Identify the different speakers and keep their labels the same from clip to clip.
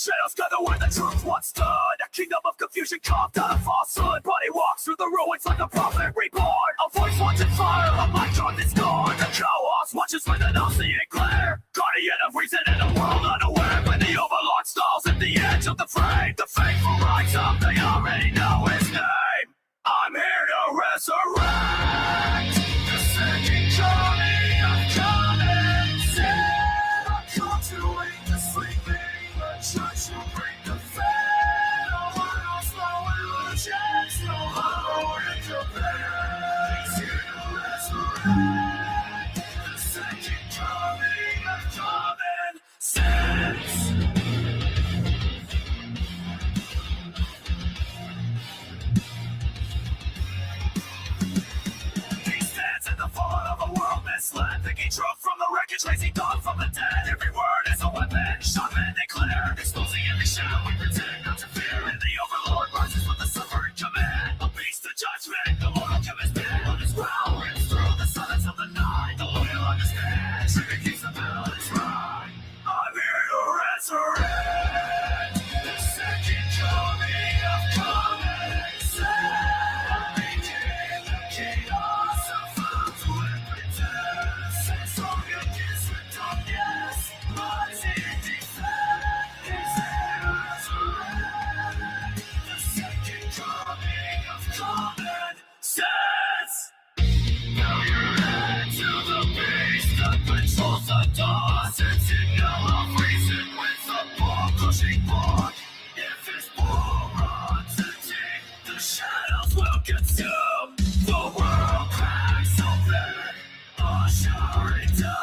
Speaker 1: shadows gather where the truth once stood. A kingdom of confusion carved out of falsehood. Body walks through the ruins like a prophet reborn. A voice wants in fire, a mic drawn is gone. The chaos watches with an all-seeing glare. Guardian of reason in a world unaware. When the overlord stalls at the edge of the frame, the faithful rise up, they already know his name. I'm here to resurrect the second coming of common sin. I come to wake the sleeping, the church will bring the fed. No one no illusions, no hollow interpreter. He's here to resurrect the second coming of common sense. Misled, thinking truth from the wreckage, raising dawn from the dead. Every word is a weapon, shot men declare, exposing every shadow we pretend not to fear. And the overlord rises with the suffering command. A beast of judgment, the mortal chemist dead. On his growl rips through the silence of the night. The loyal understand, trigger keeps the battle is right. I'm here to resurrect the second coming of common sense. I'm making the chaos of found to consume the world cracks open, ushering down.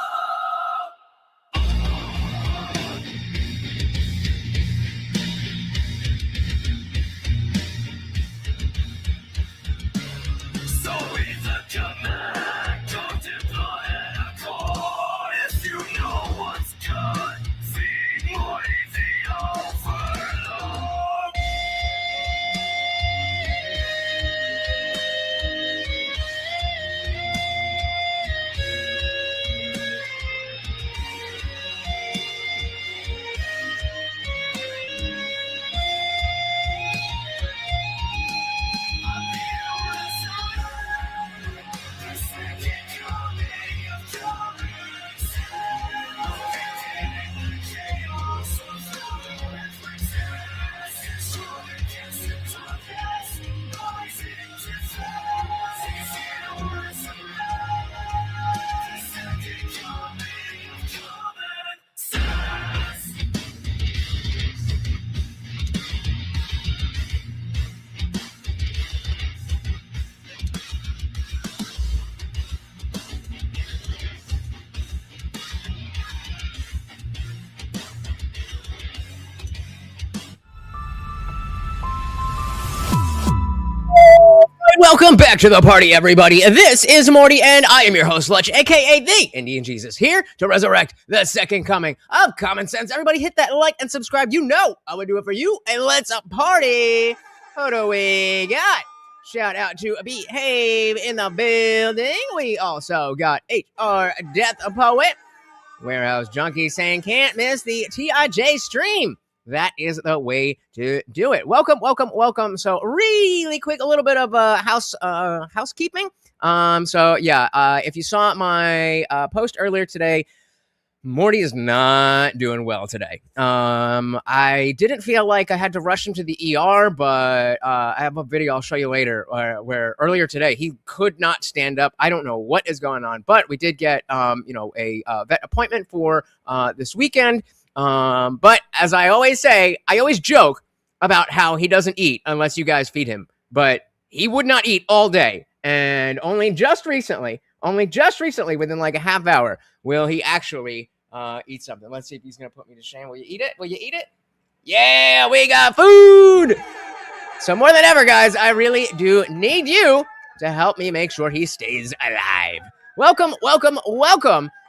Speaker 1: So read the command, don't deploy a core. If you know what's good, feed more the overload.
Speaker 2: Welcome back to the party, everybody. This is Morty, and I am your host, Lutch, aka the Indian Jesus, here to resurrect the second coming of common sense. Everybody hit that like and subscribe. You know I would do it for you, and let's party. Who do we got? Shout out to Behave in the building. We also got HR Death Poet, Warehouse Junkie saying can't miss the TIJ stream. That is the way to do it. Welcome. So really quick, a little bit of housekeeping. If you saw my post earlier today, Morty is not doing well today. I didn't feel like I had to rush him to the ER, but I have a video I'll show you later where earlier today he could not stand up. I don't know what is going on, but we did get a vet appointment for this weekend. But as I always say, I always joke about how he doesn't eat unless you guys feed him, but he would not eat all day. And only just recently, within like a half hour, will he actually eat something. Let's see if he's going to put me to shame. Will you eat it? Yeah, we got food. So more than ever, guys, I really do need you to help me make sure he stays alive. Welcome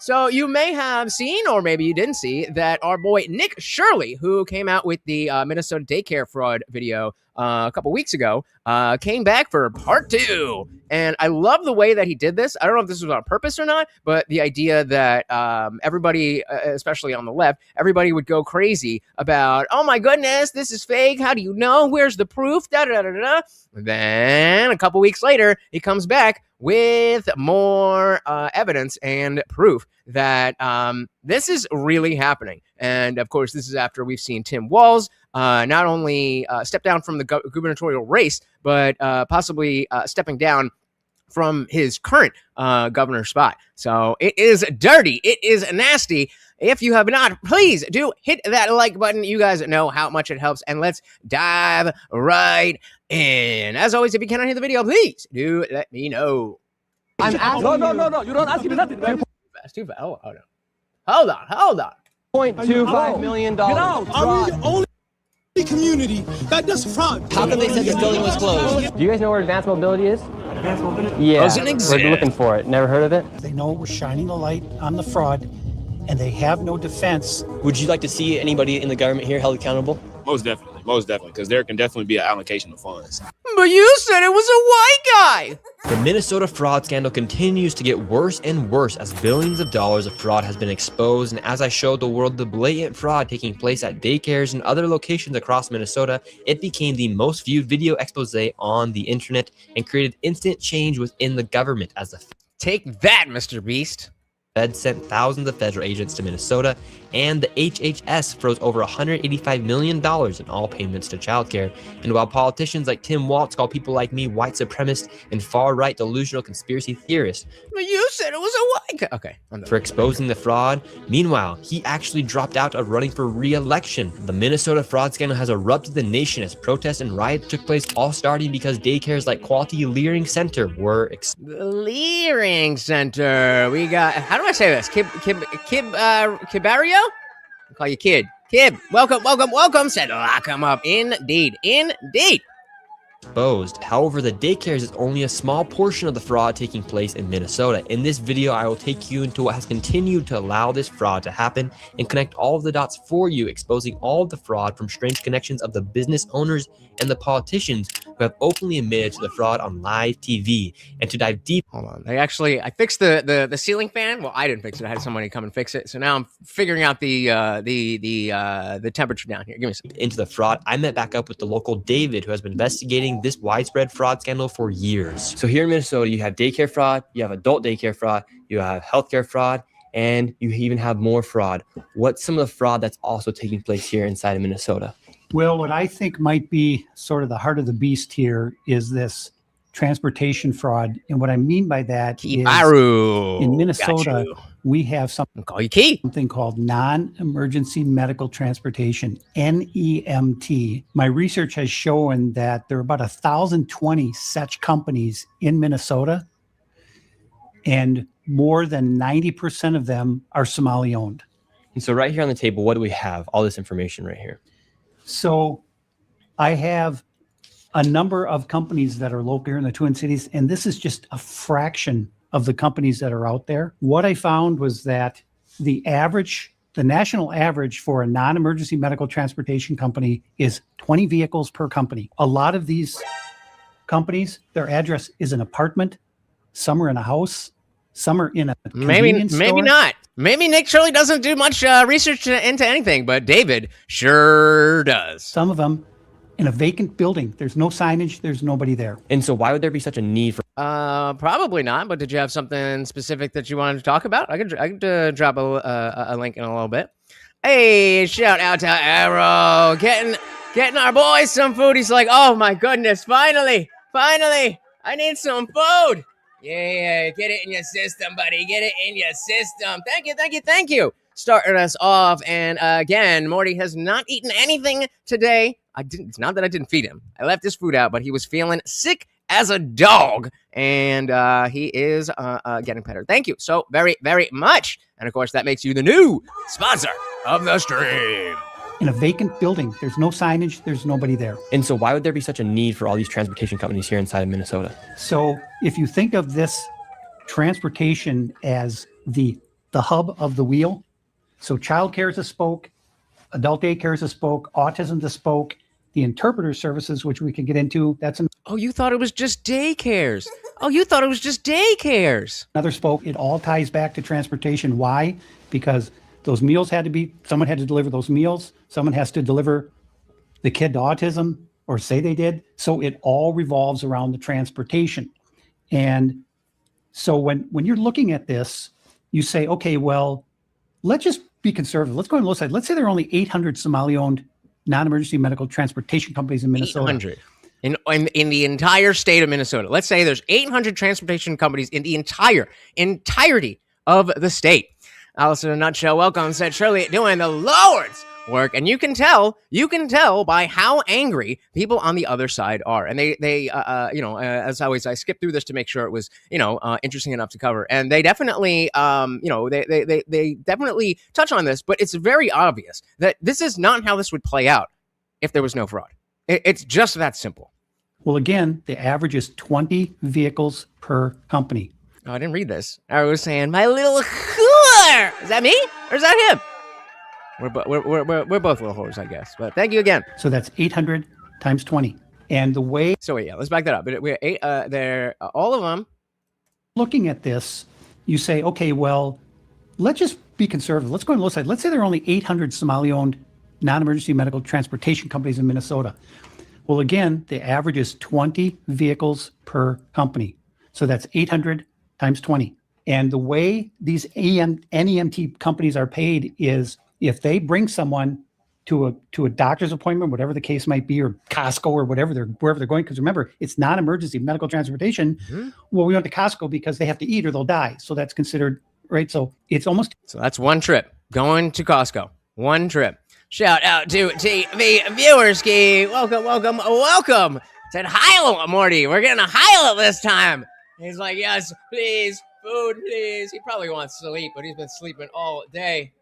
Speaker 2: So you may have seen, or maybe you didn't see, that our boy Nick Shirley, who came out with the Minnesota daycare fraud video a couple weeks ago, came back for part 2. And I love the way that he did this. I don't know if this was on purpose or not, but the idea that everybody, especially on the left, everybody would go crazy about, oh my goodness, this is fake. How do you know? Where's the proof? Da da da da da. Then a couple weeks later, he comes back with more evidence and proof that this is really happening. And of course, this is after we've seen Tim Walz not only step down from the gubernatorial race, but possibly stepping down from his current governor spot. So it is dirty. It is nasty. If you have not, please do hit that like button. You guys know how much it helps. And let's dive right in. As always, if you cannot hear the video, please do let me know.
Speaker 3: I'm asking
Speaker 4: No. You don't ask me nothing, man.
Speaker 2: Too fast. Oh, no. Hold on.
Speaker 3: $0.25 million.
Speaker 4: Get out. Are we the only community that does fraud?
Speaker 3: How come they said this building was closed? Do you guys know where advanced mobility is?
Speaker 4: Advanced mobility?
Speaker 3: Yeah,
Speaker 2: Doesn't exist.
Speaker 3: we're looking for it. Never heard of it?
Speaker 5: They know we're shining a light on the fraud, and they have no defense.
Speaker 6: Would you like to see anybody in the government here held accountable?
Speaker 7: Most definitely, because there can definitely be an allocation of funds.
Speaker 2: But you said it was a white guy.
Speaker 6: The Minnesota fraud scandal continues to get worse and worse as billions of dollars of fraud has been exposed, and as I showed the world the blatant fraud taking place at daycares and other locations across Minnesota, it became the most viewed video expose on the internet and created instant change within the government as the
Speaker 2: Take that, Mr. Beast.
Speaker 6: Fed sent thousands of federal agents to Minnesota, and the HHS froze over $185 million in all payments to childcare. And while politicians like Tim Walz call people like me white supremacists and far-right delusional conspiracy theorists,
Speaker 2: But you said it was a white guy. Okay, I'm done.
Speaker 6: for exposing the fraud, meanwhile, he actually dropped out of running for re-election. The Minnesota fraud scandal has erupted the nation as protests and riots took place, all starting because daycares like Quality Leering Center were
Speaker 2: The Leering Center. We got, how do I say this? Kibario? I'll call you Kid. Kib, welcome. Said lock him up. Indeed.
Speaker 6: exposed. However, the daycares is only a small portion of the fraud taking place in Minnesota. In this video, I will take you into what has continued to allow this fraud to happen and connect all of the dots for you, exposing all of the fraud from strange connections of the business owners and the politicians who have openly admitted to the fraud on live TV. And to dive deep,
Speaker 2: Hold on. I fixed the ceiling fan. Well, I didn't fix it. I had somebody come and fix it. So now I'm figuring out the temperature down here. Give me a second.
Speaker 6: into the fraud, I met back up with the local David, who has been investigating this widespread fraud scandal for years. So here in Minnesota, you have daycare fraud, you have adult daycare fraud, you have healthcare fraud, and you even have more fraud. What's some of the fraud that's also taking place here inside of Minnesota?
Speaker 5: Well, what I think might be sort of the heart of the beast here is this transportation fraud. And what I mean by that is in Minnesota, we have
Speaker 2: Call you Key.
Speaker 5: something called non-emergency medical transportation, NEMT. My research has shown that there are about 1,020 such companies in Minnesota, and more than 90% of them are Somali owned.
Speaker 6: And so right here on the table, what do we have? All this information right here.
Speaker 5: So I have a number of companies that are local here in the Twin Cities, and this is just a fraction of the companies that are out there. What I found was that the national average for a non-emergency medical transportation company is 20 vehicles per company. A lot of these companies, their address is an apartment, some are in a house, some are in a convenience
Speaker 2: Maybe
Speaker 5: store.
Speaker 2: not. Maybe Nick Shirley doesn't do much research into anything, but David sure does.
Speaker 5: Some of them in a vacant building. There's no signage, there's nobody there.
Speaker 6: And so why would there be such a need for
Speaker 2: Probably not. But did you have something specific that you wanted to talk about? I could drop a link in a little bit. Hey, shout out to Arrow, getting our boy some food. He's like, oh my goodness, finally, I need some food. Yeah, get it in your system, buddy. Get it in your system. Thank you. Starting us off, and again, Morty has not eaten anything today. It's not that I didn't feed him. I left his food out, but he was feeling sick as a dog, and he is getting better. Thank you so very, very much. And of course, that makes you the new sponsor of the stream.
Speaker 5: In a vacant building, there's no signage, there's nobody there.
Speaker 6: And so why would there be such a need for all these transportation companies here inside of Minnesota?
Speaker 5: So if you think of this transportation as the the hub of the wheel. So childcare is a spoke, adult daycare is a spoke, autism is a spoke, the interpreter services, which we can get into, that's
Speaker 2: Oh, you thought it was just daycares. Oh, you thought it was just daycares.
Speaker 5: another spoke. It all ties back to transportation. Why? Because those meals someone had to deliver those meals. Someone has to deliver the kid to autism, or say they did. So it all revolves around the transportation. And so when you're looking at this, you say, okay, well, let's just be conservative. Let's go on the low side. Let's say there are only 800 Somali-owned non-emergency medical transportation companies in Minnesota.
Speaker 2: 800 in the entire state of Minnesota. Let's say there's 800 transportation companies in the entirety of the state. Alice in a nutshell. Welcome, said Shirley, doing the Lord's work, and you can tell by how angry people on the other side are. And they as always, I skipped through this to make sure it was interesting enough to cover. And they definitely they definitely touch on this, but it's very obvious that this is not how this would play out if there was no fraud. It's just that simple.
Speaker 5: Well, again, the average is 20 vehicles per company.
Speaker 2: Oh, I didn't read this. I was saying my little whore. Is that me or is that him? We're both little whores, I guess. But thank you again.
Speaker 5: So that's 800 times 20. And the way
Speaker 2: So yeah, let's back that up. But we're they're all of them.
Speaker 5: Looking at this, you say, okay, well, let's just be conservative. Let's go on the low side. Let's say there are only 800 Somali-owned non-emergency medical transportation companies in Minnesota. Well, again, the average is 20 vehicles per company. So that's 800 times 20. And the way these NEMT companies are paid is if they bring someone to a doctor's appointment, whatever the case might be, or Costco or wherever they're going, because remember, it's non-emergency medical transportation. Mm-hmm. Well, we went to Costco because they have to eat or they'll die. So that's considered, right? So it's almost.
Speaker 2: So that's one trip, going to Costco. One trip. Shout out to TV viewers. Welcome. Said, hi, Morty. We're getting a hi this time. He's like, yes, please. Food, please. He probably wants sleep, but he's been sleeping all day.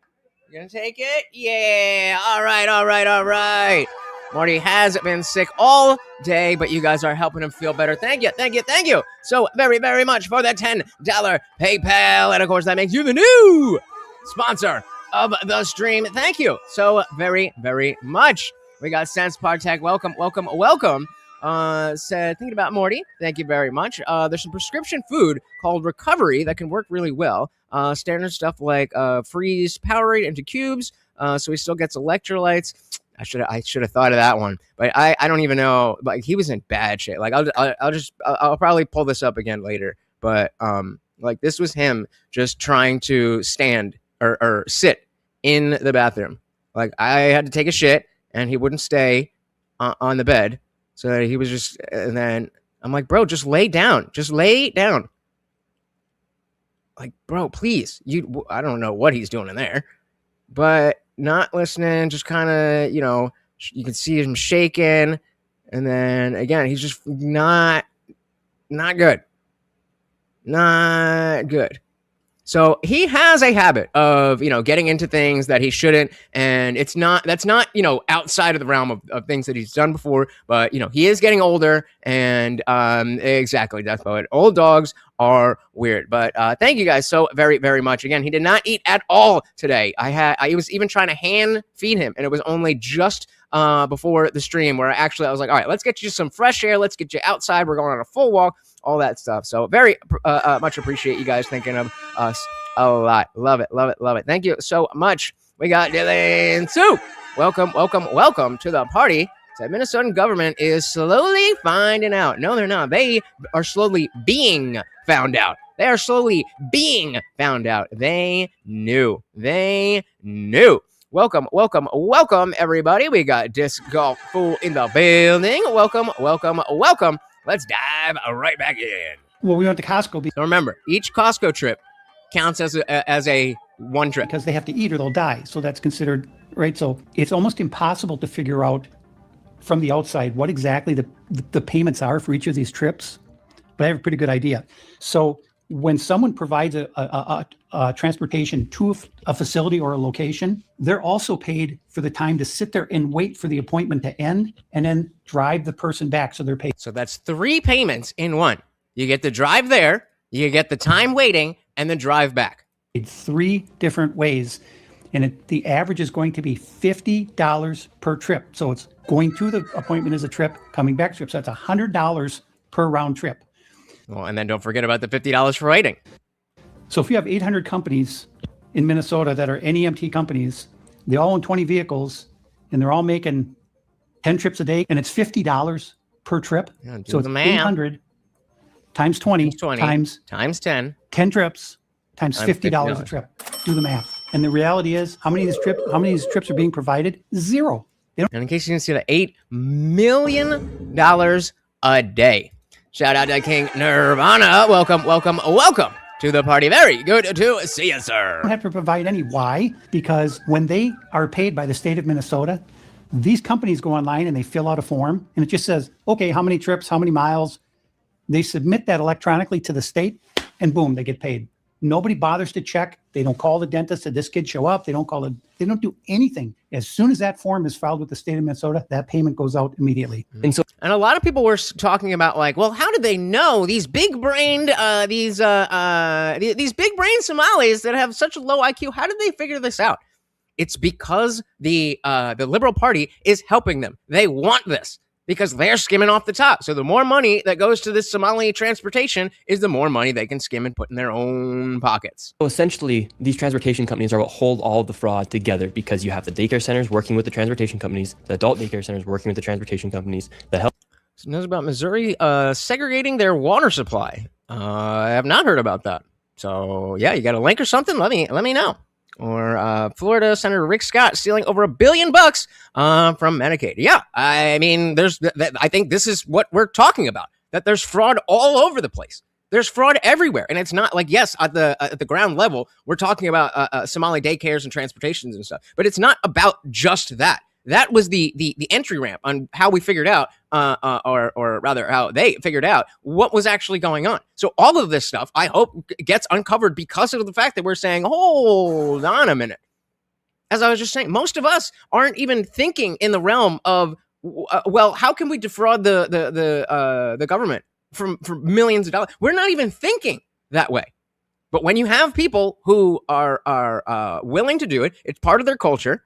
Speaker 2: You gonna take it? Yeah. All right. Morty has been sick all day, but you guys are helping him feel better. Thank you. So very, very much for the $10 PayPal. And of course, that makes you the new sponsor of the stream. Thank you so very, very much. We got Sense Partek. Welcome. Said, thinking about Morty. Thank you very much. There's some prescription food called Recovery that can work really well. Standard stuff like freeze Powerade into cubes, so he still gets electrolytes. I should have thought of that one, but I don't even know. Like, he was in bad shape. Like, I'll probably pull this up again later. But like, this was him just trying to stand or sit in the bathroom. Like, I had to take a shit, and he wouldn't stay on the bed. So he was just, and then I'm like, bro, just lay down. Like, bro, please. I don't know what he's doing in there, but not listening, just kind of, you can see him shaking. And then again, he's just not good. Not good. So he has a habit of, getting into things that he shouldn't. And that's not, outside of the realm of things that he's done before. But, he is getting older. And exactly, Death Poet. Old dogs are weird. But thank you guys so very, very much. Again, he did not eat at all today. I was even trying to hand feed him. And it was only just before the stream where I was like, all right, let's get you some fresh air. Let's get you outside. We're going on a full walk. All that stuff. So very much appreciate you guys thinking of us a lot. Love it. Thank you so much. We got Dylan Sue. Welcome to the party. The Minnesotan government is slowly finding out. No, they're not. They are slowly being found out. They knew. Welcome, everybody. We got Disc Golf Fool in the building. Welcome. Let's dive right back in.
Speaker 5: Well, we went to Costco.
Speaker 2: So remember, each Costco trip counts as a one trip.
Speaker 5: Because they have to eat or they'll die. So that's considered, right? So it's almost impossible to figure out from the outside what exactly the payments are for each of these trips. But I have a pretty good idea. So when someone provides a transportation to a facility or a location, they're also paid for the time to sit there and wait for the appointment to end and then drive the person back. So they're paid.
Speaker 2: So that's 3 payments in one. You get the drive there, you get the time waiting, and the drive back.
Speaker 5: 3 different ways, and the average is going to be $50 per trip. So it's going to the appointment as a trip, coming back trip. So that's $100 per round trip.
Speaker 2: Well, and then don't forget about the $50 for waiting.
Speaker 5: So if you have 800 companies in Minnesota that are NEMT companies, they all own 20 vehicles, and they're all making 10 trips a day, and it's $50 per trip.
Speaker 2: Yeah, do
Speaker 5: so it's
Speaker 2: the math.
Speaker 5: 800 times 20
Speaker 2: times 10.
Speaker 5: 10 trips times $50 a trip. Do the math. And the reality is, how many of these trips are being provided? Zero.
Speaker 2: And in case you didn't see that, $8 million a day. Shout out to King Nirvana. Welcome to the party. Very good to see you, sir.
Speaker 5: Don't have to provide any. Why? Because when they are paid by the state of Minnesota, these companies go online and they fill out a form, and it just says, okay, how many trips, how many miles. They submit that electronically to the state, and boom, they get paid. Nobody bothers to check. They don't call the dentist. Did this kid show up? They don't do anything. As soon as that form is filed with the state of Minnesota, that payment goes out immediately.
Speaker 2: And a lot of people were talking about, like, well, how did they know these big-brained, these big-brained Somalis that have such a low IQ? How did they figure this out? It's because the Liberal Party is helping them. They want this because they're skimming off the top. So the more money that goes to this Somali transportation is the more money they can skim and put in their own pockets.
Speaker 6: So essentially, these transportation companies are what hold all of the fraud together, because you have the daycare centers working with the transportation companies, the adult daycare centers working with the transportation companies, the health.
Speaker 2: So knows about Missouri segregating their water supply. I have not heard about that. So yeah, you got a link or something? Let me know. Or Florida Senator Rick Scott stealing over $1 billion from Medicaid. Yeah, I mean, I think this is what we're talking about. That there's fraud all over the place. There's fraud everywhere, and it's not like, yes, at the ground level, we're talking about Somali daycares and transportations and stuff, but it's not about just that. That was the entry ramp on how we figured out, or rather how they figured out what was actually going on. So all of this stuff, I hope, gets uncovered because of the fact that we're saying, hold on a minute. As I was just saying, most of us aren't even thinking in the realm of, well, how can we defraud the government for millions of dollars? We're not even thinking that way. But when you have people who are willing to do it, it's part of their culture.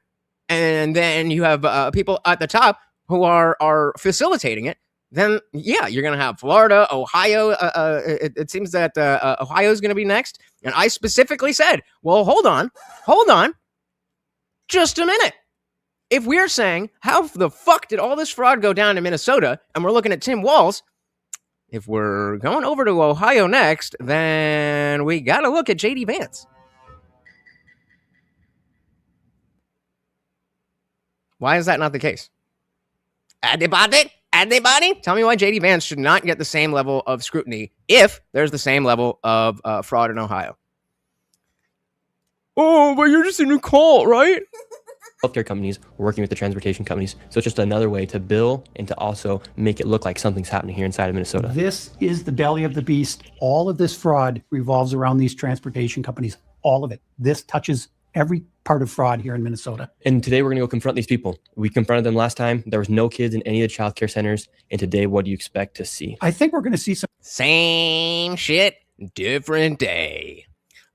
Speaker 2: And then you have people at the top who are facilitating it, then yeah, you're going to have Florida, Ohio. It seems that Ohio is going to be next. And I specifically said, well, hold on, just a minute. If we're saying, how the fuck did all this fraud go down in Minnesota, and we're looking at Tim Walz, if we're going over to Ohio next, then we got to look at J.D. Vance. Why is that not the case? Anybody? Tell me why J.D. Vance should not get the same level of scrutiny if there's the same level of fraud in Ohio. Oh, but you're just in a cult, right?
Speaker 6: Healthcare companies working with the transportation companies. So it's just another way to bill and to also make it look like something's happening here inside of Minnesota.
Speaker 5: This is the belly of the beast. All of this fraud revolves around these transportation companies. All of it. This touches every part of fraud here in Minnesota.
Speaker 6: And today we're going to go confront these people. We confronted them last time. There was no kids in any of the child care centers. And today, what do you expect to see?
Speaker 5: I think we're going to see some...
Speaker 2: Same shit, different day.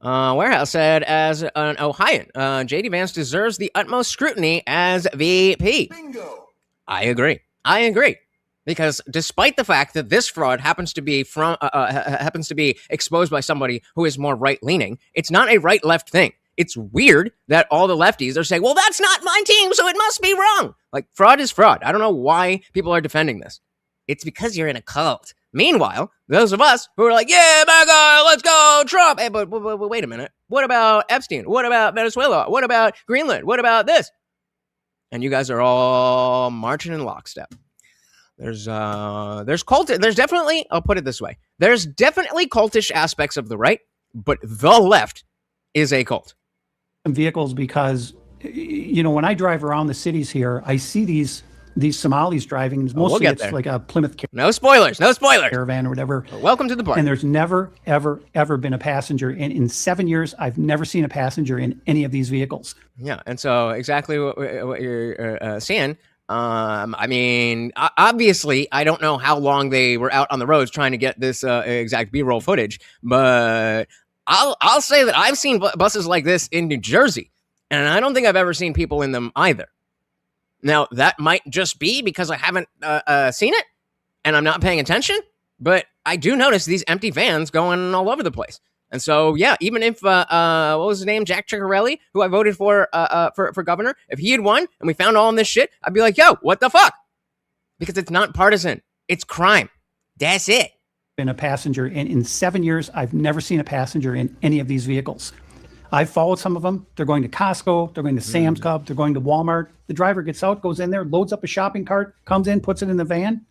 Speaker 2: Warehouse said, as an Ohioan, J.D. Vance deserves the utmost scrutiny as VP. Bingo. I agree. Because despite the fact that this fraud happens to be exposed by somebody who is more right-leaning, it's not a right-left thing. It's weird that all the lefties are saying, well, that's not my team, so it must be wrong. Like, fraud is fraud. I don't know why people are defending this. It's because you're in a cult. Meanwhile, those of us who are like, yeah, MAGA, let's go, Trump. Hey, but wait a minute. What about Epstein? What about Venezuela? What about Greenland? What about this? And you guys are all marching in lockstep. There's definitely, I'll put it this way. There's definitely cultish aspects of the right, but the left is a cult.
Speaker 5: Vehicles, because, you know, when I drive around the cities here, I see these Somalis driving. Mostly it's like a Plymouth
Speaker 2: No spoilers.
Speaker 5: Caravan or whatever.
Speaker 2: Welcome to the party.
Speaker 5: And there's never, ever been a passenger. And in 7 years, I've never seen a passenger in any of these vehicles.
Speaker 2: Yeah. And so exactly what you're seeing. I mean, obviously, I don't know how long they were out on the roads trying to get this exact B-roll footage, but I'll say that I've seen buses like this in New Jersey, and I don't think I've ever seen people in them either. Now, that might just be because I haven't seen it, and I'm not paying attention, but I do notice these empty vans going all over the place. And so, yeah, even if, what was his name? Jack Ciccarelli, who I voted for governor, if he had won and we found all in this shit, I'd be like, yo, what the fuck? Because it's not partisan. It's crime. That's it.
Speaker 5: Been a passenger, and in 7 years, I've never seen a passenger in any of these vehicles. I've followed some of them. They're going to Costco. They're going to Sam's Club. They're going to Walmart. The driver gets out, goes in there, loads up a shopping cart, comes in, puts it in the van,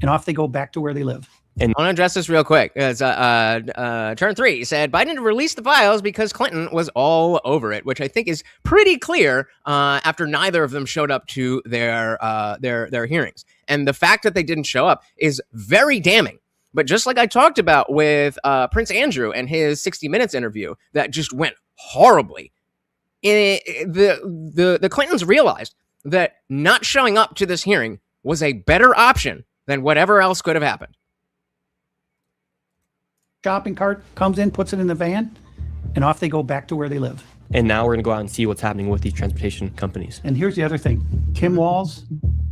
Speaker 5: and off they go back to where they live.
Speaker 2: And I want to address this real quick. It's turn 3 said Biden released the files because Clinton was all over it, which I think is pretty clear after neither of them showed up to their hearings. And the fact that they didn't show up is very damning. But just like I talked about with Prince Andrew and his 60 Minutes interview that just went horribly, the Clintons realized that not showing up to this hearing was a better option than whatever else could have happened.
Speaker 5: Shopping cart, comes in, puts it in the van, and off they go back to where they live.
Speaker 6: And now we're going to go out and see what's happening with these transportation companies.
Speaker 5: And here's the other thing. Kim Walz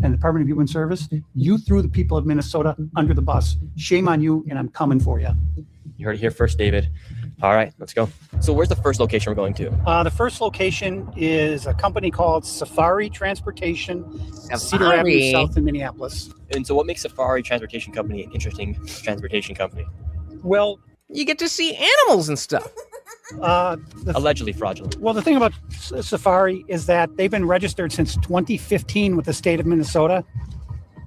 Speaker 5: and the Department of Human Service, you threw the people of Minnesota under the bus. Shame on you, and I'm coming for you.
Speaker 6: You heard it here first, David. All right, let's go. So where's the first location we're going to?
Speaker 5: The first location is a company called Safari Transportation, Cedar Avenue South in Minneapolis.
Speaker 6: And so what makes Safari Transportation Company an interesting transportation company?
Speaker 5: Well,
Speaker 2: you get to see animals and stuff.
Speaker 6: Allegedly fraudulent.
Speaker 5: Well, the thing about Safari is that they've been registered since 2015 with the state of Minnesota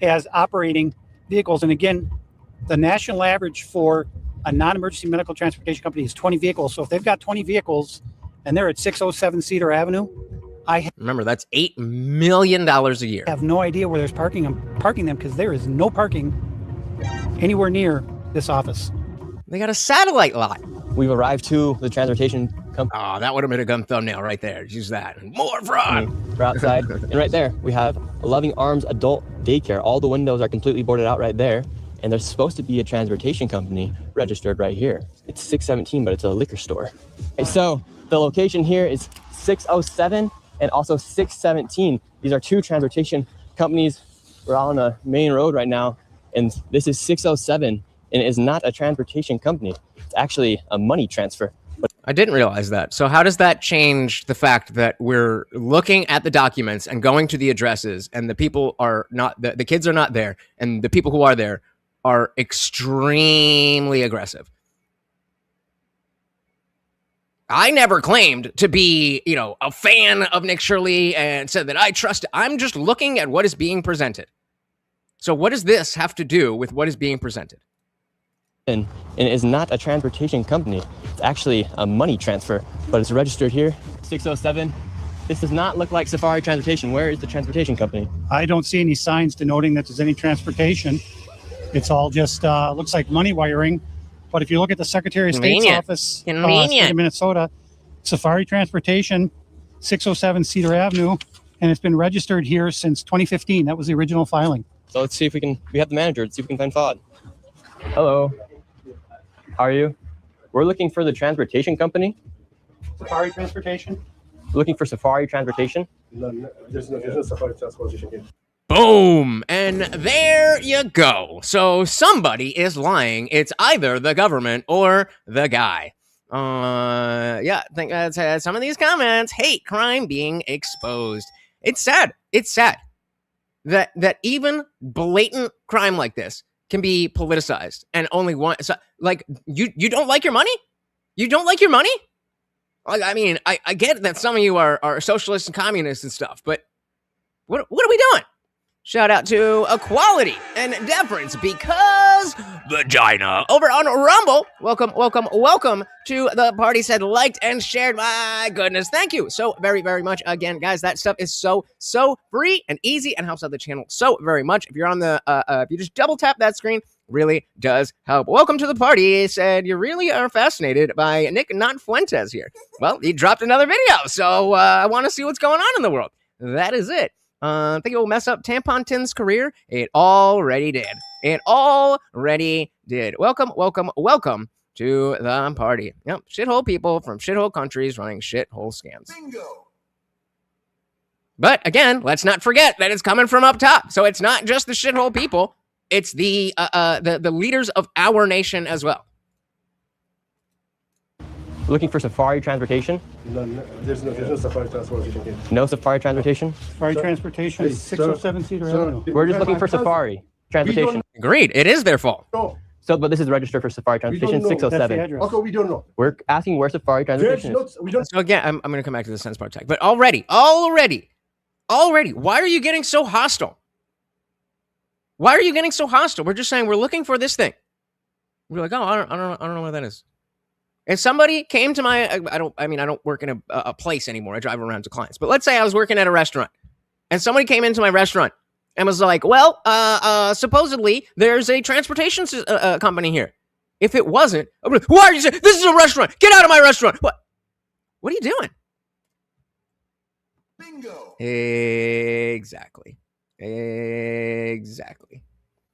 Speaker 5: as operating vehicles. And again, the national average for a non-emergency medical transportation company is 20 vehicles. So if they've got 20 vehicles and they're at 607 Cedar Avenue,
Speaker 2: remember, that's $8 million a year.
Speaker 5: I have no idea where there's parking them because there is no parking anywhere near this office.
Speaker 2: They got a satellite lot.
Speaker 6: We've arrived to the transportation company.
Speaker 2: Oh, that would have been a gun thumbnail right there. Use that. More fraud.
Speaker 6: We're outside. And right there, we have a Loving Arms adult daycare. All the windows are completely boarded out right there. And there's supposed to be a transportation company registered right here. It's 617, but it's a liquor store. Okay, so the location here is 607 and also 617. These are two transportation companies. We're on a main road right now, and this is 607. And it is not a transportation company. It's actually a money transfer.
Speaker 2: I didn't realize that. So how does that change the fact that we're looking at the documents and going to the addresses and the people are not, the kids are not there, and the people who are there are extremely aggressive? I never claimed to be, a fan of Nick Shirley and said that I trust it. I'm just looking at what is being presented. So what does this have to do with what is being presented?
Speaker 6: And it is not a transportation company. It's actually a money transfer, but it's registered here, 607. This does not look like Safari Transportation. Where is the transportation company?
Speaker 5: I don't see any signs denoting that there's any transportation. It's all just looks like money wiring. But if you look at the Secretary of State's office, state of Minnesota, Safari Transportation, 607 Cedar Avenue, and it's been registered here since 2015. That was the original filing.
Speaker 6: So let's see if we have the manager. Let's see if we can find fraud. Hello. How are you? We're looking for the transportation company.
Speaker 5: Safari Transportation?
Speaker 6: Looking for Safari Transportation?
Speaker 8: No, there's no Safari Transportation here.
Speaker 2: Boom! And there you go. So somebody is lying. It's either the government or the guy. I think that's had some of these comments. Hate crime being exposed. It's sad. It's sad that even blatant crime like this can be politicized and only one. So, like, you don't like your money? You don't like your money? I mean, I get that some of you are socialists and communists and stuff, but what are we doing? Shout out to Equality and Deference because vagina over on Rumble. Welcome to the party. Said, liked, and shared. My goodness, thank you so very, very much. Again, guys, that stuff is so free and easy and helps out the channel so very much. If you're on the, if you just double tap that screen, really does help. Welcome to the party. Said, you really are fascinated by Nick Not Fuentes here. Well, he dropped another video, so I want to see what's going on in the world. That is it. Think it will mess up Tampon Tin's career? It already did. It already did. Welcome to the party. Yep, shithole people from shithole countries running shithole scams.
Speaker 1: Bingo.
Speaker 2: But again, let's not forget that it's coming from up top. So it's not just the shithole people; it's the leaders of our nation as well.
Speaker 3: Looking for Safari transportation?
Speaker 8: There's no Safari transportation here.
Speaker 3: No Safari transportation?
Speaker 5: Safari transportation,
Speaker 8: Hey,
Speaker 5: 607 Cedar
Speaker 8: sir.
Speaker 5: Avenue.
Speaker 3: We're just looking for Safari transportation.
Speaker 2: Agreed. It is their fault.
Speaker 8: No.
Speaker 3: So, but this is registered for Safari transportation
Speaker 8: know.
Speaker 5: That's the
Speaker 3: 607.
Speaker 5: address.
Speaker 8: Okay, we don't know.
Speaker 3: We're asking where Safari
Speaker 8: There's
Speaker 3: transportation is.
Speaker 8: not. We don't.
Speaker 2: So again, I'm going to come back to the sense part tag. But already, why are you getting so hostile? Why are you getting so hostile? We're just saying we're looking for this thing. We're like, oh, I don't know what that is. If somebody came to my, I don't work in a place anymore. I drive around to clients. But let's say I was working at a restaurant, and somebody came into my restaurant and was like, well, supposedly there's a transportation company here. If it wasn't, why are you saying this is a restaurant? Get out of my restaurant! What are you doing?
Speaker 1: Bingo.
Speaker 2: Exactly.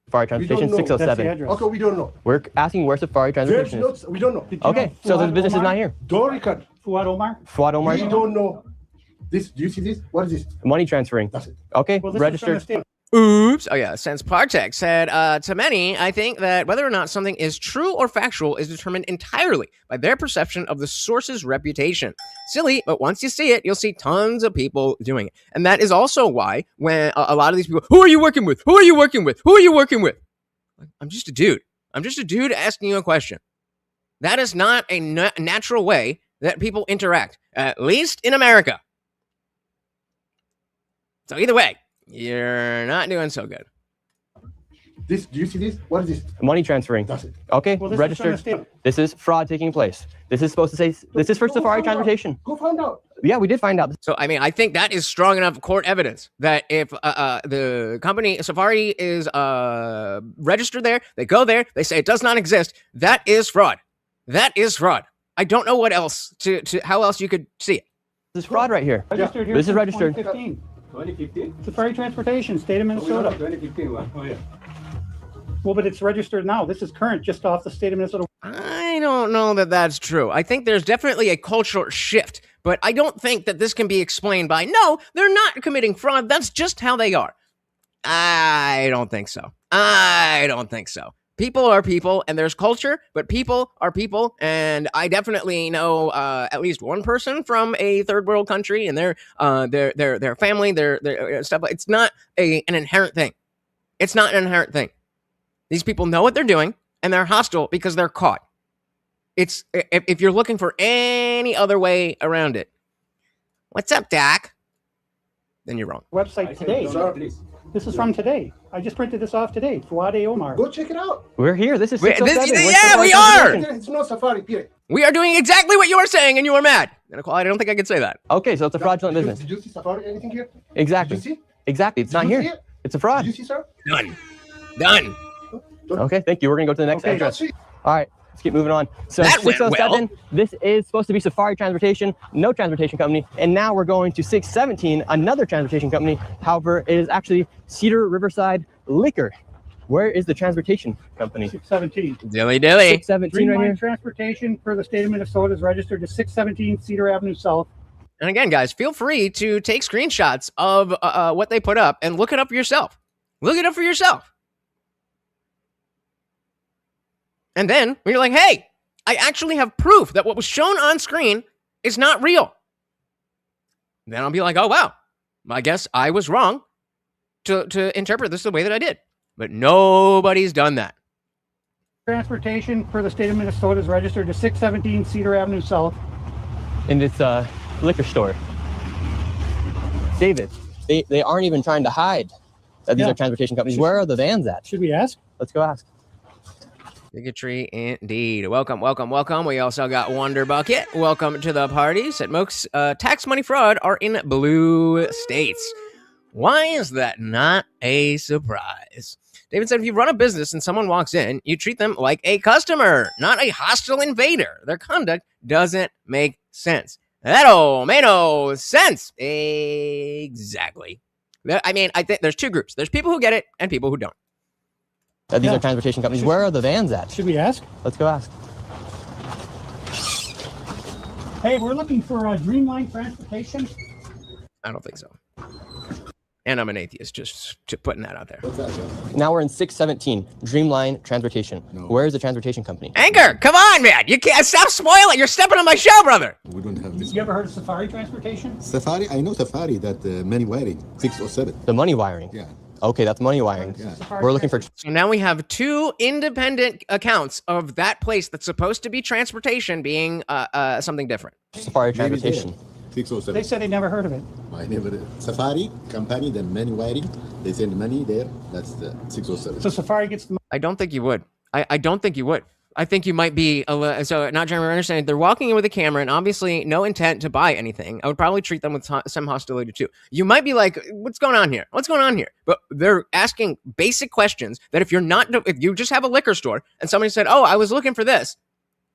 Speaker 3: Safari transportation
Speaker 8: know.
Speaker 5: That's the
Speaker 3: 607.
Speaker 5: address.
Speaker 8: Okay, we don't know.
Speaker 3: We're asking where Safari
Speaker 8: There's
Speaker 3: transportation is.
Speaker 8: not. We don't know.
Speaker 5: Did you
Speaker 3: Okay,
Speaker 5: know
Speaker 3: so the
Speaker 5: Fuad
Speaker 3: business is
Speaker 5: Omar?
Speaker 3: not here.
Speaker 8: Don't record.
Speaker 5: Fuad Omar?
Speaker 3: Fuad Omar,
Speaker 8: We don't know. This. Do you see this? What is this?
Speaker 3: money transferring.
Speaker 8: That's it.
Speaker 3: Okay,
Speaker 5: Well, this is from the
Speaker 3: registered.
Speaker 5: state.
Speaker 2: Oops. Oh, yeah. Since Partek said, to many, I think that whether or not something is true or factual is determined entirely by their perception of the source's reputation. Silly, but once you see it, you'll see tons of people doing it. And that is also why when a lot of these people, who are you working with? Who are you working with? Who are you working with? I'm just a dude. I'm just a dude asking you a question. That is not a natural way that people interact, at least in America. So either way, you're not doing so good.
Speaker 8: This. Do you see this? What is this?
Speaker 3: Money transferring.
Speaker 8: That's it.
Speaker 3: Okay,
Speaker 5: Well, this is from the
Speaker 3: registered.
Speaker 5: state.
Speaker 3: This is fraud taking place. This is supposed to say, this is for
Speaker 8: Go
Speaker 3: Safari
Speaker 8: find out.
Speaker 3: transportation.
Speaker 8: Go find out.
Speaker 3: Yeah, we did find out.
Speaker 2: So, I mean, I think that is strong enough court evidence that if the company Safari is registered there, they go there, they say it does not exist, that is fraud. That is fraud. I don't know what else how else you could see it.
Speaker 3: This is fraud right here.
Speaker 5: Registered here
Speaker 3: This is
Speaker 5: since
Speaker 3: registered.
Speaker 5: 2015.
Speaker 8: 2015.
Speaker 5: Safari Transportation, state of Minnesota.
Speaker 8: 2015 one. Oh yeah.
Speaker 5: Well, but it's registered now. This is current, just off the state of Minnesota.
Speaker 2: I don't know that that's true. I think there's definitely a cultural shift, but I don't think that this can be explained by, no, they're not committing fraud. That's just how they are. I don't think so. People are people, and there's culture, but people are people, and I definitely know at least one person from a third world country, and their family, their stuff. It's not an inherent thing. It's not an inherent thing. These people know what they're doing, and they're hostile because they're caught. It's if you're looking for any other way around it. What's up, Doc? Then you're wrong.
Speaker 5: Website today.
Speaker 8: Sir,
Speaker 5: This is from today. I just printed this off today. Fuad Omar.
Speaker 8: go check it out.
Speaker 3: We're here. This is
Speaker 2: Wait,
Speaker 3: 607.
Speaker 2: this-
Speaker 3: Where's
Speaker 2: yeah,
Speaker 3: Safari
Speaker 2: we are!
Speaker 3: transportation?
Speaker 8: It's not Safari. Period.
Speaker 2: We are doing exactly what you were saying, and you were mad. And I don't think I could say that.
Speaker 3: Okay, so it's a fraudulent business.
Speaker 8: Did you see Safari anything here?
Speaker 3: Exactly.
Speaker 8: Did you see?
Speaker 3: Exactly. It's
Speaker 8: Did
Speaker 3: not
Speaker 8: you see
Speaker 3: here.
Speaker 8: it?
Speaker 3: It's a fraud.
Speaker 8: Did you see, sir?
Speaker 2: Done.
Speaker 3: Okay, thank you. We're going to go to the next
Speaker 5: Okay.
Speaker 3: address.
Speaker 8: See?
Speaker 3: All right, let's keep moving on. So
Speaker 2: That went
Speaker 3: 607, this is supposed to be Safari Transportation, no transportation company. And now we're going to 617, another transportation company. However, it is actually Cedar Riverside Liquor. Where is the transportation company?
Speaker 5: 617.
Speaker 2: Dilly dilly.
Speaker 3: 617 right
Speaker 5: Green Line
Speaker 3: here.
Speaker 5: Transportation for the state of Minnesota is registered to 617 Cedar Avenue South.
Speaker 2: And again, guys, feel free to take screenshots of what they put up and look it up for yourself. Look it up for yourself. And then when you're like, hey, I actually have proof that what was shown on screen is not real. Then I'll be like, oh, wow. I guess I was wrong to interpret this the way that I did. But nobody's done that.
Speaker 5: Transportation for the state of Minnesota is registered to 617 Cedar Avenue South.
Speaker 3: And it's a liquor store. David, they aren't even trying to hide that these
Speaker 5: Yeah.
Speaker 3: are transportation companies. Where are the vans at?
Speaker 5: Should we ask?
Speaker 3: Let's go ask.
Speaker 2: Bigotry indeed. Welcome, welcome, welcome. We also got Wonder Bucket. Welcome to the party. Said most tax money fraud are in blue states. Why is that not a surprise? David said, if you run a business and someone walks in, you treat them like a customer, not a hostile invader. Their conduct doesn't make sense. That all made no sense. Exactly. I mean, I think there's two groups. There's people who get it and people who don't.
Speaker 3: That these
Speaker 5: Yeah.
Speaker 3: are transportation companies. Where are the vans at?
Speaker 5: Should we ask?
Speaker 3: Let's go ask.
Speaker 5: Hey, we're looking for a Dreamline Transportation.
Speaker 2: I don't think so. And I'm an atheist, just putting that out there.
Speaker 3: Now we're in 617, Dreamline Transportation. Where is the transportation company?
Speaker 2: Anchor, come on, man. You can't stop spoiling. You're stepping on my show, brother.
Speaker 9: We don't have this.
Speaker 5: You ever heard of Safari Transportation?
Speaker 9: Safari, I know Safari, that money wiring, 607.
Speaker 3: The money wiring.
Speaker 9: Yeah.
Speaker 3: Okay, that's money wiring.
Speaker 9: Yeah.
Speaker 3: We're looking for.
Speaker 2: So now we have two independent accounts of that place that's supposed to be transportation being something different.
Speaker 3: Safari
Speaker 9: Maybe
Speaker 3: Transportation.
Speaker 9: there. 607.
Speaker 5: They said they never heard of it.
Speaker 9: I never did. Safari company, the money wiring, they send money there. That's the 607.
Speaker 5: So Safari gets the
Speaker 2: I don't think you would. I don't think you would. I think you might be so not Jeremy. Understanding they're walking in with a camera and obviously no intent to buy anything. I would probably treat them with some hostility too. You might be like, "What's going on here? What's going on here?" But they're asking basic questions that if you just have a liquor store and somebody said, "Oh, I was looking for this,"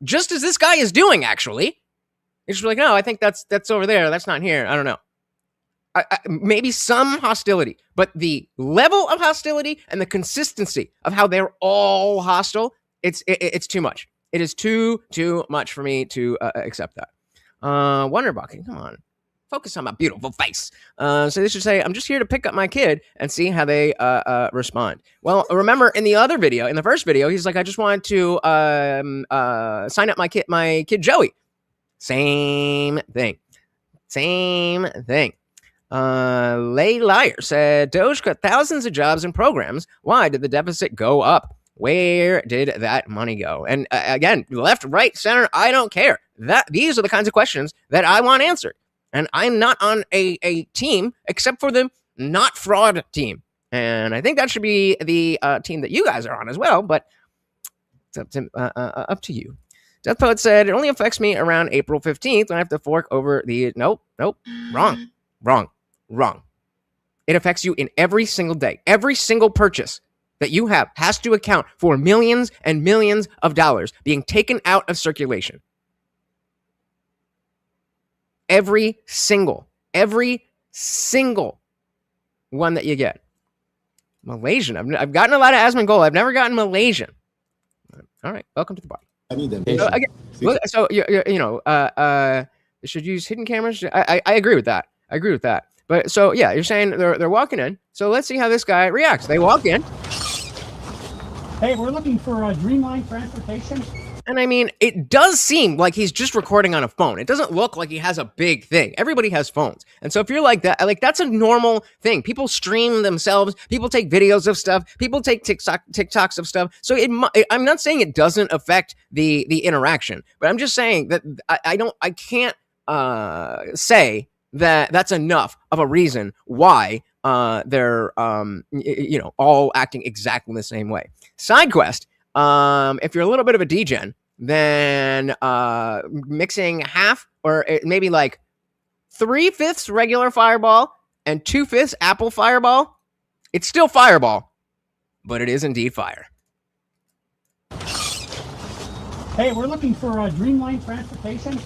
Speaker 2: just as this guy is doing actually, it's just like, "No, I think that's over there. That's not here. I don't know." Maybe some hostility, but the level of hostility and the consistency of how they're all hostile, it's too much. It is too much for me to accept that. Wonderbucket, come on. Focus on my beautiful face. So they should say, I'm just here to pick up my kid and see how they respond. Well, remember in the other video, in the first video, he's like, I just wanted to sign up my kid Joey. Same thing. Lay Liar said, Doge cut thousands of jobs and programs. Why did the deficit go up? Where did that money go? And again, left, right, center, I don't care. These are the kinds of questions that I want answered. And I'm not on a team except for the not fraud team. And I think that should be the team that you guys are on as well. But it's up to you. Death Poet said, it only affects me around April 15th when I have to fork over the... Nope. Wrong. It affects you in every single day. Every single purchase that you have has to account for millions and millions of dollars being taken out of circulation. Every single one that you get. Malaysian. I've gotten a lot of Asmongold. I've never gotten Malaysian. All right. Welcome to the party.
Speaker 9: I need them.
Speaker 2: So you should use hidden cameras. I agree with that. But so yeah, you're saying they're walking in. So let's see how this guy reacts. They walk in.
Speaker 5: Hey, we're looking for a Dreamline Transportation.
Speaker 2: And I mean, it does seem like he's just recording on a phone. It doesn't look like he has a big thing. Everybody has phones. And so if you're like that, like that's a normal thing. People stream themselves. People take videos of stuff. People take TikToks of stuff. So I'm not saying it doesn't affect the interaction, but I'm just saying that I can't say that that's enough of a reason why they're all acting exactly the same way. Side quest. If you're a little bit of a degen, then mixing half or maybe like 3/5 regular Fireball and 2/5 Apple Fireball, it's still Fireball, but it is indeed fire.
Speaker 5: Hey, we're looking for a Dreamline Transportation.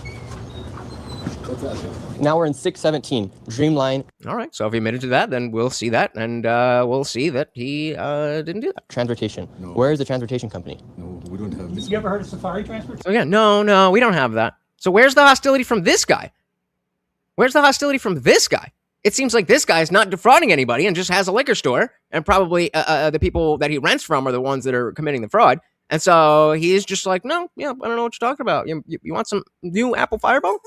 Speaker 3: Now we're in 617, Dreamline.
Speaker 2: All right, so if he admitted to that, then we'll see that, and we'll see that he didn't do that.
Speaker 3: Transportation.
Speaker 9: No.
Speaker 3: Where is the transportation company?
Speaker 9: No, we don't have this.
Speaker 5: You ever heard of Safari Transportation?
Speaker 2: So again, no, we don't have that. So where's the hostility from this guy? It seems like this guy is not defrauding anybody and just has a liquor store, and probably the people that he rents from are the ones that are committing the fraud. And so he's just like, no, I don't know what you're talking about. You want some new Apple Fireball?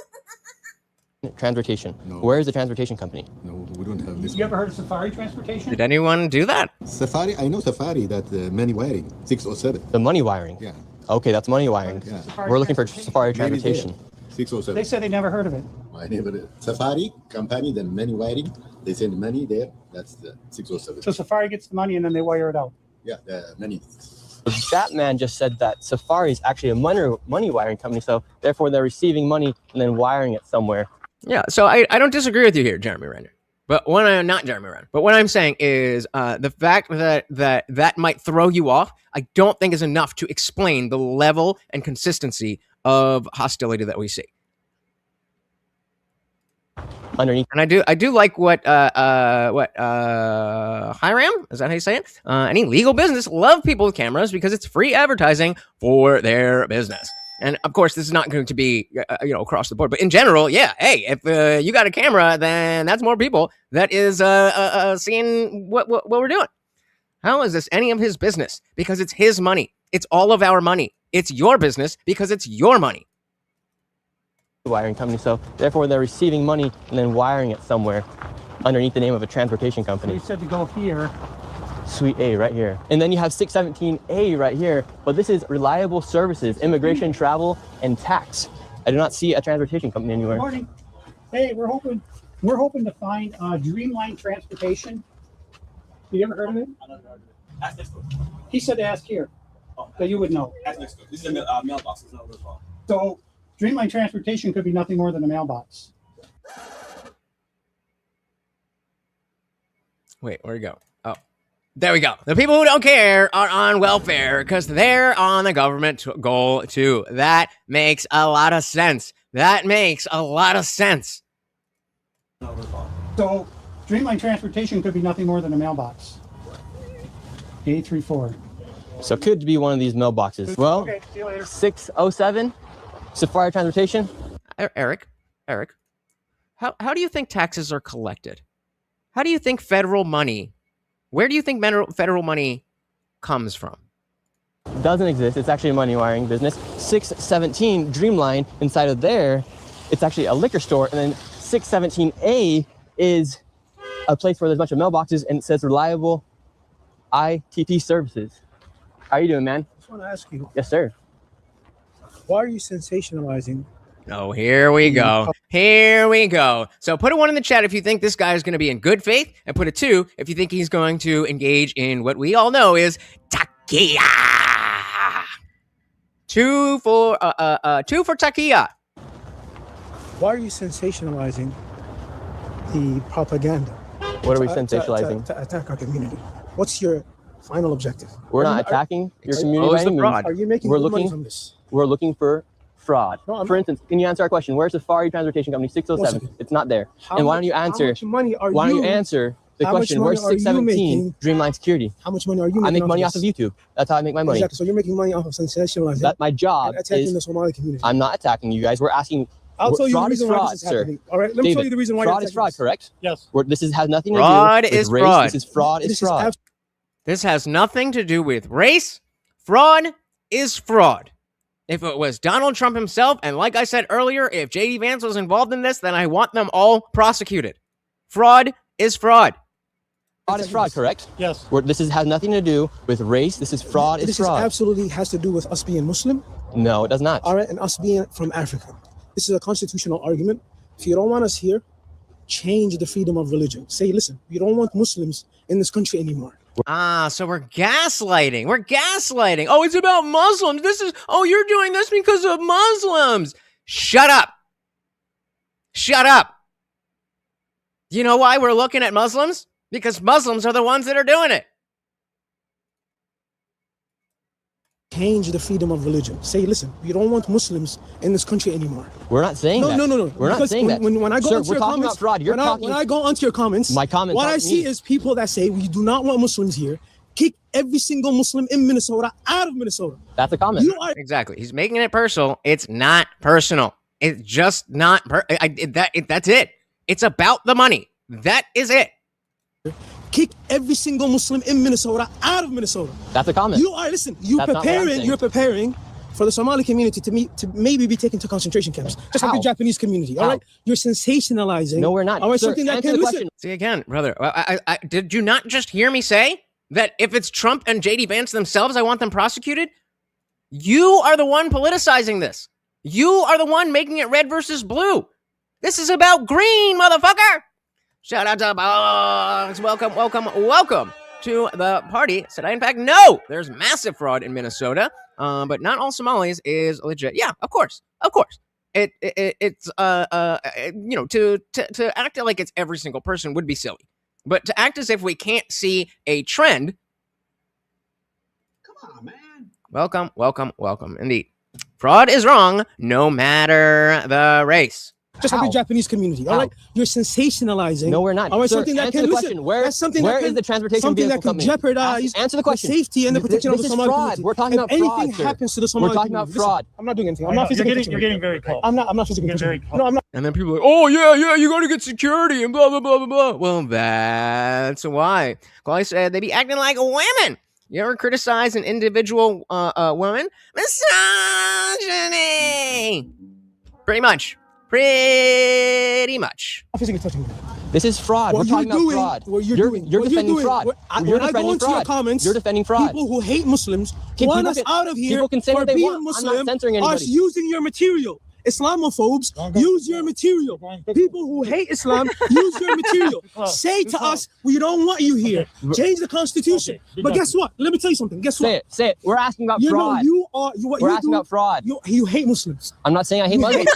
Speaker 3: Transportation.
Speaker 9: No.
Speaker 3: Where is the transportation company?
Speaker 9: No, we don't have this.
Speaker 5: You ever heard of Safari Transportation?
Speaker 2: Did anyone do that?
Speaker 9: Safari, I know Safari, that money wiring, 607.
Speaker 3: The money wiring.
Speaker 9: Yeah.
Speaker 3: Okay, that's money wiring.
Speaker 9: Yeah.
Speaker 3: We're looking for Safari
Speaker 9: Maybe there.
Speaker 3: Transportation.
Speaker 9: 607.
Speaker 5: They said they never heard of it.
Speaker 9: I never did. Safari company, the money wiring, they send money there. That's the 607.
Speaker 5: So Safari gets the money and then they wire it out.
Speaker 9: Yeah, the money.
Speaker 3: That man just said that Safari is actually a money wiring company, so therefore they're receiving money and then wiring it somewhere.
Speaker 2: Yeah, so I don't disagree with you here, Jeremy Renner. But when I'm not Jeremy Renner. But what I'm saying is the fact that might throw you off, I don't think is enough to explain the level and consistency of hostility that we see.
Speaker 3: Underneath.
Speaker 2: And I do like what Hiram, is that how you say it? Any legal business love people with cameras because it's free advertising for their business. And of course, this is not going to be, across the board. But in general, yeah, hey, if you got a camera, then that's more people that is seeing what we're doing. How is this any of his business? Because it's his money. It's all of our money. It's your business because it's your money.
Speaker 3: Wiring company, so therefore they're receiving money and then wiring it somewhere underneath the name of a transportation company.
Speaker 5: You said to go here.
Speaker 3: Suite A right here. And then you have 617A right here, but this is reliable services, immigration, travel, and tax. I do not see a transportation company anywhere.
Speaker 5: Morning. Hey, we're hoping to find Dreamline Transportation. You ever heard of it?
Speaker 8: I never heard of it. Ask next door.
Speaker 5: He said to ask here, so you would know.
Speaker 8: Ask next door. This is a mailbox. It's not a call.
Speaker 5: So Dreamline Transportation could be nothing more than a mailbox.
Speaker 2: Wait, where'd it go? Oh, there we go. The people who don't care are on welfare because they're on the government goal too. That makes a lot of sense. That makes a lot of sense.
Speaker 5: So Dreamline Transportation could be nothing more than a mailbox. 834.
Speaker 3: So could be one of these mailboxes. Well,
Speaker 5: Okay, see you later.
Speaker 3: 607, Safari Transportation.
Speaker 2: Eric, how do you think taxes are collected? How do you think federal money, where do you think federal money comes from?
Speaker 3: Doesn't exist. It's actually a money wiring business. 617 Dreamline, inside of there, it's actually a liquor store. And then 617A is a place where there's a bunch of mailboxes and it says reliable ITP services. How are you doing, man?
Speaker 10: I just want to ask you,
Speaker 3: Yes, sir.
Speaker 10: why are you sensationalizing?
Speaker 2: Oh, here we go. Here we go. So put a 1 in the chat if you think this guy is going to be in good faith, and put a 2 if you think he's going to engage in what we all know is taquilla. 2 for taquilla.
Speaker 10: Why are you sensationalizing the propaganda?
Speaker 3: What are we
Speaker 10: to-
Speaker 3: sensationalizing?
Speaker 10: To attack our community. What's your final objective?
Speaker 3: We're not attacking your community by any means.
Speaker 2: fraud.
Speaker 10: Are you making
Speaker 3: We're
Speaker 10: good money
Speaker 3: looking-
Speaker 10: from this?
Speaker 3: We're looking for fraud.
Speaker 10: No, I'm
Speaker 3: For
Speaker 10: not.
Speaker 3: instance, can you answer our question? Where's Safari Transportation Company 607?
Speaker 10: second.
Speaker 3: It's not there.
Speaker 10: How
Speaker 3: And why
Speaker 10: much-
Speaker 3: don't you answer?
Speaker 10: How much money are
Speaker 3: Why don't
Speaker 10: you?
Speaker 3: you answer the
Speaker 10: how much
Speaker 3: question?
Speaker 10: money
Speaker 3: Where's
Speaker 10: are you
Speaker 3: 617
Speaker 10: making?
Speaker 3: Dreamline Security?
Speaker 10: How much money are you making?
Speaker 3: I make money off
Speaker 10: this?
Speaker 3: of YouTube. That's how I make my money.
Speaker 10: Exactly. So you're making money off of sensationalizing
Speaker 3: That my job
Speaker 10: and attacking the
Speaker 3: is.
Speaker 10: Somali community.
Speaker 3: I'm not attacking you guys. We're asking.
Speaker 10: I'll tell you the
Speaker 3: fraud is
Speaker 10: reason why
Speaker 3: fraud,
Speaker 10: this is
Speaker 3: sir.
Speaker 10: happening. All right, let me
Speaker 3: David,
Speaker 10: tell you the reason why.
Speaker 3: fraud
Speaker 10: you're
Speaker 3: is fraud,
Speaker 10: attacking
Speaker 3: correct?
Speaker 5: Yes.
Speaker 3: This has nothing to
Speaker 2: Fraud
Speaker 3: do with
Speaker 2: is
Speaker 3: race.
Speaker 2: fraud.
Speaker 3: This is fraud.
Speaker 10: this.
Speaker 3: Is fraud.
Speaker 2: This has nothing to do with race. Fraud is fraud. If it was Donald Trump himself, and like I said earlier, if JD Vance was involved in this, then I want them all prosecuted. Fraud is fraud.
Speaker 3: Fraud is fraud, correct?
Speaker 5: Yes.
Speaker 3: This has nothing to do with race. This is fraud. Is
Speaker 10: This
Speaker 3: fraud.
Speaker 10: absolutely has to do with us being Muslim,
Speaker 3: No, it does not.
Speaker 10: all right, and us being from Africa. This is a constitutional argument. If you don't want us here, change the freedom of religion. Say, listen, we don't want Muslims in this country anymore.
Speaker 2: So we're gaslighting. We're gaslighting. Oh, it's about Muslims. You're doing this because of Muslims. Shut up. Shut up. You know why we're looking at Muslims? Because Muslims are the ones that are doing it.
Speaker 10: Change the freedom of religion. Say, listen, we don't want Muslims in this country anymore.
Speaker 3: We're not saying that.
Speaker 10: No.
Speaker 3: We're not
Speaker 10: Because
Speaker 3: saying that.
Speaker 10: When I go
Speaker 3: Sir,
Speaker 10: onto
Speaker 3: we're
Speaker 10: your
Speaker 3: talking
Speaker 10: comments,
Speaker 3: about fraud. You're talking.
Speaker 10: when I go onto your comments,
Speaker 3: My comments
Speaker 10: what I
Speaker 3: aren't
Speaker 10: see
Speaker 3: me.
Speaker 10: is people that say we do not want Muslims here. Kick every single Muslim in Minnesota out of Minnesota.
Speaker 3: That's a comment.
Speaker 10: You are
Speaker 2: Exactly. He's making it personal. It's not personal. It's just not. That's it. It's about the money. That is it.
Speaker 10: kick every single Muslim in Minnesota out of Minnesota.
Speaker 3: That's a comment.
Speaker 10: You are listen.
Speaker 3: That's not what I'm saying.
Speaker 10: You're preparing for the Somali community to maybe be taken to concentration camps, just like
Speaker 3: How?
Speaker 10: the Japanese community. All
Speaker 3: How?
Speaker 10: right, you're sensationalizing.
Speaker 3: No, we're not.
Speaker 10: All right,
Speaker 3: Sir,
Speaker 10: something that
Speaker 3: answer
Speaker 10: can
Speaker 3: the
Speaker 10: listen.
Speaker 3: question.
Speaker 2: See again, brother. Did you not just hear me say that if it's Trump and JD Vance themselves, I want them prosecuted? You are the one politicizing this. You are the one making it red versus blue. This is about green, motherfucker. Shout out to Bugs. Welcome to the party. Said I, in fact, no. There's massive fraud in Minnesota, but not all Somalis is legit. Yeah, of course. It's to act like it's every single person would be silly, but to act as if we can't see a trend.
Speaker 8: Come on, man.
Speaker 2: Welcome. Indeed. Fraud is wrong no matter the race.
Speaker 10: just like the Japanese community. All right, you're sensationalizing.
Speaker 3: No, we're not.
Speaker 10: All right,
Speaker 3: Sir,
Speaker 10: something that
Speaker 3: answer
Speaker 10: can
Speaker 3: the
Speaker 10: listen.
Speaker 3: question. Where
Speaker 10: That's something
Speaker 3: where
Speaker 10: that can,
Speaker 3: is the transportation
Speaker 10: something
Speaker 3: vehicle
Speaker 10: that can
Speaker 3: company?
Speaker 10: jeopardize
Speaker 3: Answer the question.
Speaker 10: the safety and the protection of the
Speaker 3: This is
Speaker 10: Somali
Speaker 3: fraud.
Speaker 10: community.
Speaker 3: We're talking
Speaker 10: If
Speaker 3: about
Speaker 10: anything
Speaker 3: fraud, sir.
Speaker 10: happens to the Somali
Speaker 3: We're talking about
Speaker 10: community,
Speaker 3: fraud.
Speaker 10: I'm not doing anything. I'm not physically
Speaker 8: You're getting very close.
Speaker 10: I'm not physically touching. No, I'm not.
Speaker 2: And then people are like, oh, yeah, you're going to get security and blah, blah, blah, blah, blah. Well, that's why. Quali said they be acting like women. You ever criticize an individual woman? Misogyny. Pretty much. Pretty much.
Speaker 10: I'm physically touching.
Speaker 3: This is fraud. We're talking about fraud.
Speaker 10: What
Speaker 3: You're defending fraud.
Speaker 10: When I go into your comments,
Speaker 3: you're defending fraud.
Speaker 10: People who hate Muslims want us out of here
Speaker 3: people can say
Speaker 10: for
Speaker 3: what they
Speaker 10: being
Speaker 3: want.
Speaker 10: Muslim.
Speaker 3: I'm not censoring
Speaker 10: Are
Speaker 3: anybody.
Speaker 10: using your material. Islamophobes use your material. People who hate Islam use your material. Say to us, we don't want you here. Change the Constitution. But guess what? Let me tell you something. Guess what?
Speaker 3: Say it. We're asking about fraud. We're asking about fraud.
Speaker 10: You hate Muslims.
Speaker 3: I'm not saying I hate Muslims.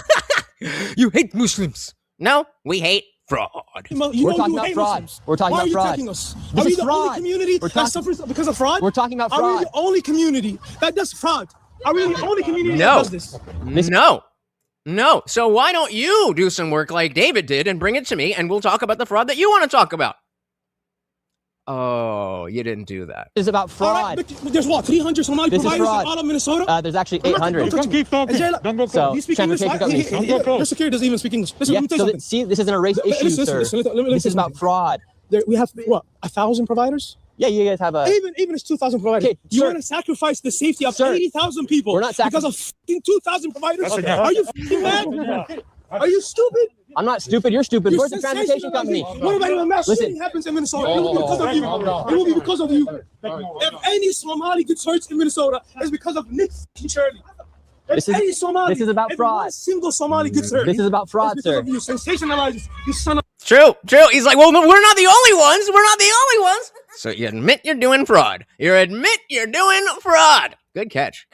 Speaker 2: You hate Muslims. No, we hate fraud.
Speaker 3: We're talking about fraud. We're talking about fraud.
Speaker 10: Why are you attacking us?
Speaker 3: This
Speaker 10: Are we
Speaker 3: is
Speaker 10: the
Speaker 3: fraud.
Speaker 10: only community that suffers because of fraud?
Speaker 3: We're talking about
Speaker 10: Are
Speaker 3: fraud.
Speaker 10: we the only community that does fraud? Are we the only community that does this?
Speaker 2: No. So why don't you do some work like David did and bring it to me and we'll talk about the fraud that you want to talk about? Oh, you didn't do that.
Speaker 3: This is about fraud.
Speaker 10: Right, but there's what, 300 Somali providers in all of Minnesota?
Speaker 3: There's actually 800.
Speaker 10: So, you speak English, right? Your security doesn't even speak English. Listen, let me tell you something.
Speaker 3: See, this isn't a race issue, sir. This is about fraud.
Speaker 10: We have, what, 1,000 providers?
Speaker 3: Yeah, you guys have a...
Speaker 10: Even it's 2,000 providers. Okay, you want to sacrifice the safety of 80,000 people because of 2,000 providers? Are you mad? Are you stupid?
Speaker 3: I'm not stupid. You're stupid. Where's the transportation company?
Speaker 10: What about if a mass shooting happens in Minnesota? It will be because of you. It will be because of you. If any Somali gets hurt in Minnesota, it's because of Nick and Shirley.
Speaker 3: This is about fraud.
Speaker 10: One single Somali gets hurt.
Speaker 3: This is about fraud, sir.
Speaker 10: You sensationalize it. You son of...
Speaker 2: True. He's like, well, no, we're not the only ones. We're not the only ones. So you admit you're doing fraud. You admit you're doing fraud. Good catch.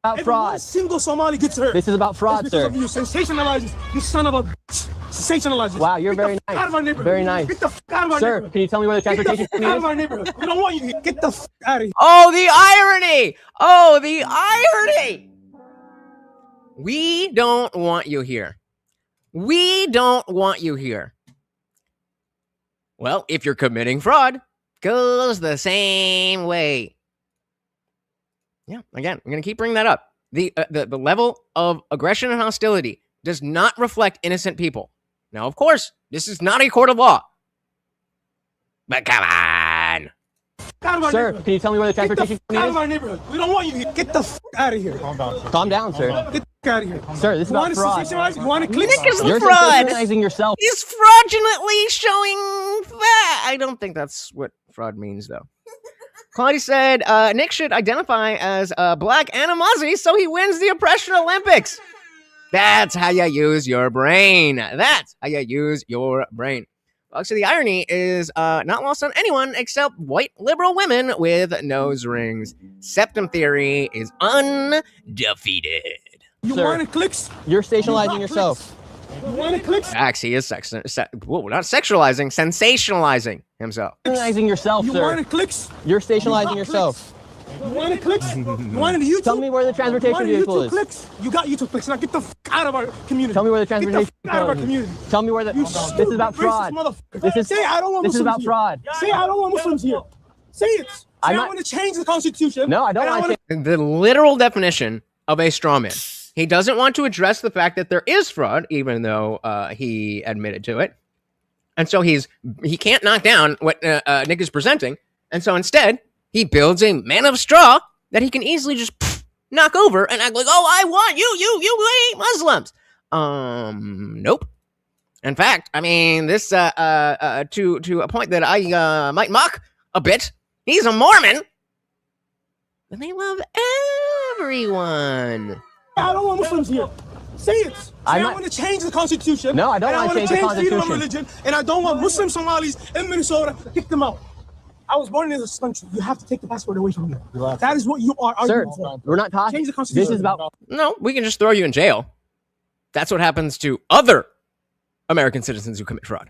Speaker 3: About fraud.
Speaker 10: One single Somali gets hurt.
Speaker 3: This is about fraud, sir.
Speaker 10: You sensationalize it. You son of a... Sensationalize it.
Speaker 3: Wow, you're very nice.
Speaker 10: Out of our neighborhood.
Speaker 3: Very nice.
Speaker 10: Get the fuck out of our
Speaker 3: neighborhood.
Speaker 10: neighborhood.
Speaker 3: Sir, can you tell me where the transportation company is?
Speaker 10: Out of our neighborhood. We don't want you here. Get the fuck out of here.
Speaker 2: Oh, the irony. We don't want you here. Well, if you're committing fraud, goes the same way. Yeah, again, I'm going to keep bringing that up. The level of aggression and hostility does not reflect innocent people. Now, of course, this is not a court of law. But come on.
Speaker 3: Sir, can you tell me where the transportation company is?
Speaker 10: Out of our neighborhood. We don't want you here. Get the fuck out of here.
Speaker 3: Calm down, sir.
Speaker 10: Get the fuck out of here.
Speaker 3: Sir, this is about fraud.
Speaker 10: You want to click?
Speaker 2: Nick is the
Speaker 3: You're
Speaker 2: fraud.
Speaker 3: sensationalizing yourself.
Speaker 2: He's fraudulently showing that. I don't think that's what fraud means, though. Claudia said Nick should identify as black and a Muzzy so he wins the Oppression Olympics. That's how you use your brain. So the irony is not lost on anyone except white liberal women with nose rings. Septum theory is undefeated.
Speaker 10: You want clicks?
Speaker 3: You're stationalizing yourself.
Speaker 10: You want clicks?
Speaker 2: Actually, he is not sexualizing, sensationalizing himself.
Speaker 3: Stationalizing yourself, sir.
Speaker 10: You want clicks?
Speaker 3: You're stationalizing yourself.
Speaker 10: You want clicks? You want YouTube?
Speaker 3: Tell me where the transportation vehicle is.
Speaker 10: Clicks? You got YouTube clicks. Now get the fuck out of our community.
Speaker 3: Tell me where the transportation
Speaker 10: vehicle is. Get the fuck out of our community.
Speaker 3: Tell me where the... This is about fraud.
Speaker 10: Say I don't want Muslims
Speaker 3: This is about
Speaker 10: here.
Speaker 3: fraud.
Speaker 10: Say I don't want Muslims here. Say it. Say I want to change the Constitution.
Speaker 3: No, I don't want to
Speaker 2: change. The literal definition of a straw man. He doesn't want to address the fact that there is fraud, even though he admitted to it. And so he can't knock down what Nick is presenting. And so instead, he builds a man of straw that he can easily just knock over and act like, oh, I want you hate Muslims. Nope. In fact, I mean, this to a point that I might mock a bit. He's a Mormon, and they love everyone.
Speaker 10: I don't want Muslims here. Say it. Say I want to change the Constitution.
Speaker 3: No, I don't want to change the Constitution.
Speaker 10: Freedom of religion, and I don't want Muslim Somalis in Minnesota. Kick them out. I was born in this country. You have to take the passport away from me. That is what you are arguing for.
Speaker 3: We're not talking.
Speaker 10: Change the Constitution.
Speaker 3: This is about...
Speaker 2: No, we can just throw you in jail. That's what happens to other American citizens who commit fraud.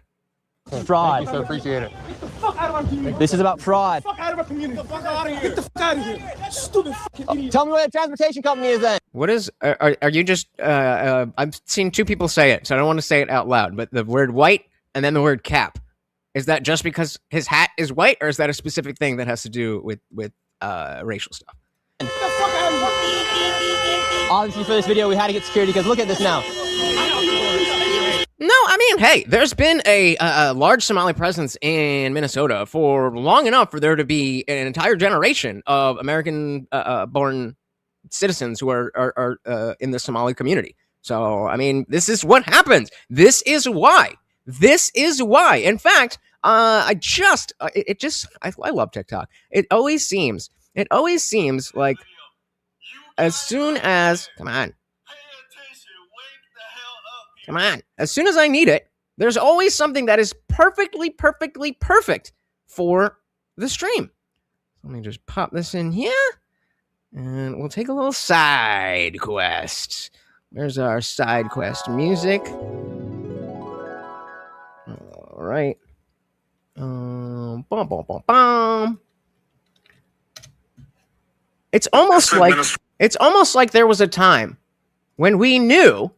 Speaker 3: Fraud.
Speaker 8: Thank you, so appreciate it.
Speaker 10: Get the fuck out of our community.
Speaker 3: This is about fraud.
Speaker 10: Fuck out of our community. Get the fuck out of here. Get the fuck out of here. Stupid fucking idiot.
Speaker 3: Tell me what a transportation company is then.
Speaker 2: What is? Are you just? I've seen two people say it, so I don't want to say it out loud. But the word white and then the word cap. Is that just because his hat is white, or is that a specific thing that has to do with racial stuff?
Speaker 10: Get the fuck out of here.
Speaker 3: Obviously, for this video, we had to get security because look at this now.
Speaker 2: No, I mean, hey, there's been a large Somali presence in Minnesota for long enough for there to be an entire generation of American-born citizens who are in the Somali community. So, I mean, this is what happens. This is why. This is why. In fact, I love TikTok. It always seems like as soon as, come on, as soon as I need it, there's always something that is perfectly perfect for the stream. Let me just pop this in here, and we'll take a little side quest. There's our side quest music. All right. Bum, bum, bum, bum. It's almost like there was a time when we knew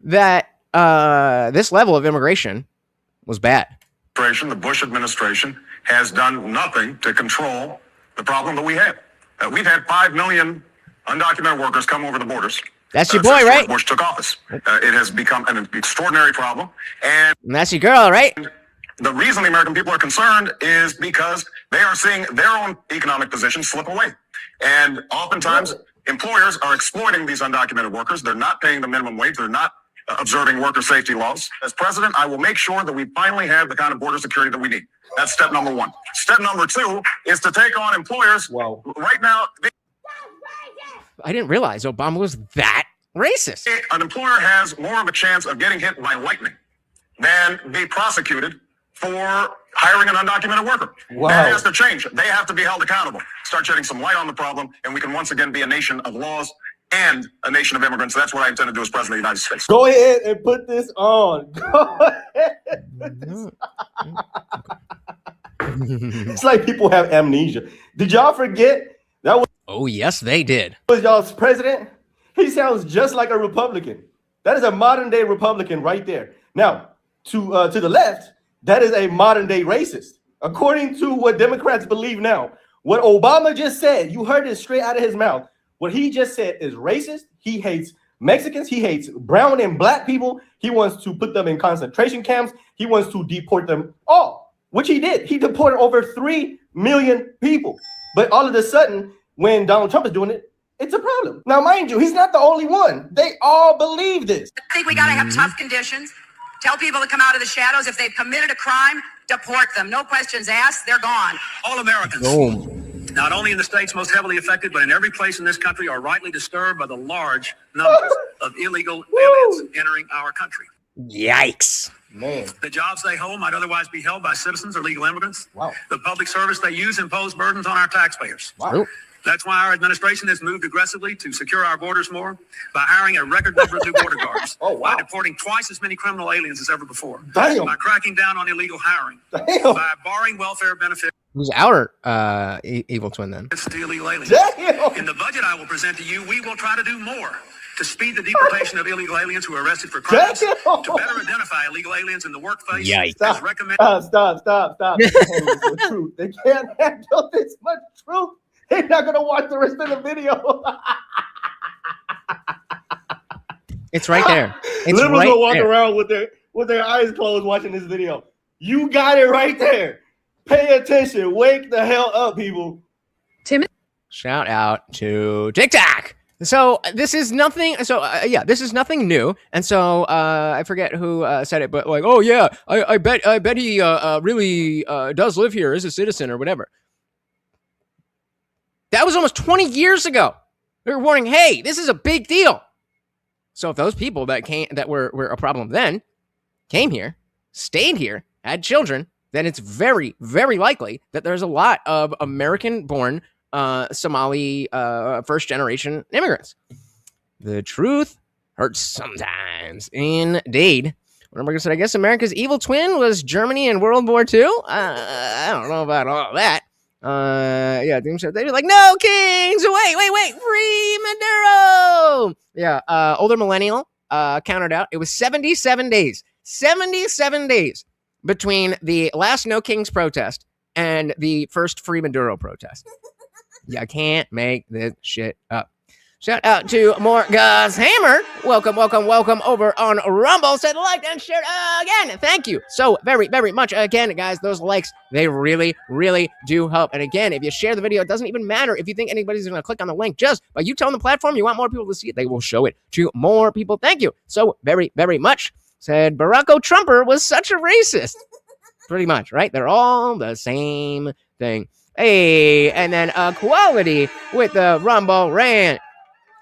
Speaker 2: that this level of immigration was bad.
Speaker 11: The Bush administration has done nothing to control the problem that we have. We've had 5 million undocumented workers come over the borders.
Speaker 2: That's your boy, right?
Speaker 11: Bush took office. It has become an extraordinary problem. And
Speaker 2: that's your girl, right?
Speaker 11: The reason the American people are concerned is because they are seeing their own economic position slip away. And oftentimes, employers are exploiting these undocumented workers. They're not paying the minimum wage. They're not observing worker safety laws. As president, I will make sure that we finally have the kind of border security that we need. That's step number 1. Step number 2 is to take on employers. Well, right now,
Speaker 2: I didn't realize Obama was that racist.
Speaker 11: An employer has more of a chance of getting hit by lightning than be prosecuted for hiring an undocumented worker. Wow. That has to change. They have to be held accountable. Start shedding some light on the problem, and we can once again be a nation of laws and a nation of immigrants. That's what I intend to do as president of the United States.
Speaker 8: Go ahead and put this on. Go ahead. It's like people have amnesia. Did y'all forget that was?
Speaker 2: Oh, yes, they did.
Speaker 8: Was y'all's president? He sounds just like a Republican. That is a modern day Republican right there. Now, to the left, that is a modern day racist. According to what Democrats believe now, what Obama just said, you heard it straight out of his mouth. What he just said is racist. He hates Mexicans. He hates brown and black people. He wants to put them in concentration camps. He wants to deport them all, which he did. He deported over 3 million people. But all of a sudden, when Donald Trump is doing it, it's a problem. Now, mind you, he's not the only one. They all believe this.
Speaker 12: I think we got to have tough conditions. Tell people to come out of the shadows. If they've committed a crime, deport them. No questions asked. They're gone.
Speaker 13: All Americans, not only in the states most heavily affected, but in every place in this country, are rightly disturbed by the large numbers of illegal aliens entering our country.
Speaker 2: Yikes.
Speaker 8: Man.
Speaker 13: The jobs they hold might otherwise be held by citizens or legal immigrants.
Speaker 8: Wow.
Speaker 13: The public service they use impose burdens on our taxpayers.
Speaker 8: Wow.
Speaker 13: That's why our administration has moved aggressively to secure our borders more by hiring a record number of new border guards, by deporting twice as many criminal aliens as ever before,
Speaker 8: Damn.
Speaker 13: by cracking down on illegal hiring,
Speaker 8: Damn.
Speaker 13: by barring welfare benefits.
Speaker 2: Who's our evil twin then?
Speaker 13: To illegal aliens.
Speaker 8: Damn.
Speaker 13: In the budget I will present to you, we will try to do more to speed the deportation of illegal aliens who are arrested for crimes, to better identify illegal aliens in the workplace.
Speaker 2: Yikes.
Speaker 13: As recommended.
Speaker 8: Stop. They can't handle the truth. They can't handle this much truth. They're not going to watch the rest of the video.
Speaker 2: It's right there. It's
Speaker 8: Liberals
Speaker 2: right
Speaker 8: will walk
Speaker 2: there.
Speaker 8: around with their eyes closed watching this video. You got it right there. Pay attention. Wake the hell up, people.
Speaker 2: Shout out to TikTok. So this is nothing. So this is nothing new. And so I forget who said it, but like, oh yeah, I bet he really does live here as a citizen or whatever. That was almost 20 years ago. They were warning, hey, this is a big deal. So if those people that were a problem then came here, stayed here, had children, then it's very, very likely that there's a lot of American-born Somali first-generation immigrants. The truth hurts sometimes. Indeed. Remember, said, I guess America's evil twin was Germany in World War II. I don't know about all that. Yeah, Doom said they were like, no kings. Wait, free Maduro. Yeah, older millennial countered out. It was 77 days. 77 days between the last No Kings protest and the first free Maduro protest. You can't make this shit up. Shout out to more Gus Hammer. Welcome over on Rumble. Said like and share again. Thank you so very, very much. Again, guys, those likes, they really, really do help. And again, if you share the video, it doesn't even matter if you think anybody's going to click on the link. Just by you telling the platform you want more people to see it, they will show it to more people. Thank you so very, very much. Said Barack Trumper was such a racist. Pretty much, right? They're all the same thing. Hey, and then Quality with the Rumble rant.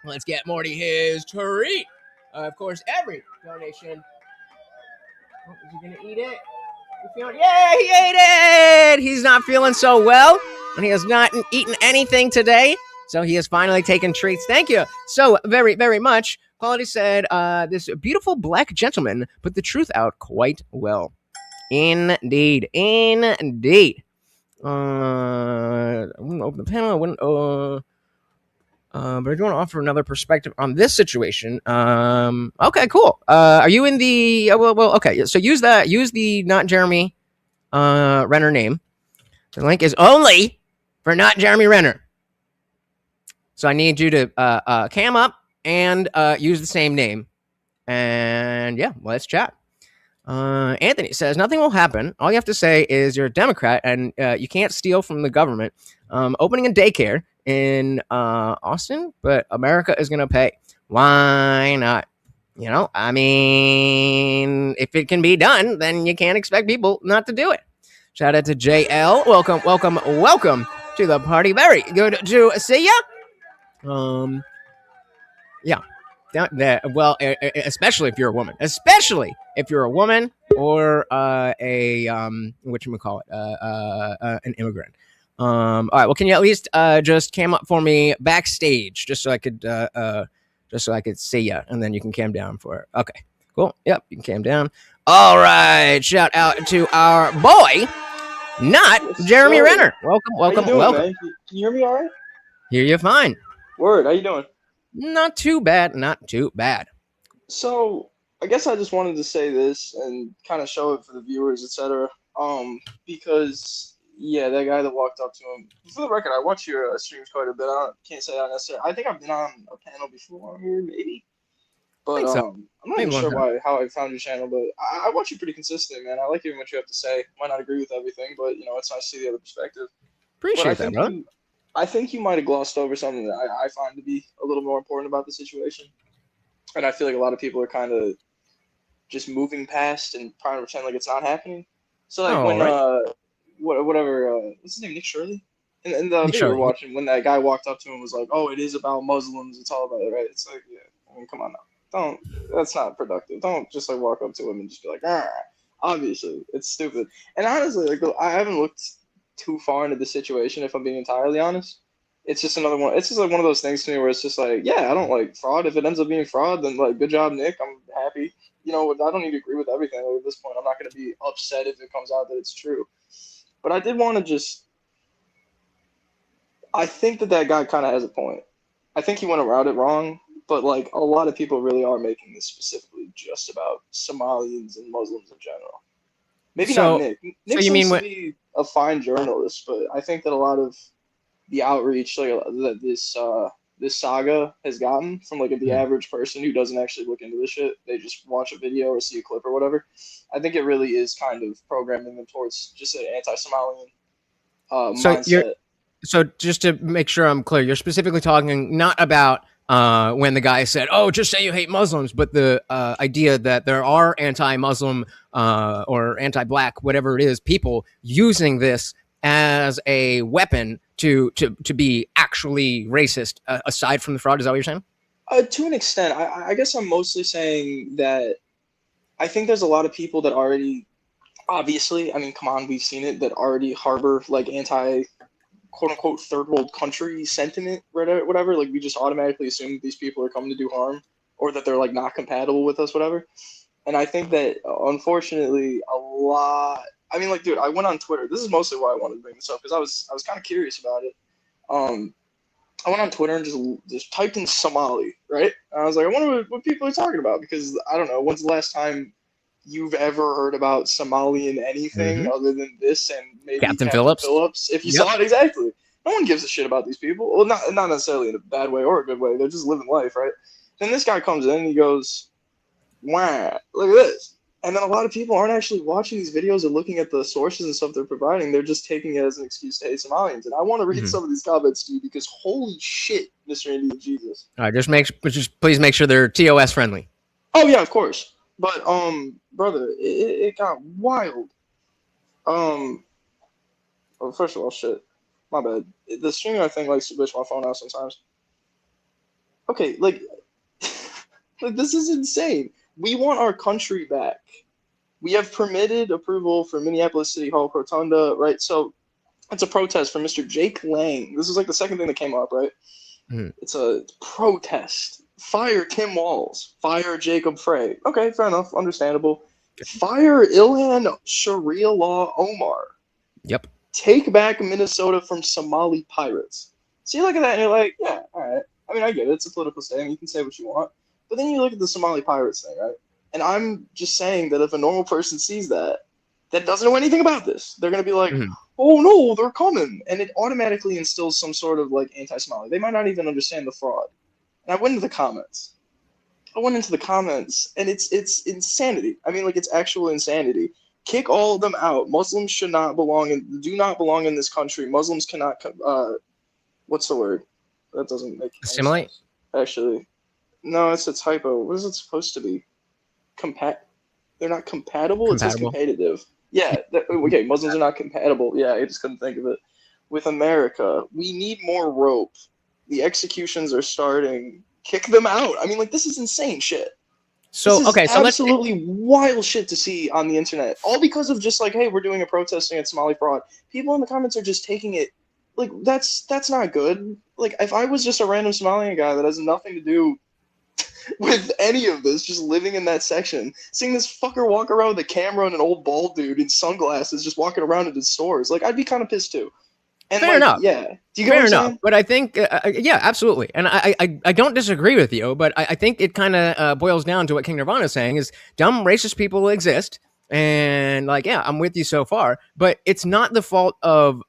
Speaker 2: Let's get Morty his treat. Of course, every donation. Oh, is he gonna eat it? Yeah, he ate it. He's not feeling so well, and he has not eaten anything today. So he has finally taken treats. Thank you so very, very much. Quality said, this beautiful black gentleman put the truth out quite well. Indeed. I'm gonna open the panel. I wouldn't. But I do want to offer another perspective on this situation. Okay, cool. Are you in the? Okay. So use the not Jeremy Renner name. The link is only for not Jeremy Renner. So I need you to cam up and use the same name. And yeah, let's chat. Anthony says nothing will happen. All you have to say is you're a Democrat and you can't steal from the government. Opening a daycare in Austin, but America is going to pay. Why not? You know, I mean, if it can be done, then you can't expect people not to do it. Shout out to JL. Welcome to the party. Very good to see ya. Yeah. Well, especially if you're a woman. Especially if you're a woman or whatchamacallit, an immigrant. All right. Well, can you at least just cam up for me backstage, just so I could see you, and then you can cam down for it. Okay. Cool. Yep. You can cam down. All right. Shout out to our boy, not Jeremy Renner. Welcome.
Speaker 14: Man? Can you hear me all right?
Speaker 2: Hear you fine.
Speaker 14: Word. How you doing?
Speaker 2: Not too bad.
Speaker 14: So I guess I just wanted to say this and kind of show it for the viewers, etc. Because yeah, that guy that walked up to him. For the record, I watch your streams quite a bit. Can't say that necessarily. I think I've been on a panel before, maybe. But I'm not even sure how I found your channel, but I watch you pretty consistent, man. I like hearing what you have to say. Might not agree with everything, but it's nice to see the other perspective.
Speaker 2: Appreciate that, brother.
Speaker 14: I think you might have glossed over something that I find to be a little more important about the situation. And I feel like a lot of people are kind of just moving past and trying to pretend like it's not happening. So like what's his name, Nick Shirley? And the video we're watching, when that guy walked up to him and was like, oh, it is about Muslims, it's all about it, right? It's like, yeah, I mean, come on now. That's not productive. Don't just like walk up to him and just be like, obviously, it's stupid. And honestly, like I haven't looked too far into the situation, if I'm being entirely honest. It's just another one. It's just like one of those things to me where it's just like, yeah, I don't like fraud. If it ends up being fraud, then like, good job, Nick. I'm happy. I don't need to agree with everything. Like, at this point, I'm not going to be upset if it comes out that it's true. But I did want to I think that guy kind of has a point. I think he went around it wrong, but like a lot of people really are making this specifically just about Somalians and Muslims in general. Maybe not Nick. Nick seems to be a fine journalist, but I think that a lot of the outreach that this saga has gotten from like the average person who doesn't actually look into this shit, they just watch a video or see a clip or whatever. I think it really is kind of programming them towards just an anti-Somalian mindset.
Speaker 2: So just to make sure I'm clear, you're specifically talking not about when the guy said, oh, just say you hate Muslims, but the idea that there are anti-Muslim or anti-black, whatever it is, people using this as a weapon to be actually racist, aside from the fraud. Is that what you're saying?
Speaker 14: To an extent. I guess I'm mostly saying that I think there's a lot of people that already, obviously, I mean, come on, we've seen it, that already harbor like anti quote-unquote third world country sentiment, whatever. Like we just automatically assume that these people are coming to do harm or that they're like not compatible with us, whatever. And I think that unfortunately a lot. I mean, like, dude, I went on Twitter. This is mostly why I wanted to bring this up because I was kind of curious about it. I went on Twitter and just typed in Somali, right? And I was like, I wonder what people are talking about because I don't know. When's the last time you've ever heard about Somali in anything other than this and maybe
Speaker 2: Captain Phillips?
Speaker 14: If you saw it, exactly. No one gives a shit about these people. Well, not necessarily in a bad way or a good way. They're just living life, right? Then this guy comes in and he goes, wow, look at this. And then a lot of people aren't actually watching these videos or looking at the sources and stuff they're providing. They're just taking it as an excuse to hate Somalians. And I want to read some of these comments to you because holy shit, Mr. Indian Jesus.
Speaker 2: All right, just please make sure they're TOS friendly.
Speaker 14: Oh yeah, of course. But brother, it got wild. Oh, first of all, shit. My bad. The streamer thing likes to glitch my phone out sometimes. Okay, like this is insane. We want our country back. We have permitted approval for Minneapolis City Hall Rotunda, right? So it's a protest for Mr. Jake Lang. This is like the second thing that came up, right? It's a protest. Fire Tim Walz. Fire Jacob Frey. Okay, fair enough. Understandable. Fire Ilhan Sharia Law Omar.
Speaker 2: Yep.
Speaker 14: Take back Minnesota from Somali pirates. So you look at that and you're like, yeah, all right. I mean, I get it. It's a political statement. You can say what you want. But then you look at the Somali pirates thing, right? And I'm just saying that if a normal person sees that doesn't know anything about this, they're going to be like, oh no, they're coming. And it automatically instills some sort of like anti-Somali. They might not even understand the fraud. And I went into the comments. And it's insanity. I mean, like, it's actual insanity. Kick all of them out. Muslims do not belong in this country. Muslims cannot, what's the word? That doesn't make
Speaker 2: assimilate?
Speaker 14: Sense. Actually. No, it's a typo. What is it supposed to be? They're not compatible? It says competitive. Yeah. Okay, Muslims are not compatible. Yeah, I just couldn't think of it. With America, we need more rope. The executions are starting. Kick them out. I mean, like, this is insane shit.
Speaker 2: So,
Speaker 14: this is
Speaker 2: okay, so
Speaker 14: absolutely wild shit to see on the internet. All because of just like, hey, we're doing a protest against Somali fraud. People in the comments are just taking it like that's not good. Like, if I was just a random Somalian guy that has nothing to do with any of this, just living in that section, seeing this fucker walk around with a camera and an old bald dude in sunglasses just walking around into stores, like, I'd be kind of pissed too. And
Speaker 2: fair enough.
Speaker 14: Yeah. Do you get what I'm saying?
Speaker 2: But I think, yeah, absolutely. And I don't disagree with you, but I think it kind of boils down to what King Nirvana is saying is dumb racist people exist. And like, yeah, I'm with you so far, but it's not the fault of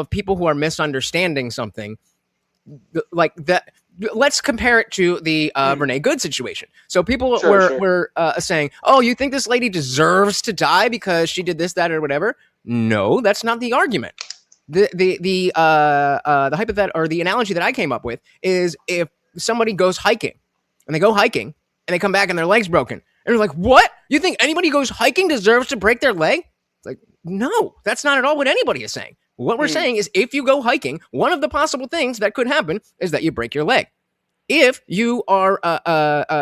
Speaker 2: people who are misunderstanding something like that. Let's compare it to the Renee Good situation. So people were saying, oh, you think this lady deserves to die because she did this, that, or whatever? No, that's not the argument. The hypothetical or the analogy that I came up with is if somebody goes hiking and they go hiking and they come back and their leg's broken and they're like, what? You think anybody goes hiking deserves to break their leg? It's like, no, that's not at all what anybody is saying. What we're saying is if you go hiking, one of the possible things that could happen is that you break your leg. If you are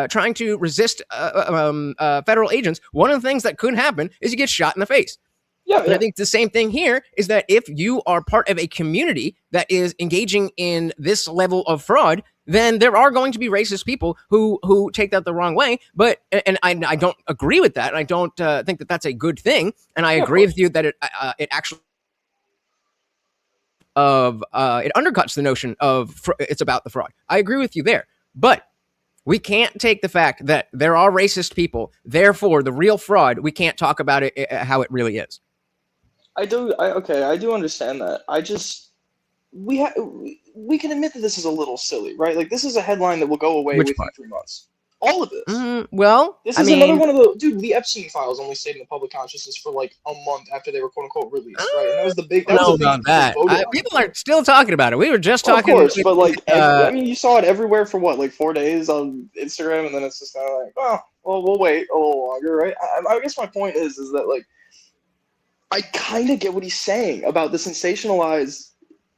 Speaker 2: trying to resist federal agents, one of the things that could happen is you get shot in the face.
Speaker 14: Yeah,
Speaker 2: and I think the same thing here is that if you are part of a community that is engaging in this level of fraud, then there are going to be racist people who take that the wrong way. But I don't agree with that. And I don't think that that's a good thing. And I agree with you that it actually it undercuts the notion of it's about the fraud. I agree with you there. But we can't take the fact that there are racist people. Therefore, the real fraud, we can't talk about it how it really is.
Speaker 14: I do understand that. We can admit that this is a little silly, right? Like, this is a headline that will go away within 3 months. All of this. This is another one of the Epstein files only stayed in the public consciousness for like a month after they were quote unquote released, right? And that was the big.
Speaker 2: People are still talking about it. We were just talking.
Speaker 14: Of course, but like, I mean, you saw it everywhere for what, like 4 days on Instagram, and then it's just kind of like, oh, well, we'll wait a little longer, right? I guess my point is that like, I kind of get what he's saying about the sensationalized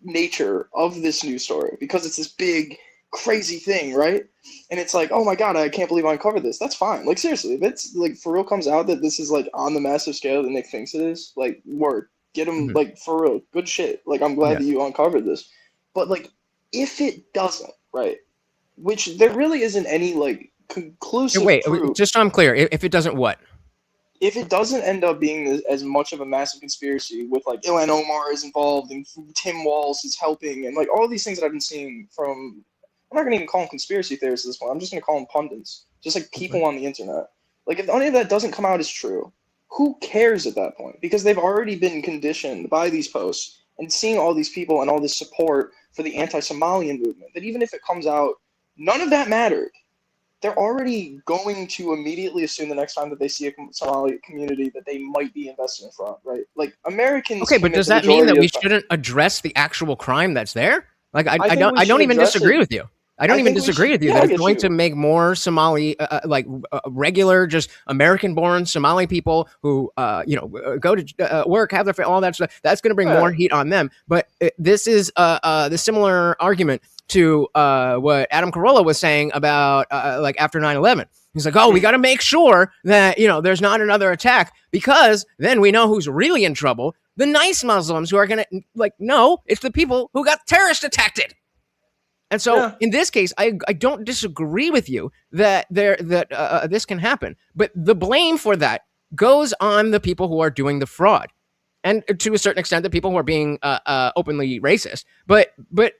Speaker 14: nature of this news story because it's this big, crazy thing, right? And it's like, oh my god, I can't believe I uncovered this. That's fine. Like, seriously, if it's like for real comes out that this is like on the massive scale that Nick thinks it is, like, word, get him like for real, good shit. Like, I'm glad that you uncovered this. But like, if it doesn't, right? Which there really isn't any like conclusive
Speaker 2: Wait,
Speaker 14: proof.
Speaker 2: just so I'm clear, if it doesn't what?
Speaker 14: If it doesn't end up being as much of a massive conspiracy with like Ilhan Omar is involved and Tim Walz is helping and like all these things that I've been seeing from, I'm not gonna even call them conspiracy theorists at this point. I'm just gonna call them pundits, just like people on the internet. Like if any of that doesn't come out as true, who cares at that point? Because they've already been conditioned by these posts and seeing all these people and all this support for the anti-Somalian movement. That even if it comes out, none of that mattered. They're already going to immediately assume the next time that they see a Somali community that they might be invested in fraud, right? Like Americans.
Speaker 2: Okay, but does that mean that we shouldn't address the actual crime that's there? Like I don't even disagree with you. I don't even disagree with you that it's going to make more Somali, regular, just American-born Somali people who, go to work, have their all that stuff. That's going to bring more heat on them. But this is the similar argument to what Adam Carolla was saying about after 9/11. He's like, oh, we got to make sure that there's not another attack because then we know who's really in trouble. The nice Muslims who are going to no, it's the people who got terrorist attacked. And so in this case, I don't disagree with you that this can happen, but the blame for that goes on the people who are doing the fraud, and to a certain extent, the people who are being openly racist. But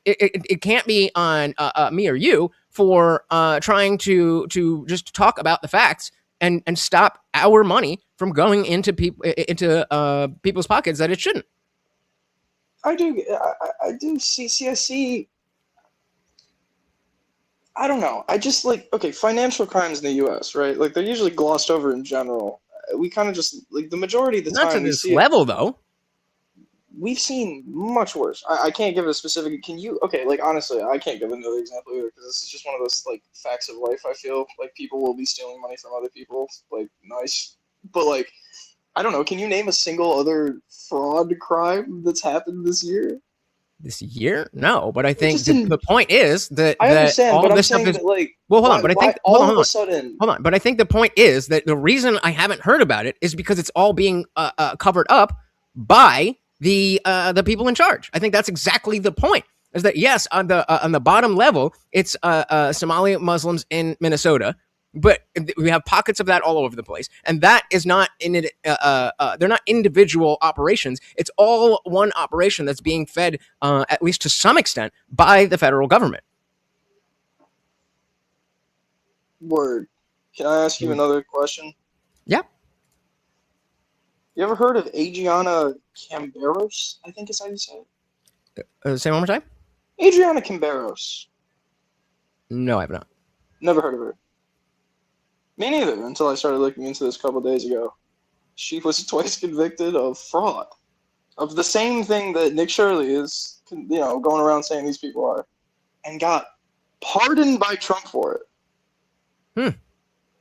Speaker 2: it can't be on me or you for trying to just talk about the facts and stop our money from going into people's pockets that it shouldn't.
Speaker 14: I do see. I don't know. I just financial crimes in the U.S., right? Like they're usually glossed over in general. We kind of just the majority of the time.
Speaker 2: Not to this level, though.
Speaker 14: We've seen much worse. I can't give it a specific. Can you? Okay, honestly, I can't give another example either because this is just one of those facts of life. I feel like people will be stealing money from other people. Nice, but I don't know. Can you name a single other fraud crime that's happened this year?
Speaker 2: This year? No, but I think the point is that
Speaker 14: I understand,
Speaker 2: all
Speaker 14: but
Speaker 2: of
Speaker 14: I'm
Speaker 2: this stuff
Speaker 14: saying
Speaker 2: is
Speaker 14: that,
Speaker 2: well, hold on. But I think
Speaker 14: all of a sudden,
Speaker 2: hold on. But I think the point is that the reason I haven't heard about it is because it's all being covered up by the people in charge. I think that's exactly the point. Is that yes, on the bottom level, it's Somali Muslims in Minnesota. But we have pockets of that all over the place, and that is not in it. They're not individual operations. It's all one operation that's being fed, at least to some extent, by the federal government.
Speaker 14: Word. Can I ask you another question?
Speaker 2: Yeah.
Speaker 14: You ever heard of Adriana Camberos? I think is how you say it.
Speaker 2: Say one more time.
Speaker 14: Adriana Camberos.
Speaker 2: No, I have not.
Speaker 14: Never heard of her. Me neither, until I started looking into this a couple days ago. She was twice convicted of fraud. Of the same thing that Nick Shirley is, going around saying these people are. And got pardoned by Trump for it.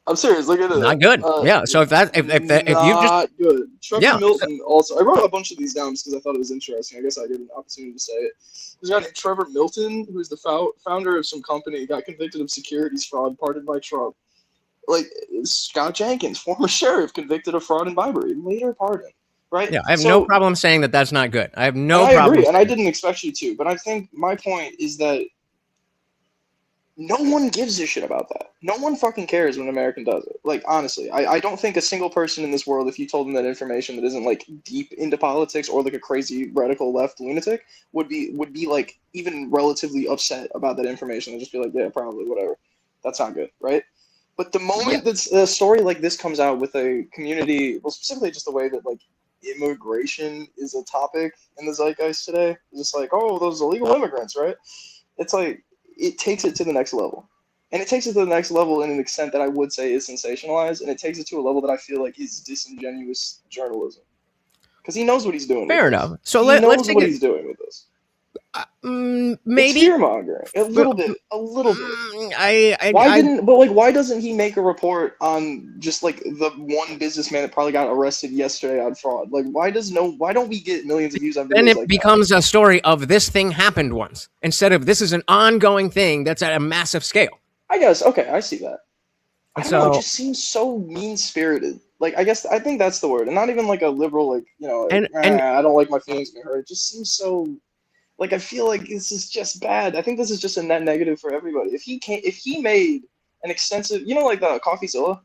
Speaker 14: I'm serious, look at it.
Speaker 2: Not good. Yeah, so if you just...
Speaker 14: Not good. Trevor Milton also... I wrote a bunch of these down because I thought it was interesting. I guess I get an opportunity to say it. There's a guy named Trevor Milton, who's the founder of some company, got convicted of securities fraud, pardoned by Trump. Scott Jenkins, former sheriff, convicted of fraud and bribery, later pardoned. Right?
Speaker 2: Yeah, I have no problem saying that that's not good. I have no problem.
Speaker 14: I agree, and I didn't expect you to, but I think my point is that no one gives a shit about that. No one fucking cares when an American does it. Honestly, I don't think a single person in this world, if you told them that information that isn't deep into politics or a crazy radical left lunatic, would be even relatively upset about that information and just be like, yeah, probably, whatever. That's not good, right? But the moment that a story like this comes out with a community, well, specifically just the way that immigration is a topic in the zeitgeist today, it's just oh, those illegal immigrants, right? It's it takes it to the next level, and it takes it to the next level in an extent that I would say is sensationalized, and it takes it to a level that I feel is disingenuous journalism, because he knows what he's doing.
Speaker 2: Fair enough. So
Speaker 14: let's see what he's doing with this.
Speaker 2: Maybe
Speaker 14: fear-mongering a little bit. Why doesn't he make a report on just the one businessman that probably got arrested yesterday on fraud? Why don't we get millions of views on videos?
Speaker 2: Then it becomes a story of this thing happened once instead of this is an ongoing thing that's at a massive scale.
Speaker 14: I guess I see that. I don't know, it just seems so mean-spirited. I think that's the word, and not even a liberal I don't like my feelings being hurt. It just seems so. I feel like this is just bad. I think this is just a net negative for everybody. If he made an extensive, you know, like the CoffeeZilla.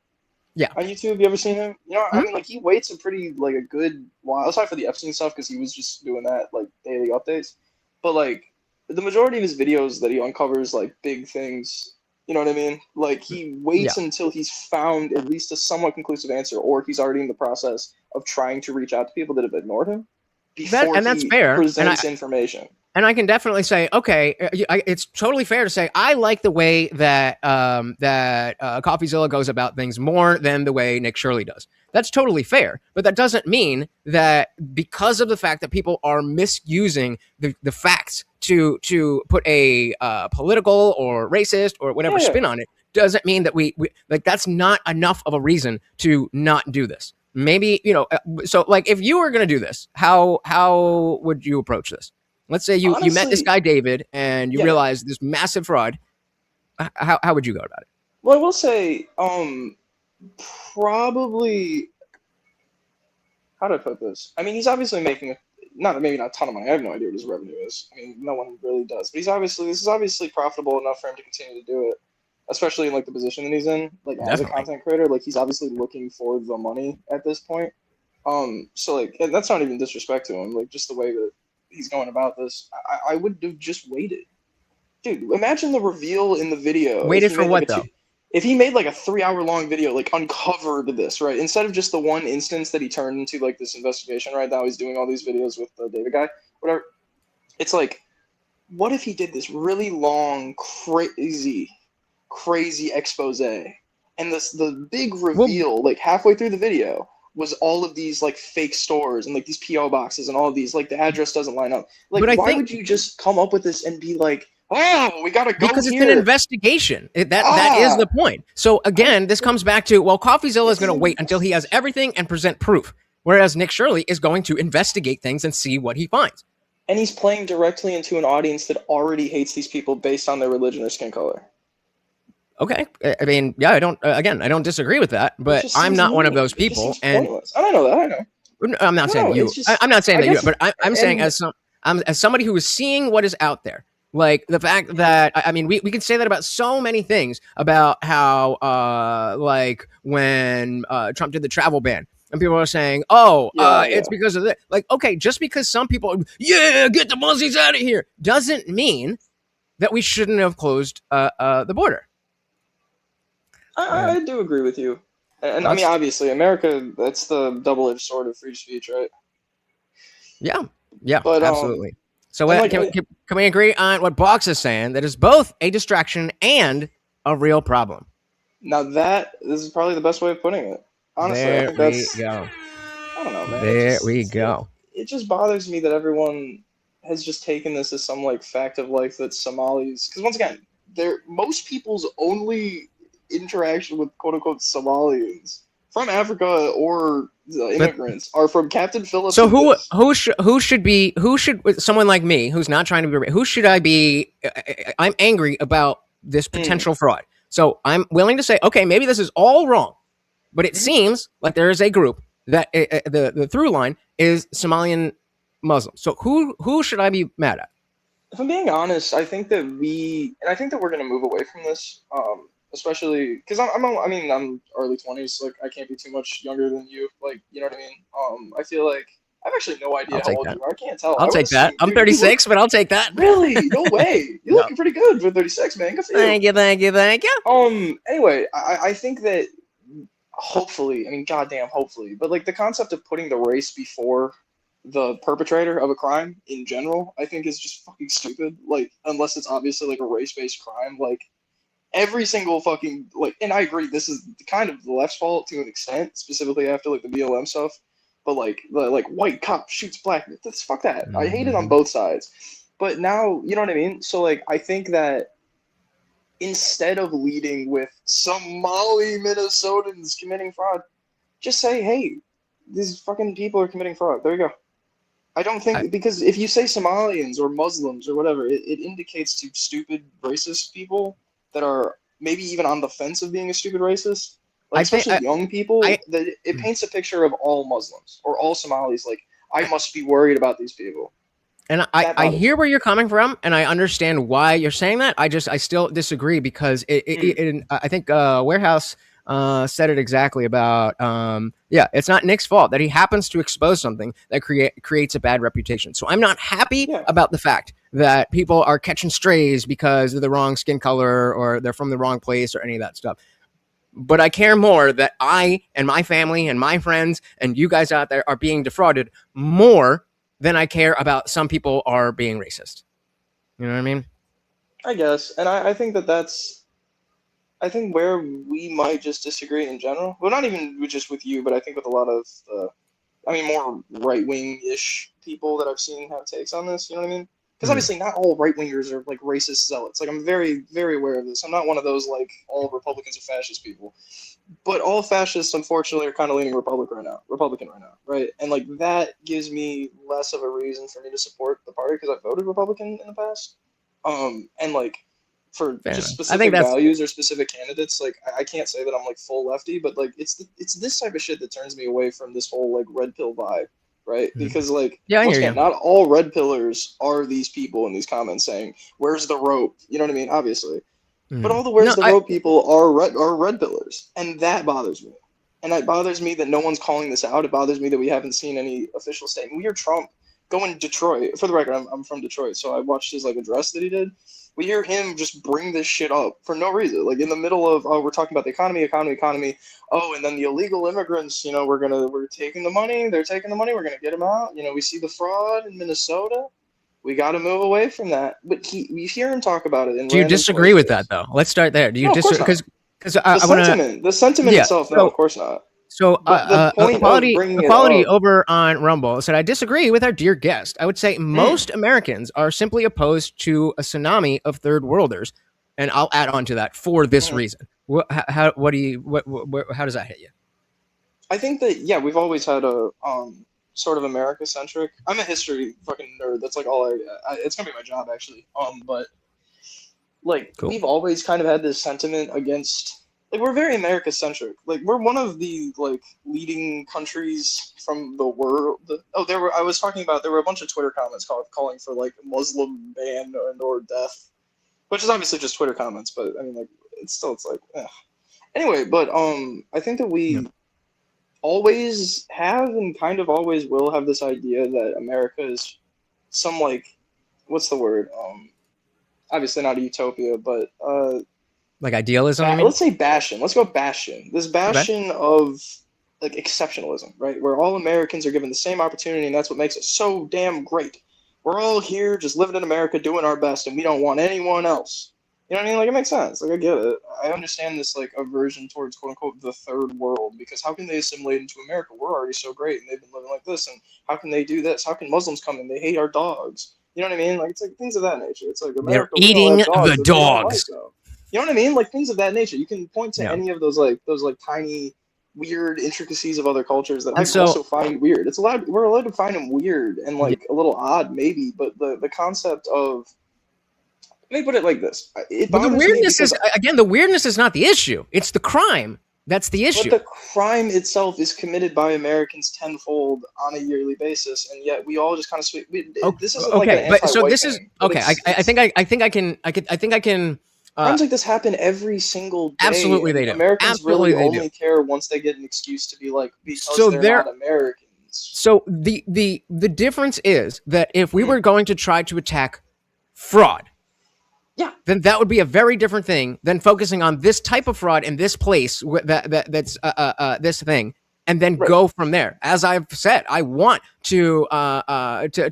Speaker 2: Yeah.
Speaker 14: On YouTube, you ever seen him? You know, I mean, like he waits a pretty like a good while. Aside for the Epstein stuff, because he was just doing that like daily updates. But like the majority of his videos that he uncovers like big things. You know what I mean? Like he waits until he's found at least a somewhat conclusive answer, or he's already in the process of trying to reach out to people that have ignored him before
Speaker 2: that's
Speaker 14: he
Speaker 2: fair.
Speaker 14: presents information.
Speaker 2: And I can definitely say, okay, it's totally fair to say I like the way that CoffeeZilla goes about things more than the way Nick Shirley does. That's totally fair, but that doesn't mean that because of the fact that people are misusing the facts to put a political or racist or whatever spin on it, doesn't mean that we like that's not enough of a reason to not do this. Maybe, you know, so like if you were going to do this, how would you approach this? Let's say you met this guy, David, and you realized this massive fraud. How would you go about it?
Speaker 14: Well, I will say, probably, how do I put this? I mean, he's obviously making, maybe not a ton of money. I have no idea what his revenue is. I mean, no one really does. But this is obviously profitable enough for him to continue to do it, especially in, like, the position that he's in. Like, as a content creator, like, he's obviously looking for the money at this point. So, like, and that's not even disrespect to him. Like, just the way that he's going about this, I would have just waited. Dude, imagine the reveal in the video.
Speaker 2: Waited for what, though?
Speaker 14: If he made like a 3-hour-long video, like uncovered this, right? Instead of just the one instance that he turned into like this investigation, right? Now he's doing all these videos with the David guy, whatever. It's like, what if he did this really long, crazy expose? And the big reveal, like halfway through the video, was all of these like fake stores and like these PO boxes and all of these, like the address doesn't line up. Like, why would you just come up with this and be like, oh, we gotta go
Speaker 2: because
Speaker 14: here.
Speaker 2: It's an investigation. That is the point. So again, this comes back to, well, CoffeeZilla is going to wait until he has everything and present proof, whereas Nick Shirley is going to investigate things and see what he finds.
Speaker 14: And he's playing directly into an audience that already hates these people based on their religion or skin color.
Speaker 2: Okay, I mean, yeah, I don't disagree with that, but I'm not one of those people. And
Speaker 14: I don't know that. I know.
Speaker 2: I'm not saying you. I'm not saying that you. But I'm saying as somebody who is seeing what is out there. Like the fact that, I mean, we can say that about so many things about how, like when Trump did the travel ban and people are saying, it's because of that. Like, okay, just because some people, get the Muzzies out of here, doesn't mean that we shouldn't have closed the border.
Speaker 14: I do agree with you. And I mean, obviously, America, that's the double-edged sword of free speech, right?
Speaker 2: Yeah, but, absolutely. So can we agree on what Box is saying, that is both a distraction and a real problem?
Speaker 14: Now this is probably the best way of putting it. Honestly, I think that's,
Speaker 2: go.
Speaker 14: I don't know, man.
Speaker 2: There we go.
Speaker 14: It just bothers me that everyone has just taken this as some like fact of life that Somalis, because once again, most people's only interaction with quote unquote Somalians from Africa or the immigrants are from Captain Phillips.
Speaker 2: So who should someone like me who's not trying to be, who should I be? I'm angry about this potential fraud. So I'm willing to say, okay, maybe this is all wrong, but it seems like there is a group that the through line is Somalian Muslims. So who should I be mad at?
Speaker 14: If I'm being honest, I think that we're going to move away from this. Especially because I'm early 20s, like I can't be too much younger than you, like, you know what I mean? I feel like I have actually no idea how old you are. I can't tell.
Speaker 2: I'll take that. I'm 36, but I'll take that.
Speaker 14: Really? No way. You're looking pretty good for 36, man. Good for you.
Speaker 2: Thank you.
Speaker 14: Anyway, I think that hopefully, I mean, goddamn, hopefully, but like the concept of putting the race before the perpetrator of a crime in general, I think is just fucking stupid. Like, unless it's obviously like a race-based crime, like. Every single fucking, like, and I agree, this is kind of the left's fault to an extent, specifically after, like, the BLM stuff, but, like, white cop shoots black, fuck that. I hate it on both sides. But now, you know what I mean? So, like, I think that instead of leading with Somali Minnesotans committing fraud, just say, hey, these fucking people are committing fraud. There you go. I don't think, because if you say Somalians or Muslims or whatever, it indicates to stupid racist people that are maybe even on the fence of being a stupid racist, like especially young people, that it paints a picture of all Muslims or all Somalis. Like, I must be worried about these people.
Speaker 2: And I hear where you're coming from, and I understand why you're saying that. I still disagree because I think Warehouse said it exactly about it's not Nick's fault that he happens to expose something that creates a bad reputation. So I'm not happy about the fact that people are catching strays because they're the wrong skin color or they're from the wrong place or any of that stuff. But I care more that I and my family and my friends and you guys out there are being defrauded more than I care about some people are being racist. You know what I mean?
Speaker 14: I guess. And I think that's where we might just disagree in general. Well, not even just with you, but I think with a lot of, more right-wing-ish people that I've seen have takes on this, you know what I mean? Because obviously not all right-wingers are, like, racist zealots. Like, I'm very, very aware of this. I'm not one of those, like, all Republicans are fascist people. But all fascists, unfortunately, are kind of leaning Republican right now, right? And, like, that gives me less of a reason for me to support the party because I've voted Republican in the past. And, like, for just specific values or specific candidates, like, I can't say that I'm, like, full lefty, but, like, it's this type of shit that turns me away from this whole, like, red pill vibe. Right, because like once again, not all red pillars are these people in these comments saying, "Where's the rope?" You know what I mean? Obviously, but all the "Where's the rope" people are red pillars, and that bothers me. And it bothers me that no one's calling this out. It bothers me that we haven't seen any official statement. We hear Trump go in Detroit. For the record, I'm from Detroit, so I watched his like address that he did. We hear him just bring this shit up for no reason. Like in the middle of, we're talking about the economy. Oh, and then the illegal immigrants, you know, we're taking the money. They're taking the money. We're going to get them out. You know, we see the fraud in Minnesota. We got to move away from that. But we hear him talk about it.
Speaker 2: Do you disagree with that though? Let's start there. Do you disagree? Because
Speaker 14: the sentiment itself, no, of course not.
Speaker 2: So equality over on Rumble said, I disagree with our dear guest. I would say most Americans are simply opposed to a tsunami of third worlders. And I'll add on to that for this reason. How does that hit you?
Speaker 14: I think that, we've always had a sort of America centric. I'm a history fucking nerd. That's like all it's going to be my job actually. But like we've always kind of had this sentiment against, like, we're very America-centric. Like, we're one of the, like, leading countries from the world. I was talking about, there were a bunch of Twitter comments calling for, like, Muslim ban or death, which is obviously just Twitter comments, but, I mean, like, it's like, eh. Anyway, but, I think that we always have and kind of always will have this idea that America is some, like, what's the word? Obviously not a utopia, but,
Speaker 2: like idealism?
Speaker 14: Let's say bastion. Let's go bastion. This bastion of like exceptionalism, right? Where all Americans are given the same opportunity, and that's what makes it so damn great. We're all here just living in America, doing our best, and we don't want anyone else. You know what I mean? Like, it makes sense. Like, I get it. I understand this like aversion towards quote unquote the third world, because how can they assimilate into America? We're already so great, and they've been living like this. And how can they do this? How can Muslims come in? They hate our dogs. You know what I mean? Like, it's like things of that nature. It's like America,
Speaker 2: they're eating the dogs.
Speaker 14: You know what I mean? Like things of that nature. You can point to any of those tiny weird intricacies of other cultures that I also find weird. We're allowed to find them weird and like a little odd maybe, but the concept of, let me put it like this.
Speaker 2: The weirdness is not the issue. It's the crime. That's the issue.
Speaker 14: But the crime itself is committed by Americans tenfold on a yearly basis, and yet we all just kind of this isn't like an anti-white thing,
Speaker 2: I think I can.
Speaker 14: Crimes like this happen every single day.
Speaker 2: Absolutely, they do.
Speaker 14: Americans really only care once they get an excuse to be like, because they're not Americans.
Speaker 2: So the difference is that if we were going to try to attack fraud, then that would be a very different thing than focusing on this type of fraud in this place that's this thing, and then go from there. As I've said, I want to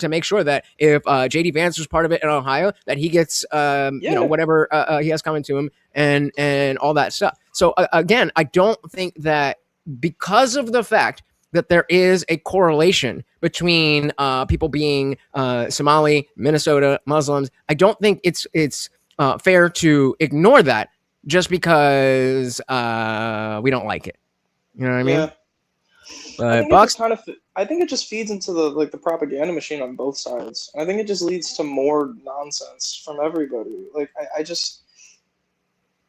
Speaker 2: make sure that if JD Vance was part of it in Ohio, that he gets whatever he has coming to him and all that stuff. So again, I don't think that because of the fact that there is a correlation between people being Somali, Minnesota, Muslims, I don't think it's fair to ignore that just because we don't like it. You know what I mean?
Speaker 14: Yeah. I think it just feeds into the propaganda machine on both sides. And I think it just leads to more nonsense from everybody. Like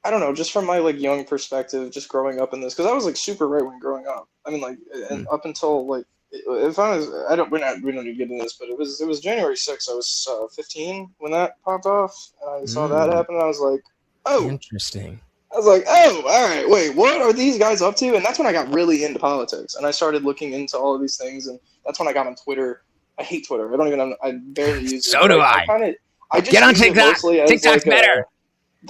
Speaker 14: I don't know, just from my like young perspective, just growing up in this, because I was like super right wing growing up. I mean, like, and up until like if I was, I don't, we don't need to get into this, but it was January 6th. I was 15 when that popped off, and I saw that happen, and I was like, oh,
Speaker 2: interesting.
Speaker 14: I was like, oh, all right, wait, what are these guys up to? And that's when I got really into politics, and I started looking into all of these things, and that's when I got on Twitter. I hate Twitter. I barely use it.
Speaker 2: So do I.
Speaker 14: I just
Speaker 2: get on
Speaker 14: use it
Speaker 2: TikTok.
Speaker 14: mostly as
Speaker 2: TikTok's
Speaker 14: like
Speaker 2: better.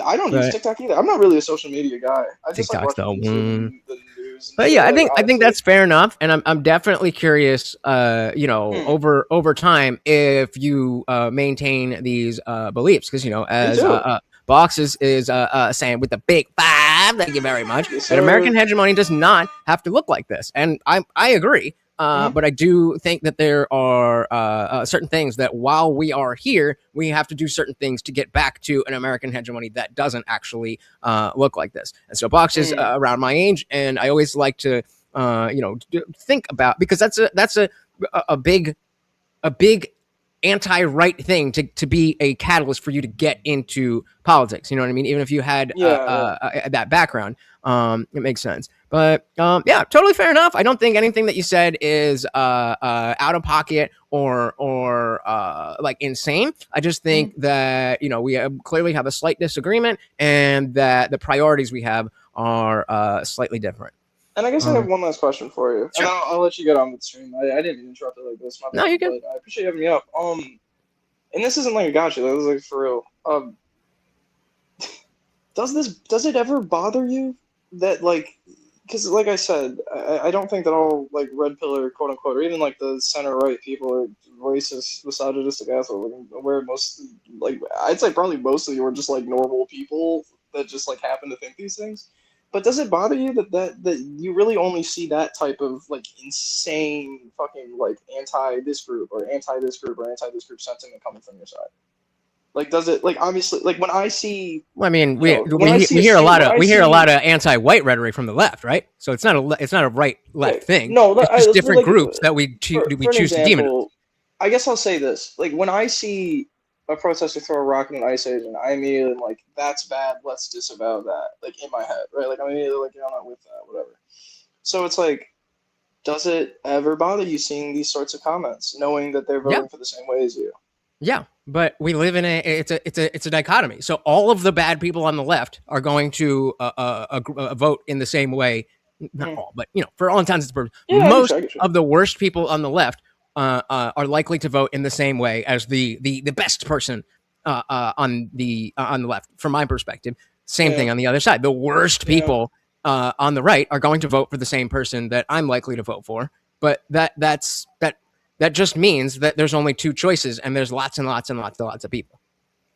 Speaker 14: I don't use TikTok either. I'm not really a social media guy. I just
Speaker 2: TikTok's
Speaker 14: like watching YouTube and the news.
Speaker 2: But yeah, I think that's fair enough, and I'm definitely curious. Over time, if you maintain these beliefs, because as Box is saying with the big 5, thank you very much. That American hegemony does not have to look like this, and I agree. But I do think that there are certain things that while we are here, we have to do certain things to get back to an American hegemony that doesn't actually look like this. And so Box is around my age, and I always like to think about, because that's a big anti-right thing to be a catalyst for you to get into politics. You know what I mean? Even if you had that background, it makes sense. But yeah, totally fair enough. I don't think anything that you said is out of pocket or like insane. I just think that we clearly have a slight disagreement, and that the priorities we have are slightly different.
Speaker 14: And I guess I have one last question for you. Sure. And I'll let you get on with the stream. I didn't interrupt it like this.
Speaker 2: No, you can.
Speaker 14: I appreciate you having me up. And this isn't like a gotcha. This is like for real. Does it ever bother you that, like, because like I said, I don't think that all like red pillar, quote unquote, or even like the center right people are racist, misogynistic assholes. Where most, like, I'd say probably most of you are just like normal people that just like happen to think these things. But does it bother you that you really only see that type of like insane fucking like anti this group or anti this group or anti this group sentiment coming from your side? Like, does it, like, obviously, like when I see,
Speaker 2: well, I mean, we hear a lot of anti-white rhetoric from the left, right? So it's not a right left thing.
Speaker 14: No,
Speaker 2: it's just different groups that we choose to demonize.
Speaker 14: I guess I'll say this: like when I see a protester throw a rock in an ICE agent, I immediately am like, that's bad, let's disavow that, like in my head, right? Like I'm immediately like, I'm not with that, whatever. So it's like, does it ever bother you seeing these sorts of comments, knowing that they're voting for the same way as you?
Speaker 2: Yeah, but we live in it's a dichotomy. So all of the bad people on the left are going to vote in the same way. Not all, but for all intents and purposes, most of the worst people on the left are likely to vote in the same way as the best person on the left. From my perspective, same thing on the other side. The worst people on the right are going to vote for the same person that I'm likely to vote for. But that just means that there's only two choices, and there's lots and lots and lots and lots of people.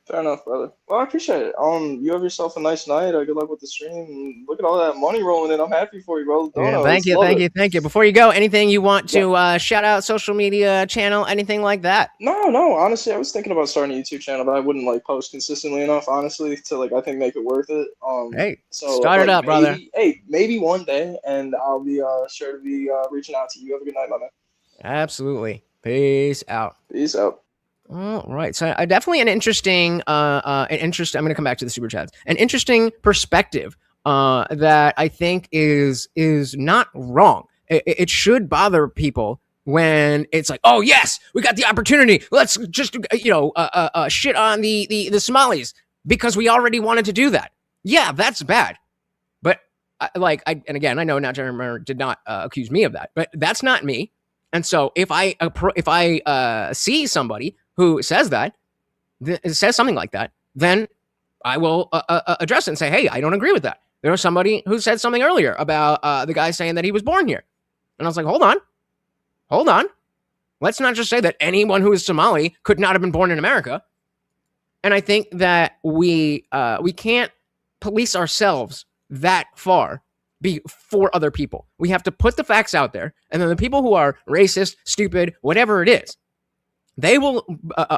Speaker 14: Fair enough, brother. Well, I appreciate it. You have yourself a nice night. Good luck with the stream. Look at all that money rolling in. I'm happy for you, bro.
Speaker 2: Yeah, thank you. Before you go, anything you want to shout out, social media channel, anything like that?
Speaker 14: No. Honestly, I was thinking about starting a YouTube channel, but I wouldn't like post consistently enough, honestly, to like I think make it worth it.
Speaker 2: Start it up, brother.
Speaker 14: Hey, maybe one day, and I'll be sure to be reaching out to you. Have a good night, my man.
Speaker 2: Absolutely. Peace out.
Speaker 14: Peace out.
Speaker 2: All right. So definitely an interesting, I'm going to come back to the super chats. An interesting perspective that I think is not wrong. It should bother people when it's like, oh yes, we got the opportunity. Let's just shit on the Somalis because we already wanted to do that. Yeah, that's bad. But and again, I know Now Jeremy did not accuse me of that, but that's not me. And so if I see somebody who says something like that, then I will address it and say, hey, I don't agree with that. There was somebody who said something earlier about the guy saying that he was born here. And I was like, hold on. Let's not just say that anyone who is Somali could not have been born in America. And I think that we can't police ourselves that far for other people. We have to put the facts out there, and then the people who are racist, stupid, whatever it is, they will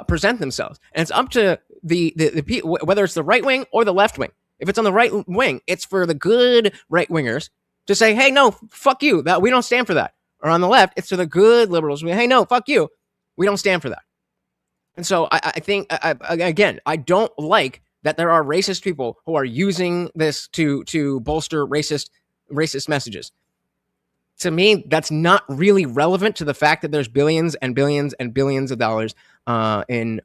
Speaker 2: present themselves. And it's up to the people, whether it's the right wing or the left wing. If it's on the right wing, it's for the good right wingers to say, hey, no, fuck you, that we don't stand for that. Or on the left, it's to the good liberals. Hey, no, fuck you, we don't stand for that. And so I think, again, I don't like that there are racist people who are using this to bolster racist messages. to me, that's not really relevant to the fact that there's billions and billions and billions of dollars in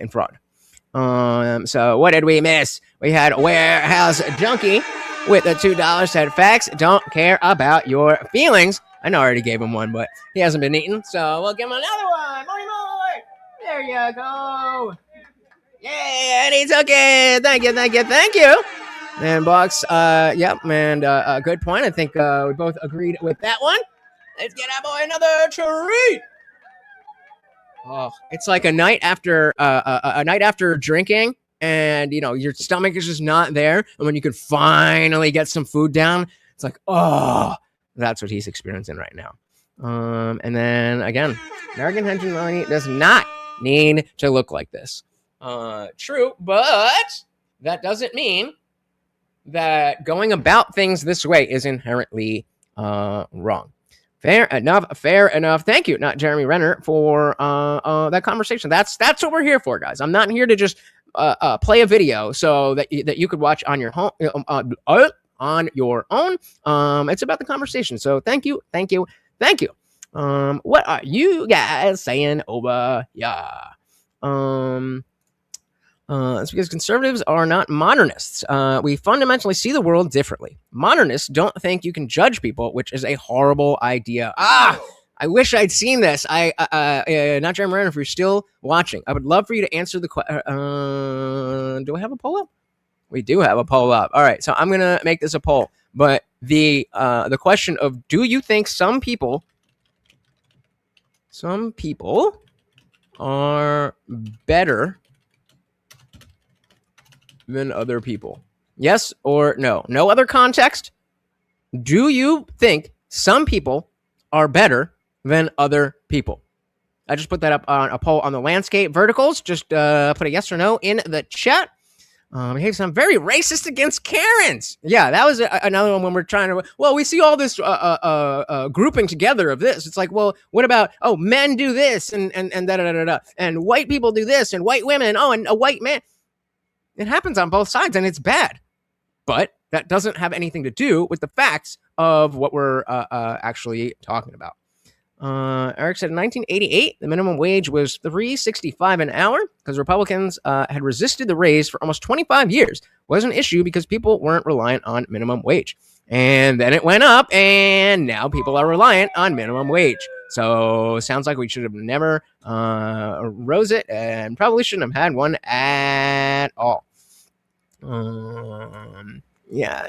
Speaker 2: fraud. So what did we miss? We had Warehouse Junkie with the $2 said, facts don't care about your feelings. I know I already gave him one, but he hasn't been eaten, so we'll give him another one. More. There you go. Yeah, and he took it. Thank you. And Box, yep, and good point. I think we both agreed with that one. Let's get our boy another treat. Oh, it's like a night after drinking, and your stomach is just not there, and when you can finally get some food down, it's like, oh, that's what he's experiencing right now. And then again, American hegemony does not need to look like this. True, but that doesn't mean that going about things this way is inherently wrong. Fair enough. Thank you, not Jeremy Renner, for that conversation. That's what we're here for, guys. I'm not here to just play a video so that you could watch on your home on your own. It's about the conversation. So thank you. What are you guys saying over here? It's because conservatives are not modernists. We fundamentally see the world differently. Modernists don't think you can judge people, which is a horrible idea. I wish I'd seen this. Not Jeremy Renner, if you're still watching, I would love for you to answer the question. Do I have a poll up? We do have a poll up. All right, so I'm gonna make this a poll. But the question of, do you think some people are better than other people? Yes or no? No other context. Do you think some people are better than other people? I just put that up on a poll on the landscape verticals. Just put a yes or no in the chat. Hey, so I'm very racist against Karens. Yeah, that was another one when we're trying to. Well, we see all this grouping together of this. It's like, well, what about men do this and da da da da, and white people do this and white women. Oh, and a white man. It happens on both sides, and it's bad. But that doesn't have anything to do with the facts of what we're actually talking about. Eric said in 1988, the minimum wage was $3.65 an hour because Republicans had resisted the raise for almost 25 years. It was an issue because people weren't reliant on minimum wage. And then it went up, and now people are reliant on minimum wage. So sounds like we should have never rose it, and probably shouldn't have had one at all. Yeah,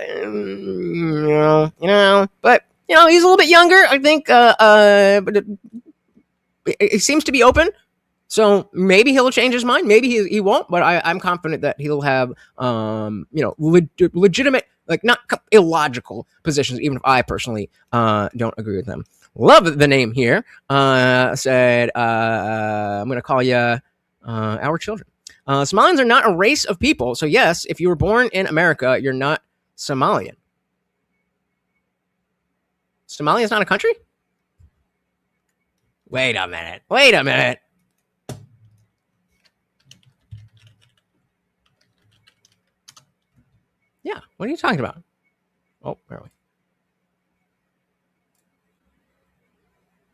Speaker 2: but he's a little bit younger. I think, but it seems to be open. So maybe he'll change his mind. Maybe he won't. But I'm confident that he'll have, legitimate, like not illogical positions, even if I personally don't agree with them. Love the name here. Said, I'm going to call you our children. Somalians are not a race of people. So yes, if you were born in America, you're not Somalian. Somalia is not a country? Wait a minute. Yeah, what are you talking about? Oh, where are we?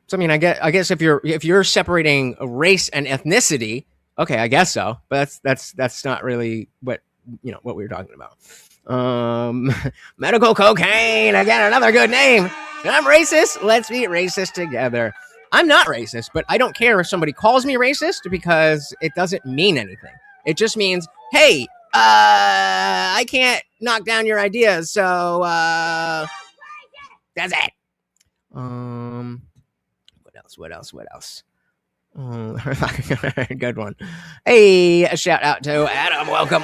Speaker 2: So I mean, I guess if you're separating race and ethnicity, okay, I guess so. But that's not really what we were talking about. Medical cocaine, again, another good name. I'm racist. Let's be racist together. I'm not racist, but I don't care if somebody calls me racist because it doesn't mean anything. It just means, hey, I can't knock down your ideas, so that's it. What else? Good one. Hey, a shout out to Adam. Welcome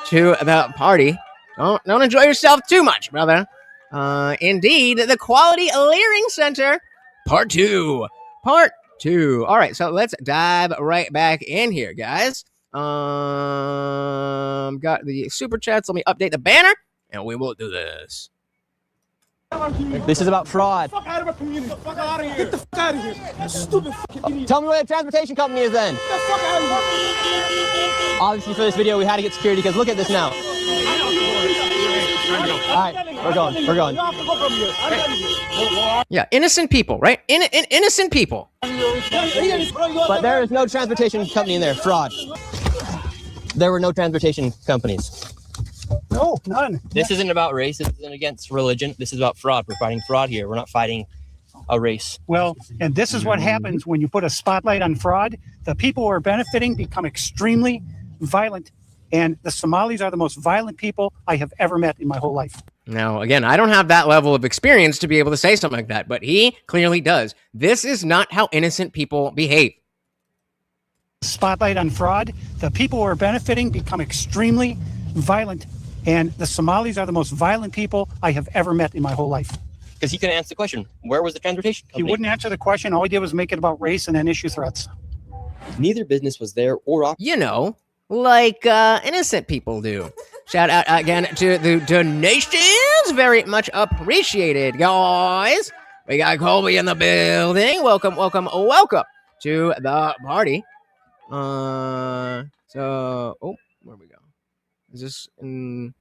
Speaker 2: to the party. Don't enjoy yourself too much, brother. Indeed, the Quality Leering Center, part two. All right, so let's dive right back in here, guys. Got the super chats. Let me update the banner, and we will do this.
Speaker 3: This is about fraud.
Speaker 10: Fuck out of our community. Fuck out of here. Get the fuck out of here. You stupid fucking idiot.
Speaker 3: Tell me where the transportation company is then.
Speaker 10: Get the fuck out of here.
Speaker 3: Obviously, for this video, we had to get security because look at this now. We're going.
Speaker 2: Yeah, innocent people, right? Innocent people.
Speaker 3: But there is no transportation company in there. Fraud. There were no transportation companies.
Speaker 5: No, none.
Speaker 3: This isn't about race. This isn't against religion. This is about fraud. We're fighting fraud here. We're not fighting a race.
Speaker 5: Well, and this is what happens when you put a spotlight on fraud. The people who are benefiting become extremely violent. And the Somalis are the most violent people I have ever met in my whole life.
Speaker 2: Now, again, I don't have that level of experience to be able to say something like that, but he clearly does. This is not how innocent people behave.
Speaker 5: Spotlight on fraud. The people who are benefiting become extremely violent. And the Somalis are the most violent people I have ever met in my whole life.
Speaker 3: Because he couldn't answer the question. Where was the transportation company?
Speaker 5: He wouldn't answer the question. All he did was make it about race and then issue threats.
Speaker 3: Neither business was there or
Speaker 2: you know, like innocent people do. Shout out again to the donations. Very much appreciated, guys. We got Colby in the building. Welcome to the party. Where we go? Is this in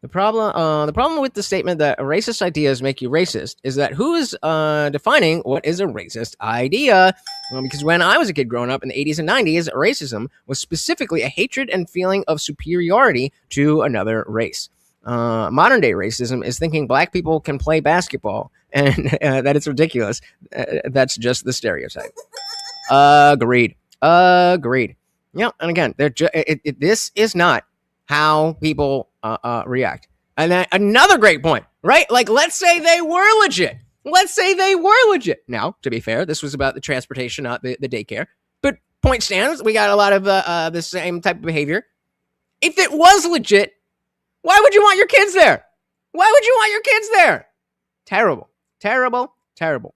Speaker 2: the problem? The problem with the statement that racist ideas make you racist is that who is defining what is a racist idea? Well, because when I was a kid growing up in the 80s and 90s, racism was specifically a hatred and feeling of superiority to another race. Modern day racism is thinking black people can play basketball and that it's ridiculous. That's just the stereotype. Agreed. Yeah, and again, this is not how people react. And then another great point, right? Like, let's say they were legit. Now, to be fair, this was about the transportation, not the daycare. But point stands, we got a lot of the same type of behavior. If it was legit, why would you want your kids there? Terrible.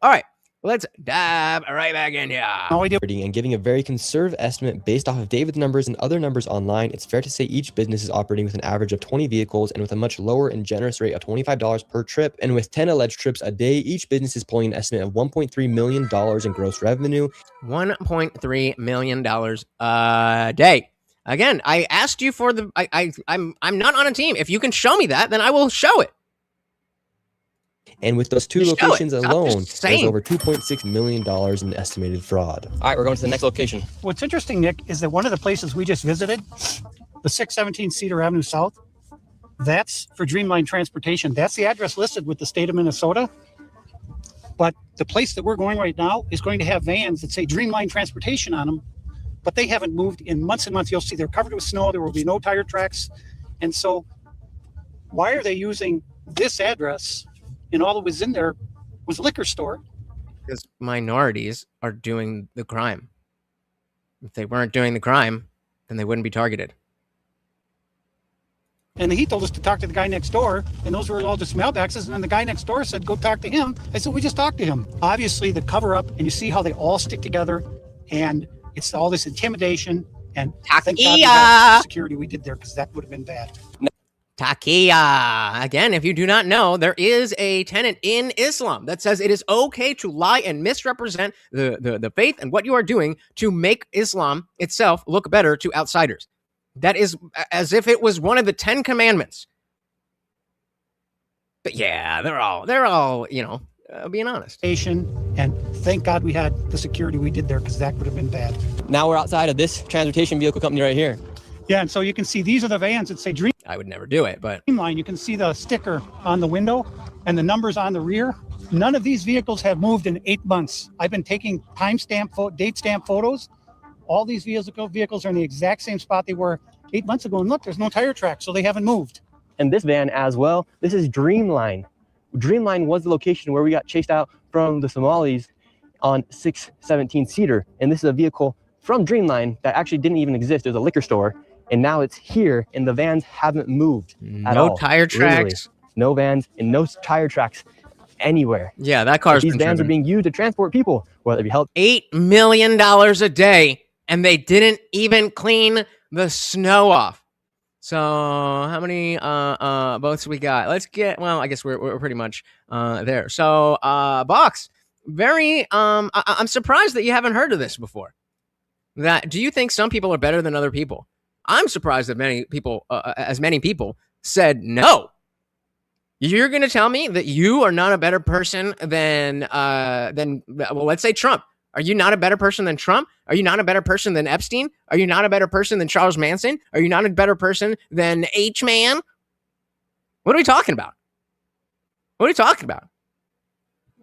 Speaker 2: All right. Let's dive right back in here.
Speaker 6: And giving a very conservative estimate based off of David's numbers and other numbers online, it's fair to say each business is operating with an average of 20 vehicles and with a much lower and generous rate of $25 per trip. And with 10 alleged trips a day, each business is pulling an estimate of $1.3 million in gross revenue.
Speaker 2: $1.3 million a day. Again, I asked you for the. I'm not on a team. If you can show me that, then I will show it.
Speaker 6: And with those two locations alone, there's over $2.6 million in estimated fraud.
Speaker 3: All right, we're going to the next location.
Speaker 5: What's interesting, Nick, is that one of the places we just visited, the 617 Cedar Avenue South, that's for Dreamline Transportation. That's the address listed with the state of Minnesota. But the place that we're going right now is going to have vans that say Dreamline Transportation on them, but they haven't moved in months and months. You'll see they're covered with snow. There will be no tire tracks. And so why are they using this address? And all that was in there was a liquor store.
Speaker 2: Because minorities are doing the crime. If they weren't doing the crime, then they wouldn't be targeted.
Speaker 5: And he told us to talk to the guy next door, and those were all just mailboxes. And then the guy next door said, go talk to him. I said, we just talked to him. Obviously, the cover-up, and you see how they all stick together, and it's all this intimidation. And thank God we had the security we did there, because that would have been bad.
Speaker 2: Taqiyya. Again, if you do not know, there is a tenet in Islam that says it is okay to lie and misrepresent the faith and what you are doing to make Islam itself look better to outsiders. That is as if it was one of the 10 commandments. But yeah, they're all, being honest.
Speaker 5: And thank God we had the security we did there, because that would have been bad.
Speaker 3: Now we're outside of this transportation vehicle company right here.
Speaker 5: Yeah, and so you can see these are the vans that say Dream.
Speaker 2: I would never do it, but
Speaker 5: Dreamline. You can see the sticker on the window and the numbers on the rear. None of these vehicles have moved in 8 months. I've been taking date stamp photos. All these vehicles are in the exact same spot they were 8 months ago. And look, there's no tire track, so they haven't moved.
Speaker 3: And this van as well, this is Dreamline. Dreamline was the location where we got chased out from the Somalis on 617 Cedar. And this is a vehicle from Dreamline that actually didn't even exist. There's a liquor store. And now it's here, and the vans haven't moved at all.
Speaker 2: No tire tracks.
Speaker 3: Literally. No vans and no tire tracks anywhere.
Speaker 2: Yeah, that car's
Speaker 3: These vans are being used to transport people, whether it be help.
Speaker 2: $8 million a day, and they didn't even clean the snow off. So how many boats we got? Let's get. Well, I guess we're pretty much there. So Box, very. I'm surprised that you haven't heard of this before. Do you think some people are better than other people? I'm surprised that many people said no. You're going to tell me that you are not a better person than well, let's say Trump. Are you not a better person than Trump? Are you not a better person than Epstein? Are you not a better person than Charles Manson? Are you not a better person than H-Man? What are we talking about? What are you talking about?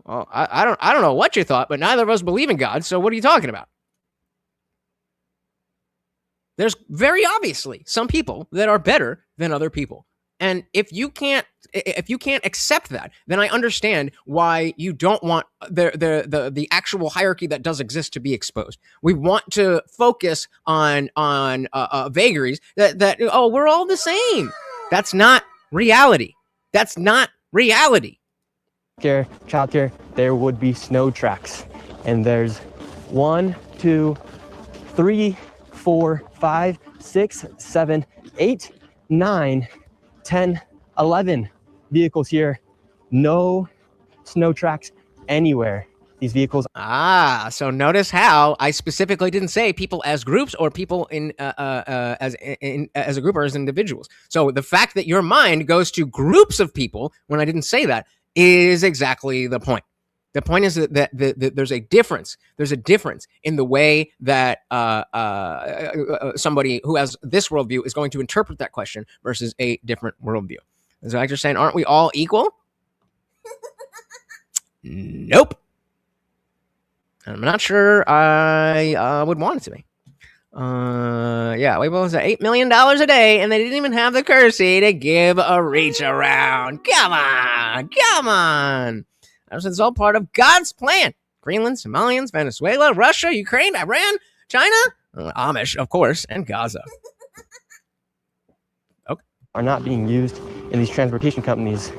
Speaker 2: Well, I don't know what you thought, but neither of us believe in God, so what are you talking about? There's very obviously some people that are better than other people. And if you can't accept that, then I understand why you don't want the actual hierarchy that does exist to be exposed. We want to focus on vagaries that oh, we're all the same. That's not reality. That's not reality.
Speaker 3: Childcare, there would be snow tracks, and there's 1, 2, 3, 4, 5, 6, 7, 8, 9, 10, 11 vehicles here. No snow tracks anywhere. These vehicles.
Speaker 2: So notice how I specifically didn't say people as groups or people as a group or as individuals. So the fact that your mind goes to groups of people when I didn't say that is exactly the point. The point is that there's a difference. There's a difference in the way that somebody who has this worldview is going to interpret that question versus a different worldview. So I'm just saying, aren't we all equal? Nope. I'm not sure I would want it to be. Yeah, we both said $8 million a day, and they didn't even have the courtesy to give a reach around. Come on. It's all part of God's plan. Greenland, Somalians, Venezuela, Russia, Ukraine, Iran, China, Amish, of course, and Gaza.
Speaker 3: Okay. Are not being used, and these transportation companies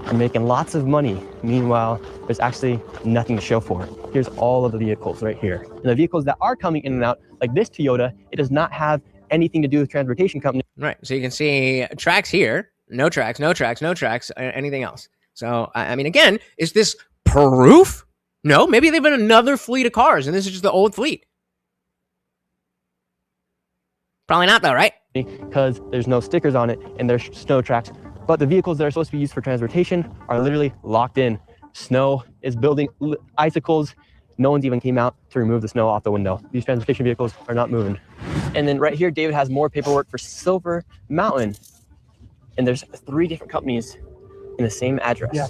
Speaker 3: are making lots of money. Meanwhile, there's actually nothing to show for it. Here's all of the vehicles right here. And the vehicles that are coming in and out, like this Toyota, it does not have anything to do with transportation company.
Speaker 2: Right, so you can see tracks here, no tracks, anything else. So, I mean, again, is this proof? No, maybe they've been another fleet of cars, and this is just the old fleet. Probably not, though, right?
Speaker 3: Because there's no stickers on it, and there's snow tracks. But the vehicles that are supposed to be used for transportation are literally locked in. Snow is building icicles. No one's even came out to remove the snow off the window. These transportation vehicles are not moving. And then right here, David has more paperwork for Silver Mountain. And there's 3 different companies in the same address. Yeah.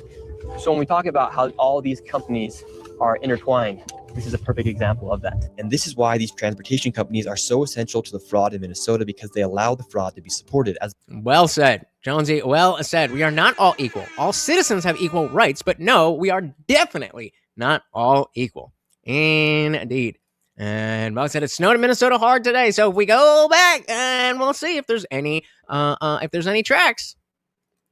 Speaker 3: So when we talk about how all these companies are intertwined, this is a perfect example of that.
Speaker 6: And this is why these transportation companies are so essential to the fraud in Minnesota, because they allow the fraud to be supported. As
Speaker 2: well said, Jonesy. Well said. We are not all equal. All citizens have equal rights, but no, we are definitely not all equal. Indeed. And Bob said it snowed in Minnesota hard today, so if we go back and we'll see if there's any tracks.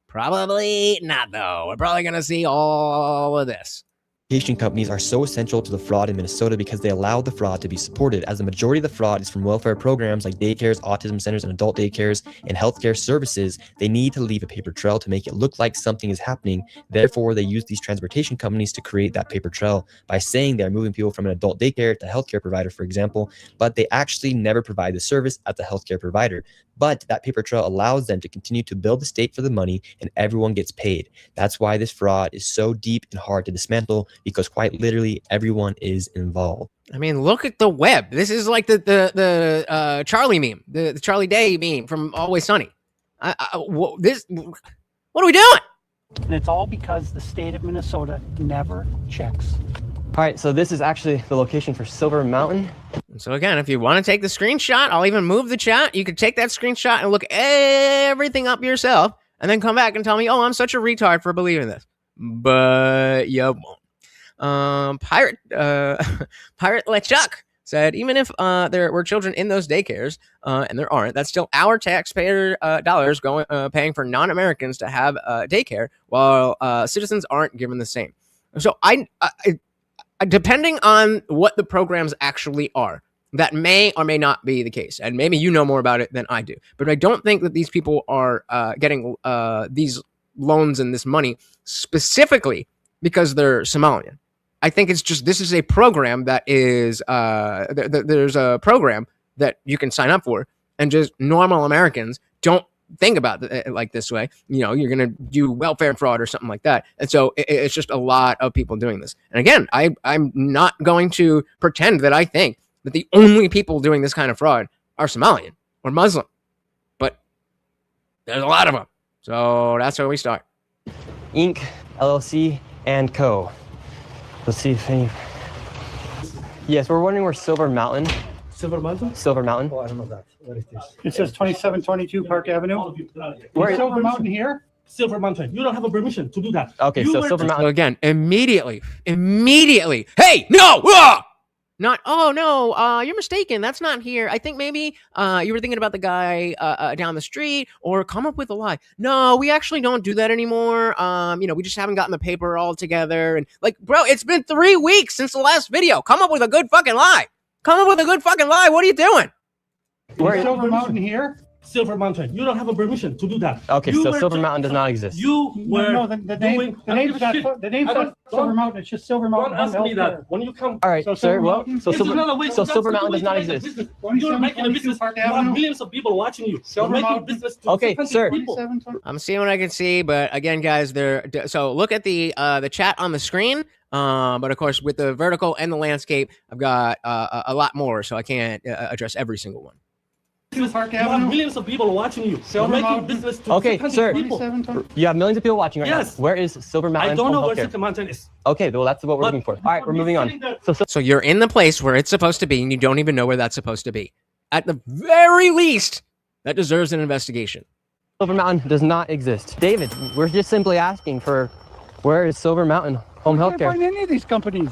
Speaker 2: Probably not, though. We're probably going to see all of this.
Speaker 6: Transportation companies are so essential to the fraud in Minnesota because they allow the fraud to be supported, as the majority of the fraud is from welfare programs like daycares, autism centers, and adult daycares, and healthcare services. They need to leave a paper trail to make it look like something is happening. Therefore, they use these transportation companies to create that paper trail by saying they're moving people from an adult daycare to a healthcare provider, for example, but they actually never provide the service at the healthcare provider. But that paper trail allows them to continue to build the state for the money, and everyone gets paid. That's why this fraud is so deep and hard to dismantle, because quite literally everyone is involved.
Speaker 2: I mean, look at the web. This is like the Charlie meme, the Charlie Day meme from Always Sunny. What are we doing?
Speaker 5: And it's all because the state of Minnesota never checks.
Speaker 3: All right, so this is actually the location for Silver Mountain.
Speaker 2: So again, if you want to take the screenshot, I'll even move the chat. You could take that screenshot and look everything up yourself, and then come back and tell me, oh, I'm such a retard for believing this. But you won't. Pirate LeChuck said, even if there were children in those daycares, and there aren't, that's still our taxpayer dollars paying for non-Americans to have daycare, while citizens aren't given the same. So I depending on what the programs actually are, that may or may not be the case. And maybe you know more about it than I do. But I don't think that these people are getting these loans and this money specifically because they're Somalian. I think it's just, this is a program that is, there's a program that you can sign up for, and just normal Americans don't think about it like this way. You know, you're going to do welfare fraud or something like that. And so it's just a lot of people doing this. And again, I'm not going to pretend that I think that the only people doing this kind of fraud are Somalian or Muslim, but there's a lot of them. So that's where we start.
Speaker 3: Inc., LLC, and Co. Let's see if any. Yes, we're wondering where Silver Mountain.
Speaker 15: Silver Mountain?
Speaker 3: Silver Mountain.
Speaker 15: Oh, I don't know that. What is this?
Speaker 5: It says 2722 Park Avenue.
Speaker 3: Where is
Speaker 5: Silver Mountain here?
Speaker 15: Silver Mountain. You don't have a permission to do that.
Speaker 3: Okay, so Silver Mountain.
Speaker 2: So again, immediately. Hey, no! Not, oh no, you're mistaken. That's not here. I think maybe you were thinking about the guy down the street, or come up with a lie. No, we actually don't do that anymore. You know, we just haven't gotten the paper all together. And like, bro, it's been 3 weeks since the last video. Come up with a good fucking lie. Come up with a good fucking lie. What are you doing?
Speaker 5: Where is Silver Mountain here?
Speaker 15: Silver Mountain. You don't have a permission to do that.
Speaker 3: Okay, so Silver Mountain does not exist.
Speaker 15: You were
Speaker 5: No, the name's not Silver Mountain. It's just Silver Mountain.
Speaker 15: Don't ask me that. When you come.
Speaker 3: All right,
Speaker 5: So
Speaker 3: sir.
Speaker 5: Silver
Speaker 3: Well,
Speaker 5: Mountain-
Speaker 3: so
Speaker 15: It's
Speaker 3: Silver,
Speaker 15: another way-
Speaker 3: so
Speaker 15: that's
Speaker 3: Silver
Speaker 15: the
Speaker 3: Mountain
Speaker 15: way
Speaker 3: does not
Speaker 15: to make a
Speaker 3: exist.
Speaker 15: business. You're making a business.
Speaker 5: Park
Speaker 15: You have
Speaker 5: Avenue.
Speaker 15: millions of people watching you. You're
Speaker 5: Silver
Speaker 15: making
Speaker 5: Mountain.
Speaker 15: business to
Speaker 3: Okay,
Speaker 15: 600
Speaker 3: sir.
Speaker 15: people.
Speaker 2: I'm seeing what I can see, but again, guys, so look at the chat on the screen. But of course, with the vertical and the landscape, I've got a lot more, so I can't address every single one.
Speaker 5: Park
Speaker 15: You have
Speaker 5: Avenue.
Speaker 15: millions of people watching you. You're
Speaker 5: Silver
Speaker 15: making
Speaker 5: Mountain.
Speaker 15: business to
Speaker 3: Okay,
Speaker 15: 600
Speaker 3: sir.
Speaker 15: people.
Speaker 3: You have millions of people watching right
Speaker 15: Yes.
Speaker 3: now. Where is Silver Mountain?
Speaker 15: I don't know
Speaker 3: Home
Speaker 15: where
Speaker 3: Healthcare?
Speaker 15: Silver Mountain is.
Speaker 3: Okay, well, that's what we're
Speaker 15: But
Speaker 3: looking for. All right, we're moving on.
Speaker 2: So you're in the place where it's supposed to be, and you don't even know where that's supposed to be. At the very least, that deserves an investigation.
Speaker 3: Silver Mountain does not exist. David, we're just simply asking for where is Silver Mountain Home
Speaker 5: I can't
Speaker 3: Healthcare?
Speaker 5: find any of these companies.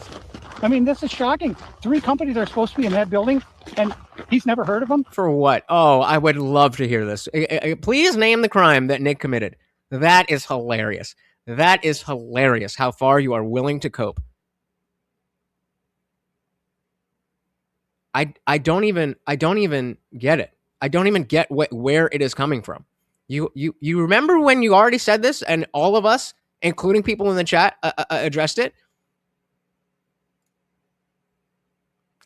Speaker 5: I mean, this is shocking. 3 companies are supposed to be in that building, and he's never heard of them.
Speaker 2: For what? Oh, I would love to hear this. Please name the crime that Nick committed. That is hilarious. That is hilarious. How far you are willing to cope. I don't even get it. I don't even get where it is coming from. You remember when you already said this, and all of us, including people in the chat, addressed it?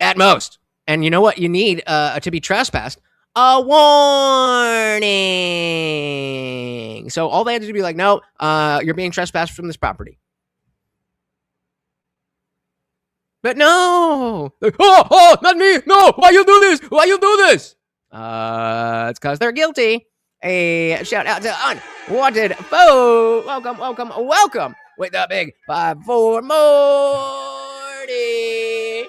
Speaker 2: At most. And you know what you need to be trespassed? A warning. So all they had to do be like, no, you're being trespassed from this property. But no. Oh, not me. No, why you do this? Why you do this? It's because they're guilty. A shout out to unwanted foe. Welcome. With the big 5-4 Morty.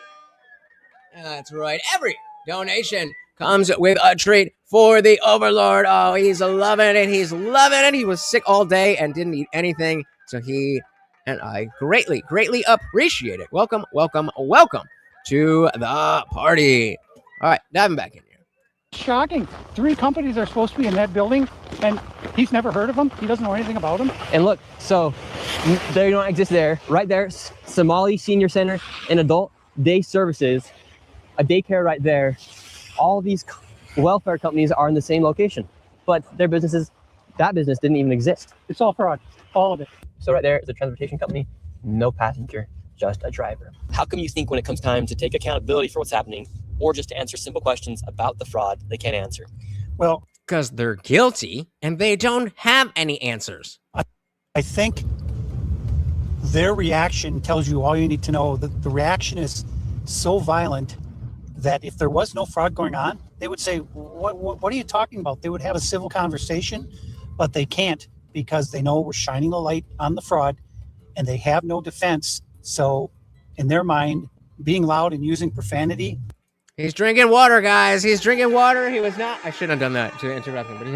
Speaker 2: That's right. Every donation comes with a treat for the Overlord. Oh, he's loving it. He's loving it. He was sick all day and didn't eat anything. So he and I greatly appreciate it. Welcome to the party. All right, diving back in here.
Speaker 5: Shocking. 3 companies are supposed to be in that building, and he's never heard of them. He doesn't know anything about them.
Speaker 3: And look, so they don't exist there. Right there, Somali Senior Center and Adult Day Services, a daycare right there. All these welfare companies are in the same location, but their businesses, that business didn't even exist.
Speaker 5: It's all fraud, all of it.
Speaker 3: So right there is a transportation company, no passenger, just a driver. How come you think when it comes time to take accountability for what's happening, or just to answer simple questions about the fraud, they can't answer?
Speaker 5: Well,
Speaker 2: because they're guilty and they don't have any answers.
Speaker 5: I think their reaction tells you all you need to know. That the reaction is so violent that if there was no fraud going on, they would say, what are you talking about? They would have a civil conversation, but they can't because they know we're shining a light on the fraud and they have no defense. So in their mind, being loud and using profanity.
Speaker 2: He's drinking water, guys. He's drinking water. He was not. I shouldn't have done that to interrupt him, but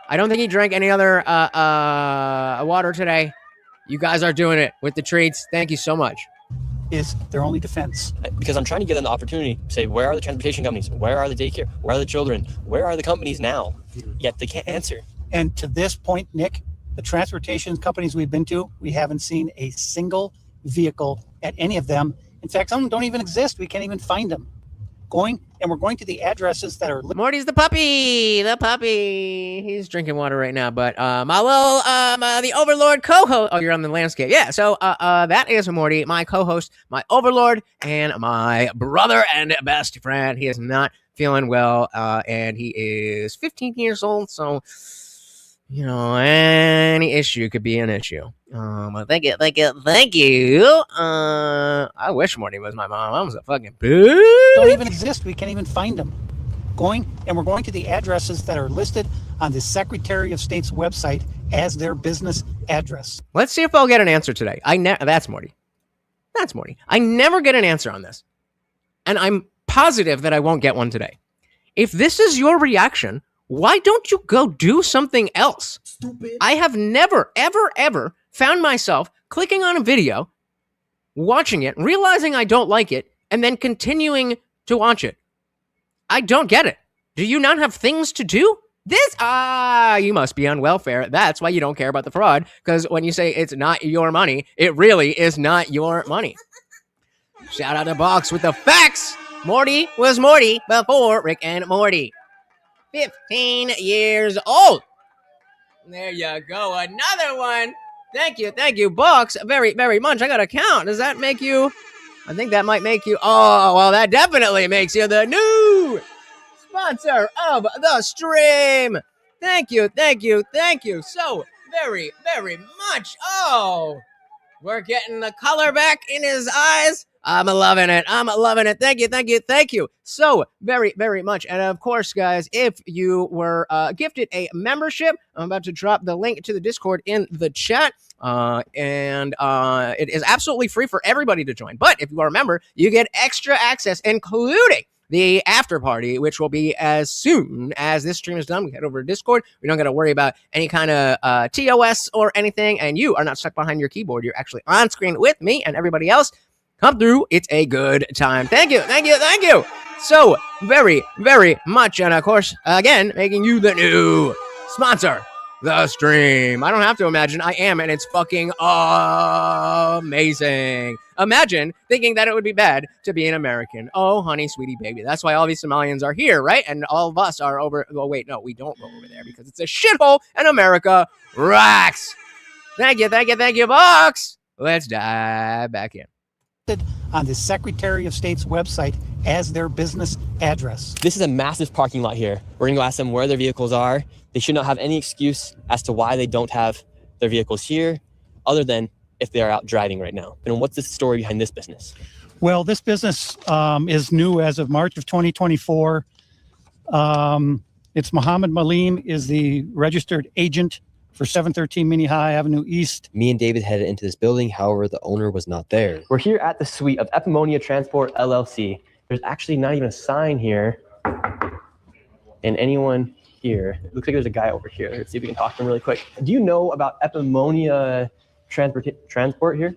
Speaker 2: I don't think he drank any other water today. You guys are doing it with the treats. Thank you so much.
Speaker 5: Is their only defense.
Speaker 6: Because I'm trying to give them the opportunity to say, where are the transportation companies? Where are the daycare? Where are the children? Where are the companies now? Yet they can't answer.
Speaker 5: And to this point, Nick, the transportation companies we've been to, we haven't seen a single vehicle at any of them. In fact, some of them don't even exist. We can't even find them. We're going to the addresses that are...
Speaker 2: Morty's the puppy. He's drinking water right now, but my little, the Overlord co-host... Oh, you're on the landscape. Yeah, so that is Morty, my co-host, my Overlord, and my brother and best friend. He is not feeling well, and he is 15 years old, so You know, any issue could be an issue. Well, thank you. I wish Morty was my mom. I was a fucking bitch.
Speaker 5: Don't even exist. We can't even find them. We're going to the addresses that are listed on the Secretary of State's website as their business address.
Speaker 2: Let's see if I'll get an answer today. That's Morty. That's Morty. I never get an answer on this. And I'm positive that I won't get one today. If this is your reaction, why don't you go do something else? Stupid. I have never, ever, ever found myself clicking on a video, watching it, realizing I don't like it, and then continuing to watch it. I don't get it. Do you not have things to do? You must be on welfare. That's why you don't care about the fraud, because when you say it's not your money, it really is not your money. Shout out to Box with the facts. Morty was Morty before Rick and Morty. 15 years old. There you go. Another one. Thank you, Box, very, very much. I got to count. Does that make you? I think that might make you. Oh, well, that definitely makes you the new sponsor of the stream. Thank you so very, very much. Oh, we're getting the color back in his eyes. I'm loving it. Thank you so very, very much. And of course, guys, if you were gifted a membership, I'm about to drop the link to the Discord in the chat. And it is absolutely free for everybody to join. But if you are a member, you get extra access, including the after party, which will be as soon as this stream is done. We head over to Discord. We don't got to worry about any kind of TOS or anything. And you are not stuck behind your keyboard. You're actually on screen with me and everybody else. Come through. It's a good time. Thank you so very, very much. And of course, again, making you the new sponsor, the stream. I don't have to imagine. I am, and it's fucking amazing. Imagine thinking that it would be bad to be an American. Oh, honey, sweetie, baby. That's why all these Somalians are here, right? And all of us are over. Oh, wait, no, we don't go over there because it's a shithole and America rocks. Thank you, Box. Let's dive back in.
Speaker 5: On the Secretary of State's website as their business address.
Speaker 6: This is a massive parking lot here. We're going to go ask them where their vehicles are. They should not have any excuse as to why they don't have their vehicles here, other than if they are out driving right now. And what's the story behind this business?
Speaker 5: Well, this business is new as of March of 2024. It's Muhammad Malim is the registered agent for 713 Minnehaha Avenue East.
Speaker 6: Me and David headed into this building. However, the owner was not there. We're here at the suite of Epimonia Transport LLC. There's actually not even a sign here. And anyone here, it looks like there's a guy over here. Let's see if we can talk to him really quick. Do you know about Epimonia Transport here?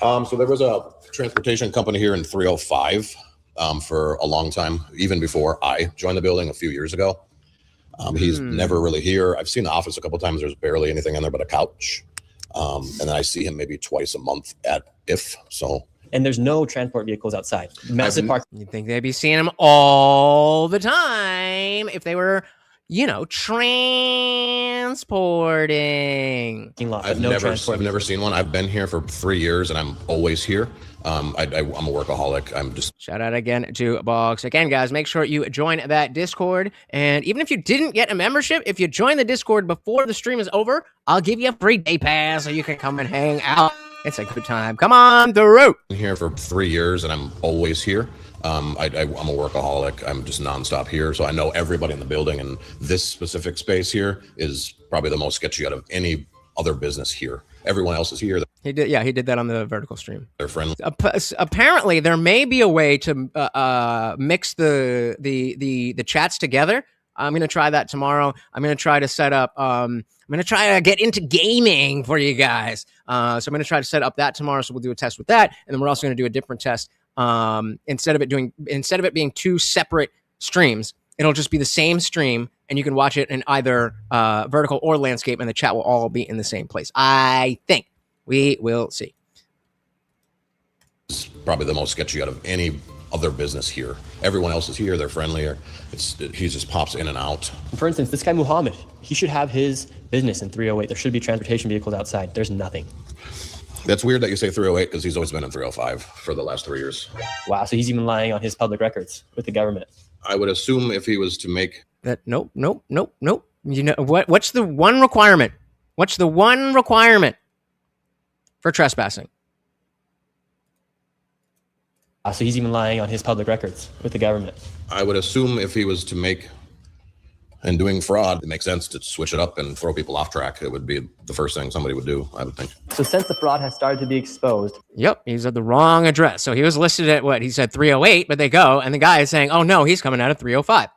Speaker 16: So there was a transportation company here in 305 for a long time, even before I joined the building a few years ago. He's never really here. I've seen the office a couple of times. There's barely anything in there but a couch. And then I see him maybe twice a month
Speaker 6: And there's no transport vehicles outside. Massive park.
Speaker 2: You'd think they'd be seeing them all the time if they were, transporting.
Speaker 16: I've never seen one. I've been here for 3 years and I'm always here. I'm a workaholic.
Speaker 2: Shout out again to Box. Again, guys, make sure you join that Discord. And even if you didn't get a membership, if you join the Discord before the stream is over, I'll give you a free day pass so you can come and hang out. It's a good time. Come on through.
Speaker 16: Been here for 3 years and I'm always here. I'm a workaholic. I'm just nonstop here. So I know everybody in the building, and this specific space here is probably the most sketchy out of any other business here. Everyone else is here.
Speaker 2: He did that on the vertical stream.
Speaker 16: They're friendly.
Speaker 2: Apparently, there may be a way to mix the chats together. I'm gonna try that tomorrow. I'm gonna try to set up. I'm gonna try to get into gaming for you guys. So I'm gonna try to set up that tomorrow. So we'll do a test with that, and then we're also gonna do a different test. Instead of it being two separate streams, it'll just be the same stream, and you can watch it in either vertical or landscape, and the chat will all be in the same place. I think. We will see.
Speaker 16: It's probably the most sketchy out of any other business here. Everyone else is here. They're friendlier. He just pops in and out.
Speaker 6: For instance, this guy Muhammad, he should have his business in 308. There should be transportation vehicles outside. There's nothing.
Speaker 16: That's weird that you say 308 because he's always been in 305 for the last 3 years.
Speaker 6: Wow, so he's even lying on his public records with the government.
Speaker 16: I would assume if he was to make
Speaker 2: that. Nope. You know what? What's the one requirement? What's the one requirement for trespassing?
Speaker 3: So he's even lying on his public records with the government.
Speaker 16: I would assume if he was to make and doing fraud, it makes sense to switch it up and throw people off track. It would be the first thing somebody would do, I would think.
Speaker 3: So since the fraud has started to be exposed.
Speaker 2: Yep, he's at the wrong address. So he was listed at what? He said 308, but they go, and the guy is saying, oh no, he's coming out of 305.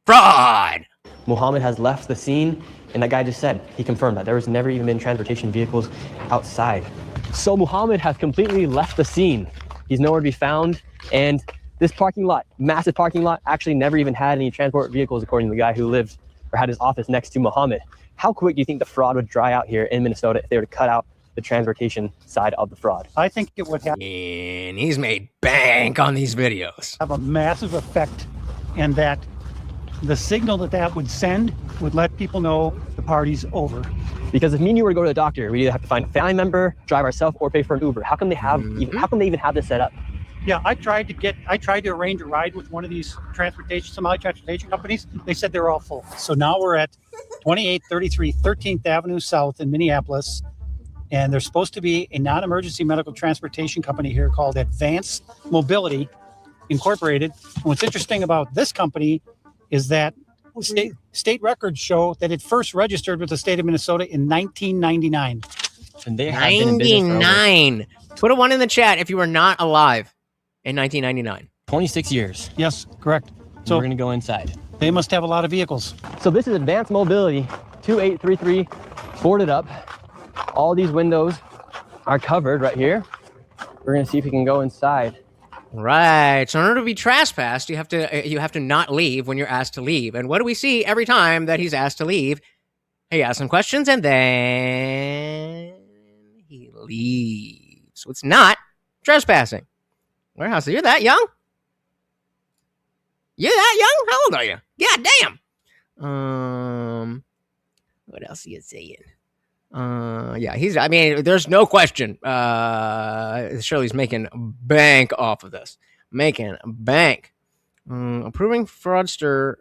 Speaker 2: Fraud!
Speaker 3: Muhammad has left the scene, and that guy just said, he confirmed that there was never even been transportation vehicles outside. So Muhammad has completely left the scene. He's nowhere to be found, and this parking lot, massive parking lot, actually never even had any transport vehicles, according to the guy who lived or had his office next to Muhammad. How quick do you think the fraud would dry out here in Minnesota if they were to cut out the transportation side of the fraud?
Speaker 5: I think it would have,
Speaker 2: And he's made bank on these videos.
Speaker 5: have a massive effect, and that the signal that would send would let people know the party's over.
Speaker 3: Because if me and you were to go to the doctor, we either have to find a family member, drive ourselves, or pay for an Uber. How come they have? How come they even have this set up?
Speaker 5: Yeah, I tried to arrange a ride with one of these Somali transportation companies. They said they're all full. So now we're at 2833 13th Avenue South in Minneapolis, and there's supposed to be a non-emergency medical transportation company here called Advanced Mobility Incorporated. And what's interesting about this company is that state records show that it first registered with the state of Minnesota in 1999.
Speaker 3: And they have been in business for
Speaker 2: 99. Put a 1 in the chat if you were not alive in 1999.
Speaker 3: 26 years.
Speaker 5: Yes, correct.
Speaker 3: So we're going to go inside.
Speaker 5: They must have a lot of vehicles.
Speaker 3: So this is Advanced Mobility 2833, boarded up. All these windows are covered right here. We're going to see if we can go inside.
Speaker 2: Right. So in order to be trespassed, you have to not leave when you're asked to leave. And what do we see every time that he's asked to leave? He asks some questions and then he leaves. So it's not trespassing. Warehouse, you're that young? You're that young? How old are you? God damn. What else are you saying? Yeah, there's no question. Shirley's making bank off of this. Making bank. Approving fraudster,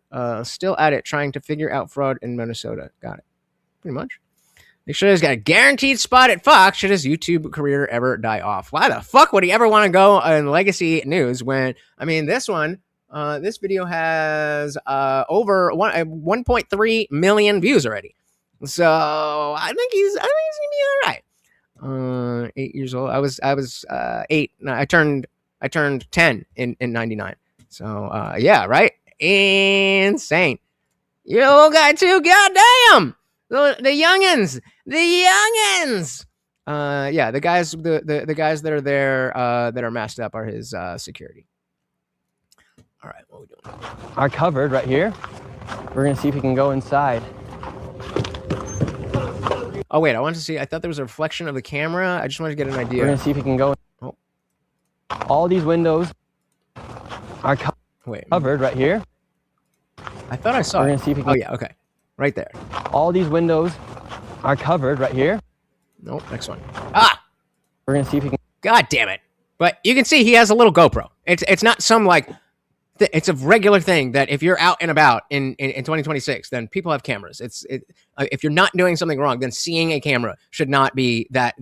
Speaker 2: still at it, trying to figure out fraud in Minnesota. Got it. Pretty much. Make sure he's got a guaranteed spot at Fox should his YouTube career ever die off. Why the fuck would he ever want to go in legacy news when, this video has over 1.3 million views already. So I think he's gonna be all right. 8 years old. I was 8. No, I turned 10 in 99. So yeah, right. Insane. You old guy too. Goddamn. The youngins. Yeah, the guys that are there that are masked up are his security. All right, what are we doing?
Speaker 3: Are covered right here. We're gonna see if we can go inside.
Speaker 2: Oh wait, I wanted to see. I thought there was a reflection of the camera. I just wanted to get an idea.
Speaker 3: We're gonna see if we can go. Oh. All these windows are covered right here.
Speaker 2: I thought I saw.
Speaker 3: We're gonna see if we can.
Speaker 2: Oh yeah, okay, right there.
Speaker 3: All these windows are covered right here.
Speaker 2: Nope, next one. Ah,
Speaker 3: we're gonna see if we can.
Speaker 2: God damn it! But you can see he has a little GoPro. It's not some like. It's a regular thing that if you're out and about in 2026, then people have cameras. If you're not doing something wrong, then seeing a camera should not be that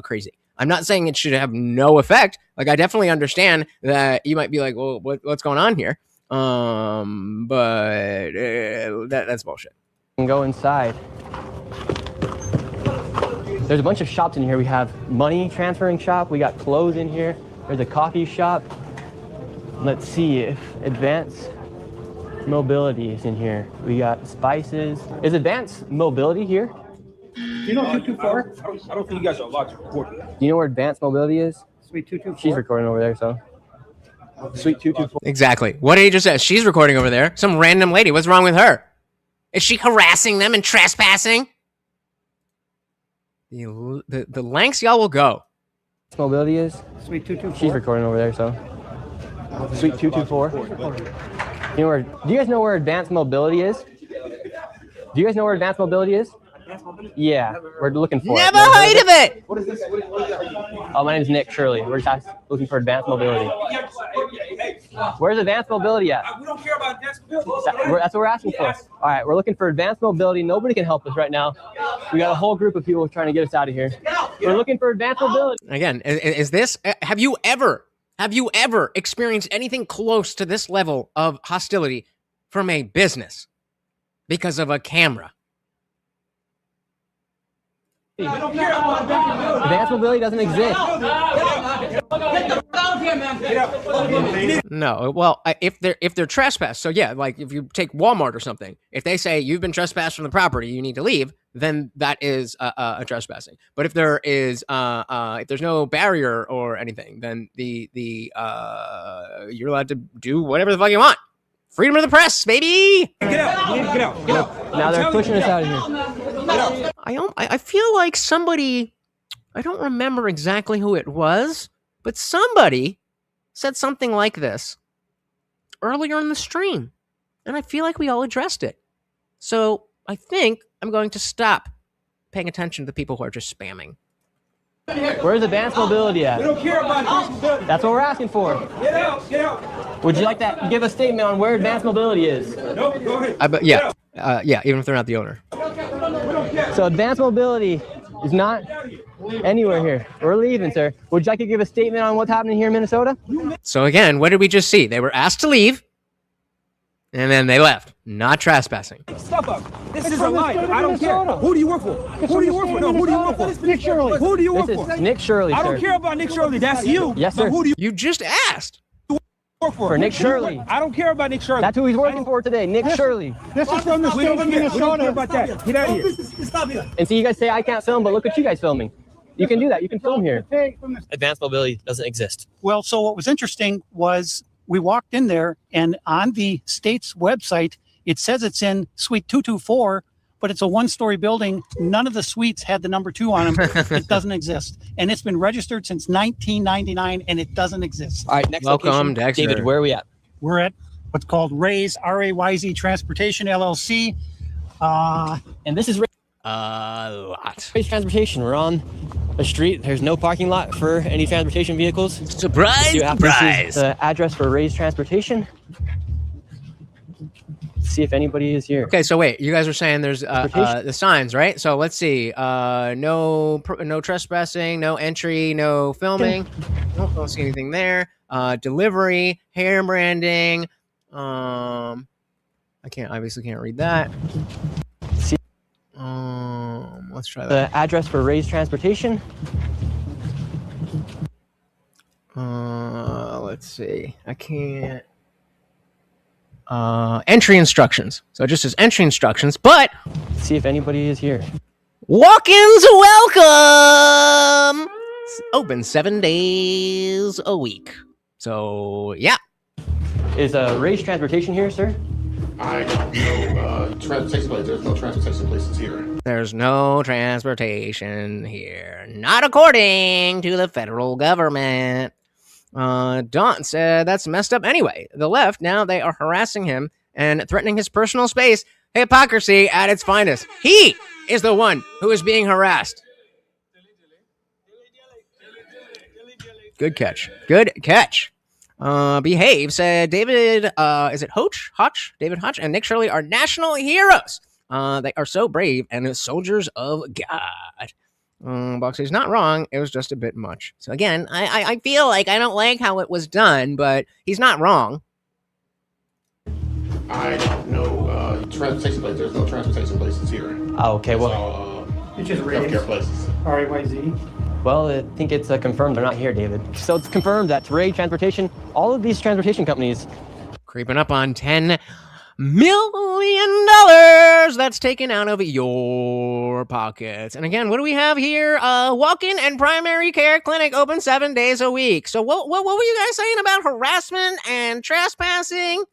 Speaker 2: crazy. I'm not saying it should have no effect. Like I definitely understand that you might be like, well, what's going on here? But that's bullshit.
Speaker 3: And go inside. There's a bunch of shops in here. We have money transferring shop. We got clothes in here. There's a coffee shop. Let's see if Advanced Mobility is in here. We got spices. Is Advanced Mobility here?
Speaker 5: You know 224?
Speaker 15: I don't think you guys are allowed to record it.
Speaker 3: Do you know where Advanced Mobility is?
Speaker 5: Suite 224.
Speaker 3: She's recording over there, so. Suite 224.
Speaker 2: Exactly. What did he just say? She's recording over there. Some random lady. What's wrong with her? Is she harassing them and trespassing? The lengths y'all will go.
Speaker 3: Mobility is?
Speaker 5: Suite 224.
Speaker 3: She's recording over there, so. Suite 224. Do you guys know where Advanced Mobility is? Do you guys know where Advanced Mobility is? Yeah, we're looking for
Speaker 2: Never
Speaker 3: it.
Speaker 2: heard of it.
Speaker 3: What is this? Oh, my name is Nick Shirley. We're just looking for Advanced Mobility. Where's advanced mobility at?
Speaker 15: We don't care about advanced mobility.
Speaker 3: That's what we're asking for. All right, we're looking for advanced mobility. Nobody can help us right now. We got a whole group of people trying to get us out of here. We're looking for advanced mobility.
Speaker 2: Again, is this, have you ever experienced anything close to this level of hostility from a business because of a camera?
Speaker 3: Advanced mobility doesn't exist.
Speaker 2: No, well, if they're trespassed, so yeah, like if you take Walmart or something, if they say you've been trespassed from the property, you need to leave, then that is a trespassing. But if there is if there's no barrier or anything, then the you're allowed to do whatever the fuck you want. Freedom of the press, baby.
Speaker 15: Get out! Get out! Get out!
Speaker 3: Now they're pushing us out of here.
Speaker 2: I feel like somebody, I don't remember exactly who it was, but somebody said something like this earlier in the stream, and I feel like we all addressed it. So I think I'm going to stop paying attention to the people who are just spamming.
Speaker 3: Where's advanced mobility at?
Speaker 15: We don't care about advanced mobility.
Speaker 3: That's what we're asking for.
Speaker 15: Get out! Get out!
Speaker 3: Would you like to give a statement on where advanced mobility is?
Speaker 15: No, go ahead.
Speaker 2: Yeah, even if they're not the owner.
Speaker 3: So advanced mobility is not anywhere here. We're leaving, sir. Would you like to give a statement on what's happening here in Minnesota?
Speaker 2: So again, what did we just see? They were asked to leave, and then they left. Not trespassing.
Speaker 15: Stuff up. This is a lie. I don't care. Who do you work for? Who do you work for? No, who do you work for?
Speaker 3: Nick Shirley.
Speaker 15: Who do you work
Speaker 3: This
Speaker 15: for?
Speaker 3: is Nick Shirley, sir.
Speaker 15: I don't care about Nick Shirley. That's you.
Speaker 3: Yes, sir.
Speaker 15: But who do
Speaker 2: You just asked.
Speaker 15: you work for?
Speaker 3: For Nick Shirley.
Speaker 15: I don't care about Nick Shirley.
Speaker 3: That's who he's working for today, Nick Shirley.
Speaker 10: This is from the
Speaker 15: We
Speaker 10: state
Speaker 15: don't
Speaker 10: of
Speaker 15: care. We don't care
Speaker 10: Minnesota.
Speaker 15: about that. Get out of here.
Speaker 10: Stop here.
Speaker 3: And so you guys say I can't film, but look at you guys filming. You can do that. You can film here.
Speaker 6: Advanced mobility doesn't exist.
Speaker 5: Well, so what was interesting was we walked in there, and on the state's website, it says it's in suite 224, but it's a one-story building. None of the suites had the number 2 on them. It doesn't exist. And it's been registered since 1999, and it doesn't exist.
Speaker 6: All right, next
Speaker 2: Welcome,
Speaker 6: location.
Speaker 2: Dexter.
Speaker 6: David, where are we at?
Speaker 5: We're at what's called Ray's, R-A-Y-Z Transportation, LLC.
Speaker 3: And this is
Speaker 2: A lot.
Speaker 3: Ray's Transportation. We're on a street. There's no parking lot for any transportation vehicles.
Speaker 2: Surprise,
Speaker 3: This
Speaker 2: surprise.
Speaker 3: is the address for Ray's Transportation. See if anybody is here.
Speaker 2: Okay, so wait, you guys are saying there's the signs, right? So let's see. No trespassing, no entry, no filming. Nope, don't see anything there. Delivery, hair branding. I obviously can't read that.
Speaker 3: See
Speaker 2: Let's try that.
Speaker 3: the address for Ray's Transportation.
Speaker 2: Let's see. I can't. Entry instructions. So it just says entry instructions, but
Speaker 3: See if anybody is here.
Speaker 2: walk-ins welcome. It's open 7 days a week. So yeah.
Speaker 3: Is Ray's Transportation here, sir?
Speaker 16: I don't know. Transportation place. There's no transportation places here.
Speaker 2: There's no transportation here. Not according to the federal government. Don said that's messed up anyway. The left, now they are harassing him and threatening his personal space. Hypocrisy at its finest. He is the one who is being harassed. Good catch. Good catch. Behave said David, is it Hotch? David Hotch and Nick Shirley are national heroes. They are so brave and soldiers of God. Boxer's not wrong. It was just a bit much. So again, I feel like I don't like how it was done, but he's not wrong.
Speaker 16: I don't know. Transportation place. There's no transportation places here.
Speaker 3: Oh, okay.
Speaker 16: It's
Speaker 3: Well,
Speaker 16: all
Speaker 5: It's just
Speaker 16: healthcare places.
Speaker 5: R-A-Y-Z.
Speaker 3: well, I think it's confirmed they're not here, David. So it's confirmed that Ray Transportation, all of these transportation companies,
Speaker 2: Creeping up on $10 million that's taken out of your pockets. And again, what do we have here? Walk-in and primary care clinic open 7 days a week. So what were you guys saying about harassment and trespassing?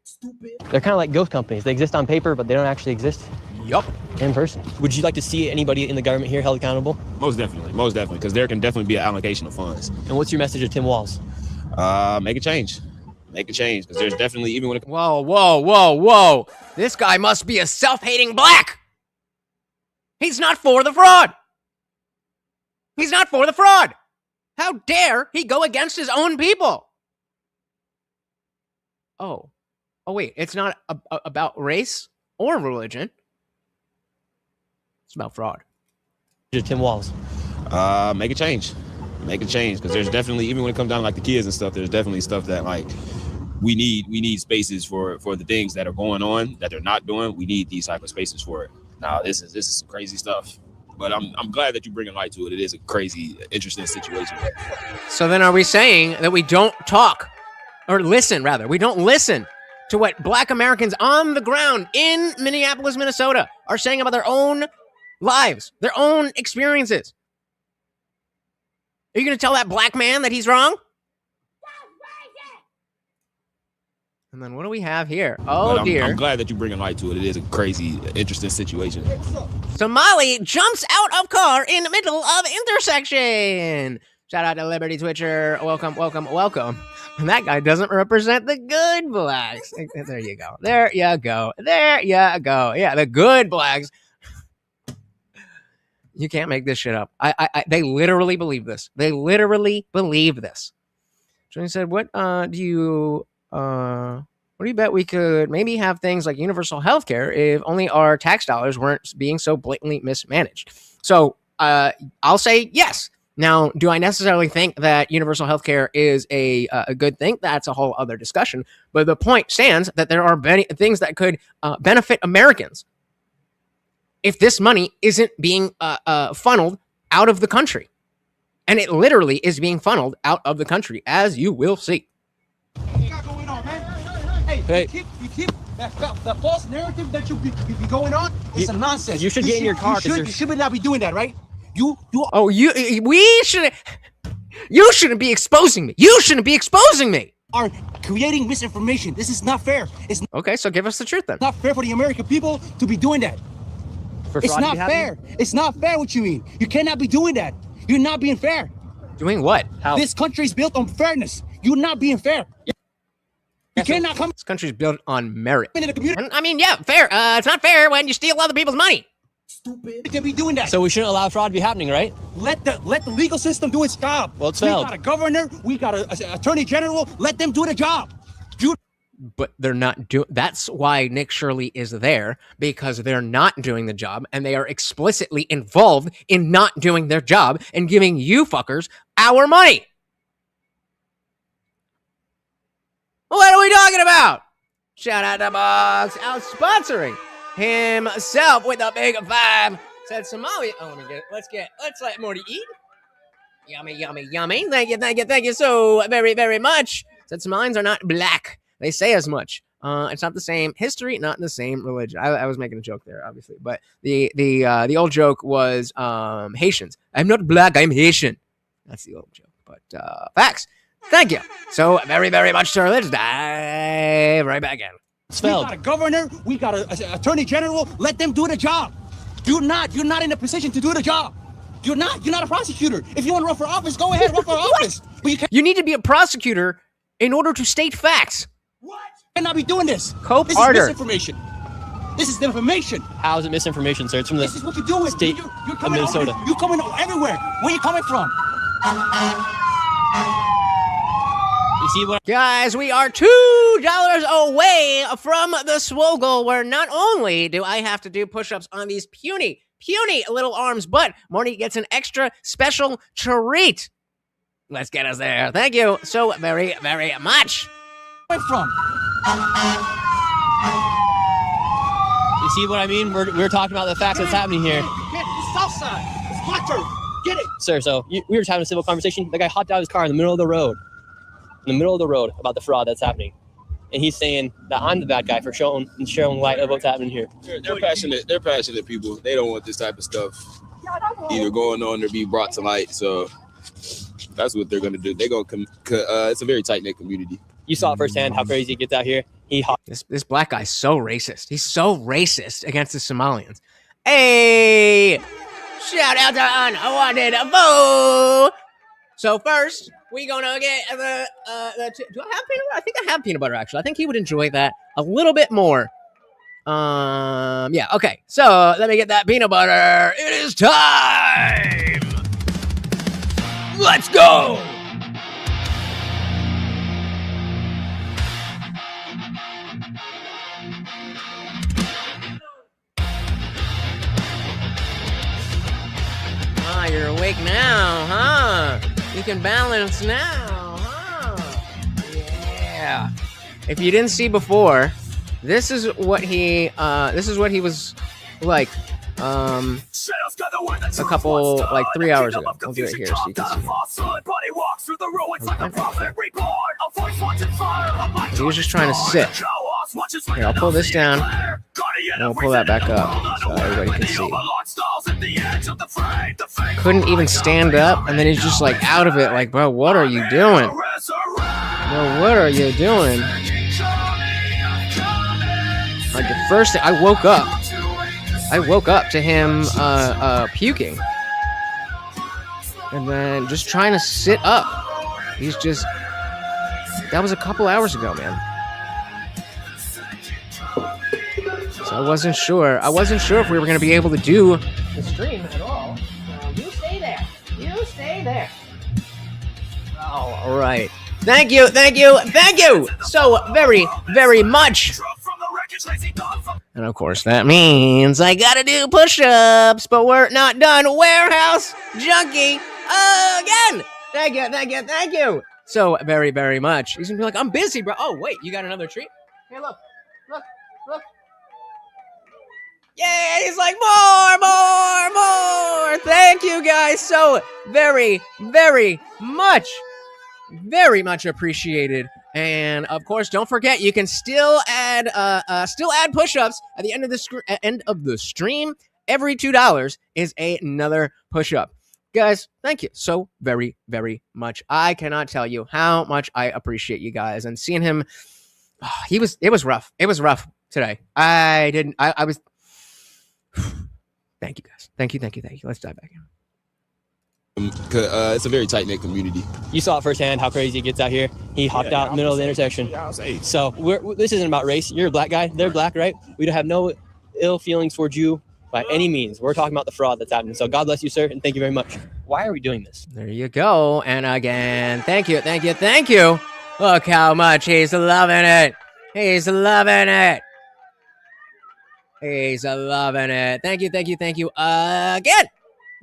Speaker 3: they're kind of like ghost companies. They exist on paper, but they don't actually exist
Speaker 2: Yup.
Speaker 3: in person.
Speaker 6: Would you like to see anybody in the government here held accountable?
Speaker 7: Most definitely, because there can definitely be an allocation of funds.
Speaker 6: And what's your message to Tim Walz?
Speaker 7: Make a change. Make a change, because there's definitely, even when it
Speaker 2: Whoa. This guy must be a self-hating black. He's not for the fraud. He's not for the fraud. How dare he go against his own people? Oh, wait, it's not about race or religion. It's about fraud.
Speaker 6: Tim Walls.
Speaker 7: Make a change. Make a change, because there's definitely, even when it comes down to like the kids and stuff, there's definitely stuff that like we need spaces for the things that are going on that they're not doing. We need these type of spaces for it. Now this is some crazy stuff, but I'm glad that you bring a light to it. It is a crazy, interesting situation.
Speaker 2: So then are we saying that we don't talk or listen, rather, we don't listen to what Black Americans on the ground in Minneapolis, Minnesota are saying about their own lives, their own experiences? Are you going to tell that black man that he's wrong? And then what do we have here? Oh, dear.
Speaker 7: I'm glad that you bring a light to it. It is a crazy, interesting situation.
Speaker 2: Somali jumps out of car in the middle of intersection. Shout out to Liberty Twitcher. Welcome, welcome, welcome. And that guy doesn't represent the good blacks. There you go. There you go. There you go. Yeah, the good blacks. You can't make this shit up. They literally believe this. They literally believe this. Johnny said, what do you bet we could maybe have things like universal health care if only our tax dollars weren't being so blatantly mismanaged? So I'll say yes. Now, do I necessarily think that universal health care is a good thing? That's a whole other discussion. But the point stands that there are many things that could benefit Americans if this money isn't being funneled out of the country. And it literally is being funneled out of the country, as you will see.
Speaker 15: Hey. You keep that false narrative that you be going on. It's a nonsense.
Speaker 6: You should get in your car.
Speaker 15: You should not be doing that, right? You
Speaker 2: shouldn't be exposing me. You shouldn't be exposing me.
Speaker 15: Are creating misinformation. This is not fair. It's
Speaker 2: okay, so give us the truth then.
Speaker 15: Not fair for the American people to be doing that. It's not fair. It's not fair what you mean. You cannot be doing that. You're not being fair.
Speaker 2: Doing what? How?
Speaker 15: This country is built on fairness. You're not being fair. You cannot come.
Speaker 2: This country's built on merit.
Speaker 15: Into the community.
Speaker 2: I mean, yeah, fair. It's not fair when you steal other people's money.
Speaker 15: Stupid to be doing that.
Speaker 6: So we shouldn't allow fraud to be happening, right?
Speaker 15: Let the legal system do its job.
Speaker 6: Well, it's failed.
Speaker 15: We got a governor. We got an attorney general. Let them do the job.
Speaker 2: But they're not doing. That's why Nick Shirley is there, because they're not doing the job, and they are explicitly involved in not doing their job and giving you fuckers our money. What are we talking about? Shout out to Box out sponsoring himself with a big 5. Said Somali. Oh, let me get it. Let's let Morty eat. Yummy, yummy, yummy. Thank you so very, very much. Said Somalians are not black. They say as much. It's not the same history, not the same religion. I was making a joke there, obviously, but the old joke was Haitians. I'm not black. I'm Haitian. That's the old joke. But facts. Thank you so very, very much, sir. Let's dive right back in.
Speaker 15: We got a governor. We got an attorney general. Let them do the job. You're not in a position to do the job. You're not a prosecutor. If you want to run for office, go ahead, run for office. But
Speaker 2: you need to be a prosecutor in order to state facts.
Speaker 15: What? You cannot be doing this.
Speaker 2: Co-partner.
Speaker 15: This is misinformation. This is information.
Speaker 6: How is it misinformation, sir? It's from the
Speaker 15: This is what you're doing.
Speaker 6: state
Speaker 15: You're
Speaker 6: of Minnesota.
Speaker 15: You're coming everywhere. Where you coming from?
Speaker 6: You see what?
Speaker 2: Guys, we are $2 away from the swoggle, where not only do I have to do push-ups on these puny little arms, but Marty gets an extra special treat. Let's get us there. Thank you so very, very much.
Speaker 15: Where from?
Speaker 6: You see what I mean? We're talking about the facts that's happening here.
Speaker 15: Get the south side. It's my turn. Get it.
Speaker 6: Sir, so we were just having a civil conversation. The guy hopped out of his car in the middle of the road. About the fraud that's happening. And he's saying that I'm the bad guy for showing light of what's happening here.
Speaker 7: They're passionate. They're passionate people. They don't want this type of stuff either going on or be brought to light. So that's what they're going to do. They're going to it's a very tight-knit community.
Speaker 6: You saw it firsthand how crazy it gets out here.
Speaker 2: This black guy's so racist. He's so racist against the Somalians. Hey, shout out to Unwanted Boo. So first, we gonna get do I have peanut butter? I think I have peanut butter, actually. I think he would enjoy that a little bit more. Yeah, okay. So let me get that peanut butter. It is time. Let's go. Ah, you're awake now, huh? You can balance now, huh? Yeah. If you didn't see before, this is what he was like a couple, like 3 hours ago. I'll do it here so you can see. He was just trying to sit. Here, I'll pull this down, and I'll pull that back up so everybody can see. Couldn't even stand up, and then he's just like out of it, like, bro, what are you doing? Bro, what are you doing? Like the first thing, I woke up to him puking. And then just trying to sit up. He's just, that was a couple hours ago, man. So I wasn't sure if we were going to be able to do the stream at all. You stay there. You stay there. Oh, all right. Thank you so very, very much. And of course, that means I gotta do push-ups, but we're not done. Warehouse Junkie again. Thank you. So very, very much. He's gonna be like, I'm busy, bro. Oh, wait, you got another treat? Hey, look. Yeah, he's like, more. Thank you guys so very, very much. Very much appreciated. And of course, don't forget, you can still add push-ups at the end of the stream. Every $2 is another push-up. Guys, thank you so very, very much. I cannot tell you how much I appreciate you guys. And seeing him, it was rough. It was rough today. I was. Thank you guys. Thank you. Let's dive back in.
Speaker 7: It's a very tight-knit community.
Speaker 3: You saw it firsthand how crazy it gets out here. He hopped out in the middle of the intersection. So this isn't about race. You're a black guy. They're black, right? We don't have no ill feelings towards you by any means. We're talking about the fraud that's happening. So God bless you, sir, and thank you very much. Why are we doing this?
Speaker 2: There you go. And again, thank you. Look how much he's loving it. He's loving it. Thank you again.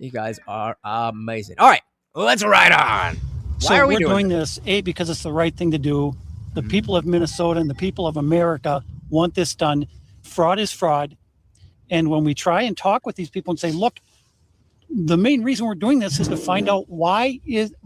Speaker 2: You guys are amazing. All right, let's ride on. Why are we doing
Speaker 5: this? Because it's the right thing to do. The people of Minnesota and the people of America want this done. Fraud is fraud. And when we try and talk with these people and say, look, the main reason we're doing this is to find out why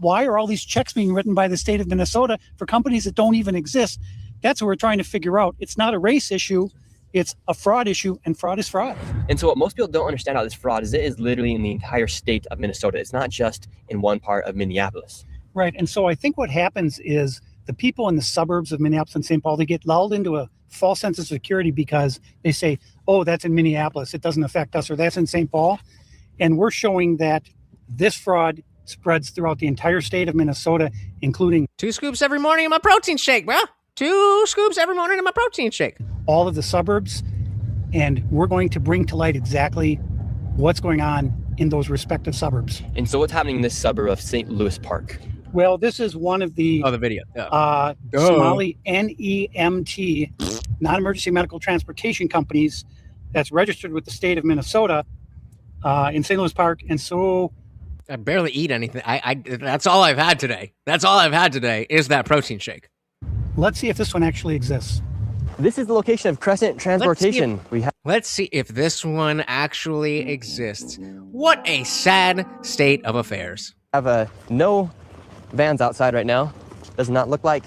Speaker 5: are all these checks being written by the state of Minnesota for companies that don't even exist. That's what we're trying to figure out. It's not a race issue. It's a fraud issue, and fraud is fraud.
Speaker 3: And so what most people don't understand about this fraud is it is literally in the entire state of Minnesota. It's not just in one part of Minneapolis.
Speaker 5: Right. And so I think what happens is the people in the suburbs of Minneapolis and St. Paul, they get lulled into a false sense of security because they say, oh, that's in Minneapolis. It doesn't affect us, or that's in St. Paul. And we're showing that this fraud spreads throughout the entire state of Minnesota, including
Speaker 2: 2 scoops every morning in my protein shake, bro. 2 scoops every morning in my protein shake.
Speaker 5: All of the suburbs, and we're going to bring to light exactly what's going on in those respective suburbs.
Speaker 3: And so what's happening in this suburb of St. Louis Park?
Speaker 5: Well, this is one of the
Speaker 2: the video.
Speaker 5: Somali NEMT, non-emergency medical transportation companies that's registered with the state of Minnesota in St. Louis Park. And so
Speaker 2: I barely eat anything. That's all I've had today. That's all I've had today is that protein shake.
Speaker 5: Let's see if this one actually exists.
Speaker 3: This is the location of Crescent Transportation.
Speaker 2: Let's see if this one actually exists. What a sad state of affairs.
Speaker 3: Have no vans outside right now. Does not look like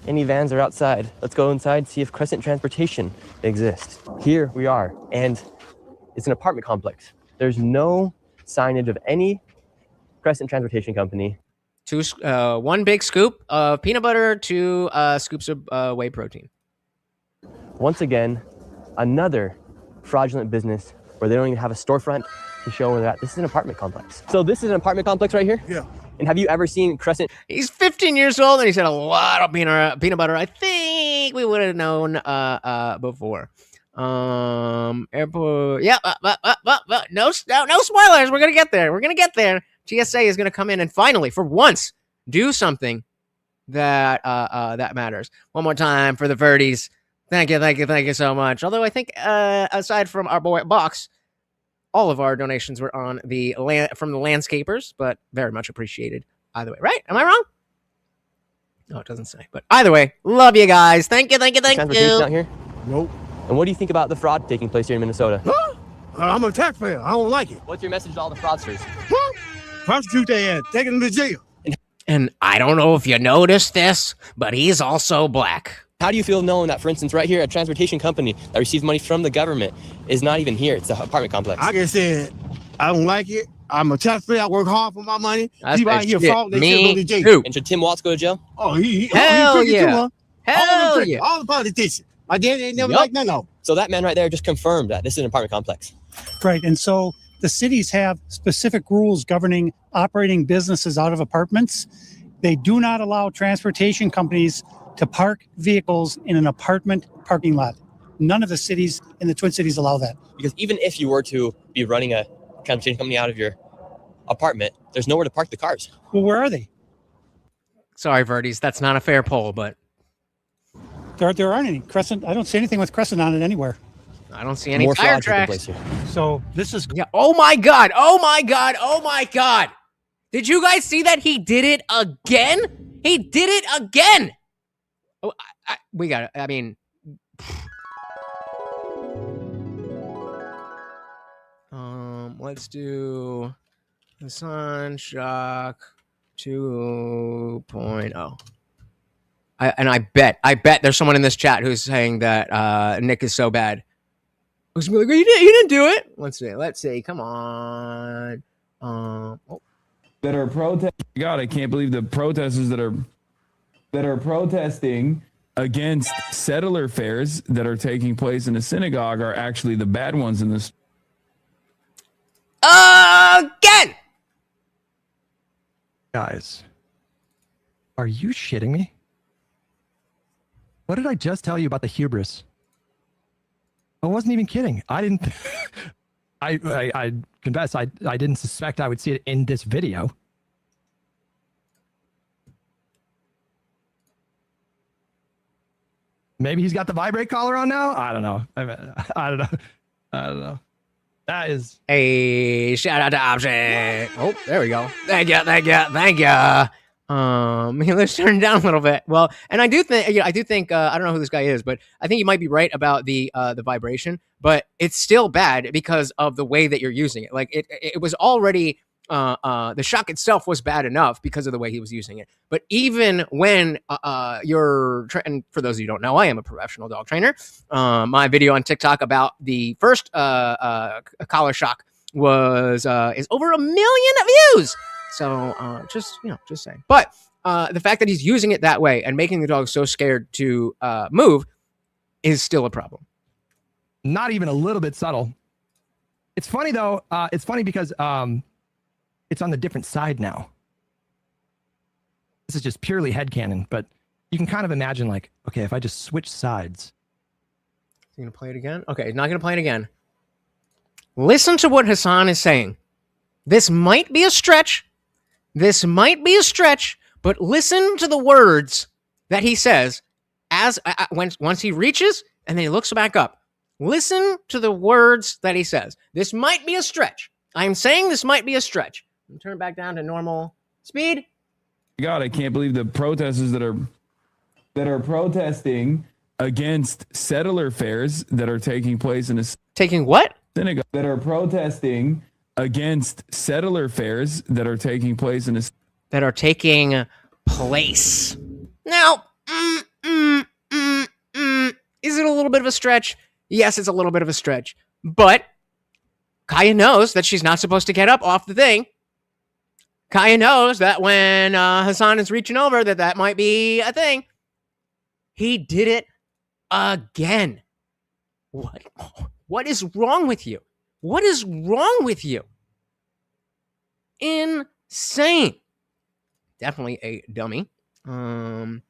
Speaker 3: any vans are outside. Let's go inside, see if Crescent Transportation exists. Here we are, and it's an apartment complex. There's no signage of any Crescent Transportation company.
Speaker 2: 1 big scoop of peanut butter, 2 scoops of whey protein.
Speaker 3: Once again, another fraudulent business where they don't even have a storefront to show where they're at. This is an apartment complex. So this is an apartment complex right here?
Speaker 10: Yeah.
Speaker 3: And have you ever seen Crescent?
Speaker 2: He's 15 years old and he's had a lot of peanut butter. I think we would have known before. Airport. Yeah. No spoilers. We're gonna get there. TSA is gonna come in and finally, for once, do something that matters. One more time for the Verdies. Thank you so much. Although I think aside from our boy Box, all of our donations were on the land from the landscapers, but very much appreciated either way. Right? Am I wrong? No, it doesn't say. But either way, love you guys. Thank you.
Speaker 3: Transportation out here?
Speaker 10: Nope.
Speaker 3: And what do you think about the fraud taking place here in Minnesota?
Speaker 10: Huh? I'm a taxpayer. I don't like it.
Speaker 3: What's your message to all the fraudsters?
Speaker 10: Huh? Prosecute their ass. Take them to jail.
Speaker 2: And I don't know if you noticed this, but he's also black.
Speaker 3: How do you feel knowing that, for instance, right here, a transportation company that receives money from the government is not even here? It's the apartment complex.
Speaker 10: I just said, I don't like it. I'm a taxpayer. I work hard for my money. People out here fraud. They should go to jail.
Speaker 3: And should Tim Watts go to jail?
Speaker 10: Oh, he
Speaker 2: Hell yeah.
Speaker 10: Too, huh?
Speaker 2: Hell yeah.
Speaker 10: All the politicians. My dad ain't never like none of them.
Speaker 3: So that man right there just confirmed that this is an apartment complex.
Speaker 5: Right. And so the cities have specific rules governing operating businesses out of apartments. They do not allow transportation companies to park vehicles in an apartment parking lot. None of the cities in the Twin Cities allow that.
Speaker 3: Because even if you were to be running a transportation company out of your apartment, there's nowhere to park the cars.
Speaker 5: Well, where are they?
Speaker 2: Sorry, Verdes, that's not a fair poll, but
Speaker 5: There aren't any. Crescent, I don't see anything with Crescent on it anywhere.
Speaker 2: I don't see any tire tracks.
Speaker 5: So this is...
Speaker 2: Yeah. Oh my God. Oh my God. Oh my God. Did you guys see that? He did it again. He did it again. Oh, we got it. I mean... let's do the Sun Shock 2.0. I bet there's someone in this chat who's saying that Nick is so bad. Who's gonna be like, he didn't do it. Let's see. Come on.
Speaker 17: That are protesting. God, I can't believe the protesters that are protesting against settler fairs that are taking place in a synagogue are actually the bad ones in this.
Speaker 2: Again.
Speaker 18: Guys, are you shitting me? What did I just tell you about the hubris? I wasn't even kidding. I didn't. I confess I didn't suspect I would see it in this video. Maybe he's got the vibrate collar on now. I don't know. I don't know. That is
Speaker 2: a shout out to Option. Oh, there we go. Thank you. Let's turn it down a little bit. Well, and I do think I don't know who this guy is, but I think you might be right about the vibration, but it's still bad because of the way that you're using it. Like it was already the shock itself was bad enough because of the way he was using it. But even when and for those of you who don't know, I am a professional dog trainer. My video on TikTok about the first collar shock is over 1 million views. So just saying. But the fact that he's using it that way and making the dog so scared to move is still a problem.
Speaker 18: not even a little bit subtle. It's funny though. It's funny because it's on the different side now. This is just purely headcanon, but you can kind of imagine like, okay, if I just switch sides.
Speaker 2: Is he gonna play it again? Okay, he's not gonna play it again. Listen to what Hassan is saying. This might be a stretch. This might be a stretch, but listen to the words that he says as once he reaches and then he looks back up. Listen to the words that he says. This might be a stretch. I'm saying this might be a stretch. Turn it back down to normal speed.
Speaker 17: God, I can't believe the protesters that are protesting against settler fairs that are taking place in a
Speaker 2: taking what?
Speaker 17: Synagogue that are protesting against settler fairs that are taking place in a
Speaker 2: that are taking place. Now, is it a little bit of a stretch? Yes, it's a little bit of a stretch. But Kaya knows that she's not supposed to get up off the thing. Kaya knows that when Hassan is reaching over, that might be a thing. He did it again. What is wrong with you? What is wrong with you? Insane. Definitely a dummy. And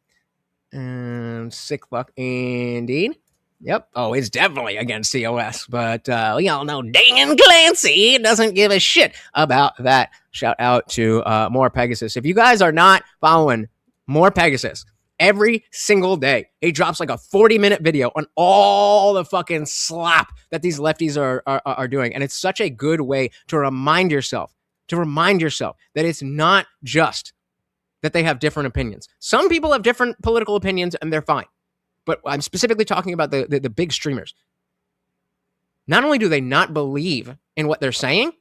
Speaker 2: sick fuck indeed. Yep. Oh, it's definitely against COS. But we all know Dan Clancy doesn't give a shit about that. Shout out to More Pegasus. If you guys are not following More Pegasus, every single day. He drops like a 40-minute video on all the fucking slap that these lefties are doing. And it's such a good way to remind yourself that it's not just that they have different opinions. Some people have different political opinions and they're fine. But I'm specifically talking about the big streamers. Not only do they not believe in what they're saying,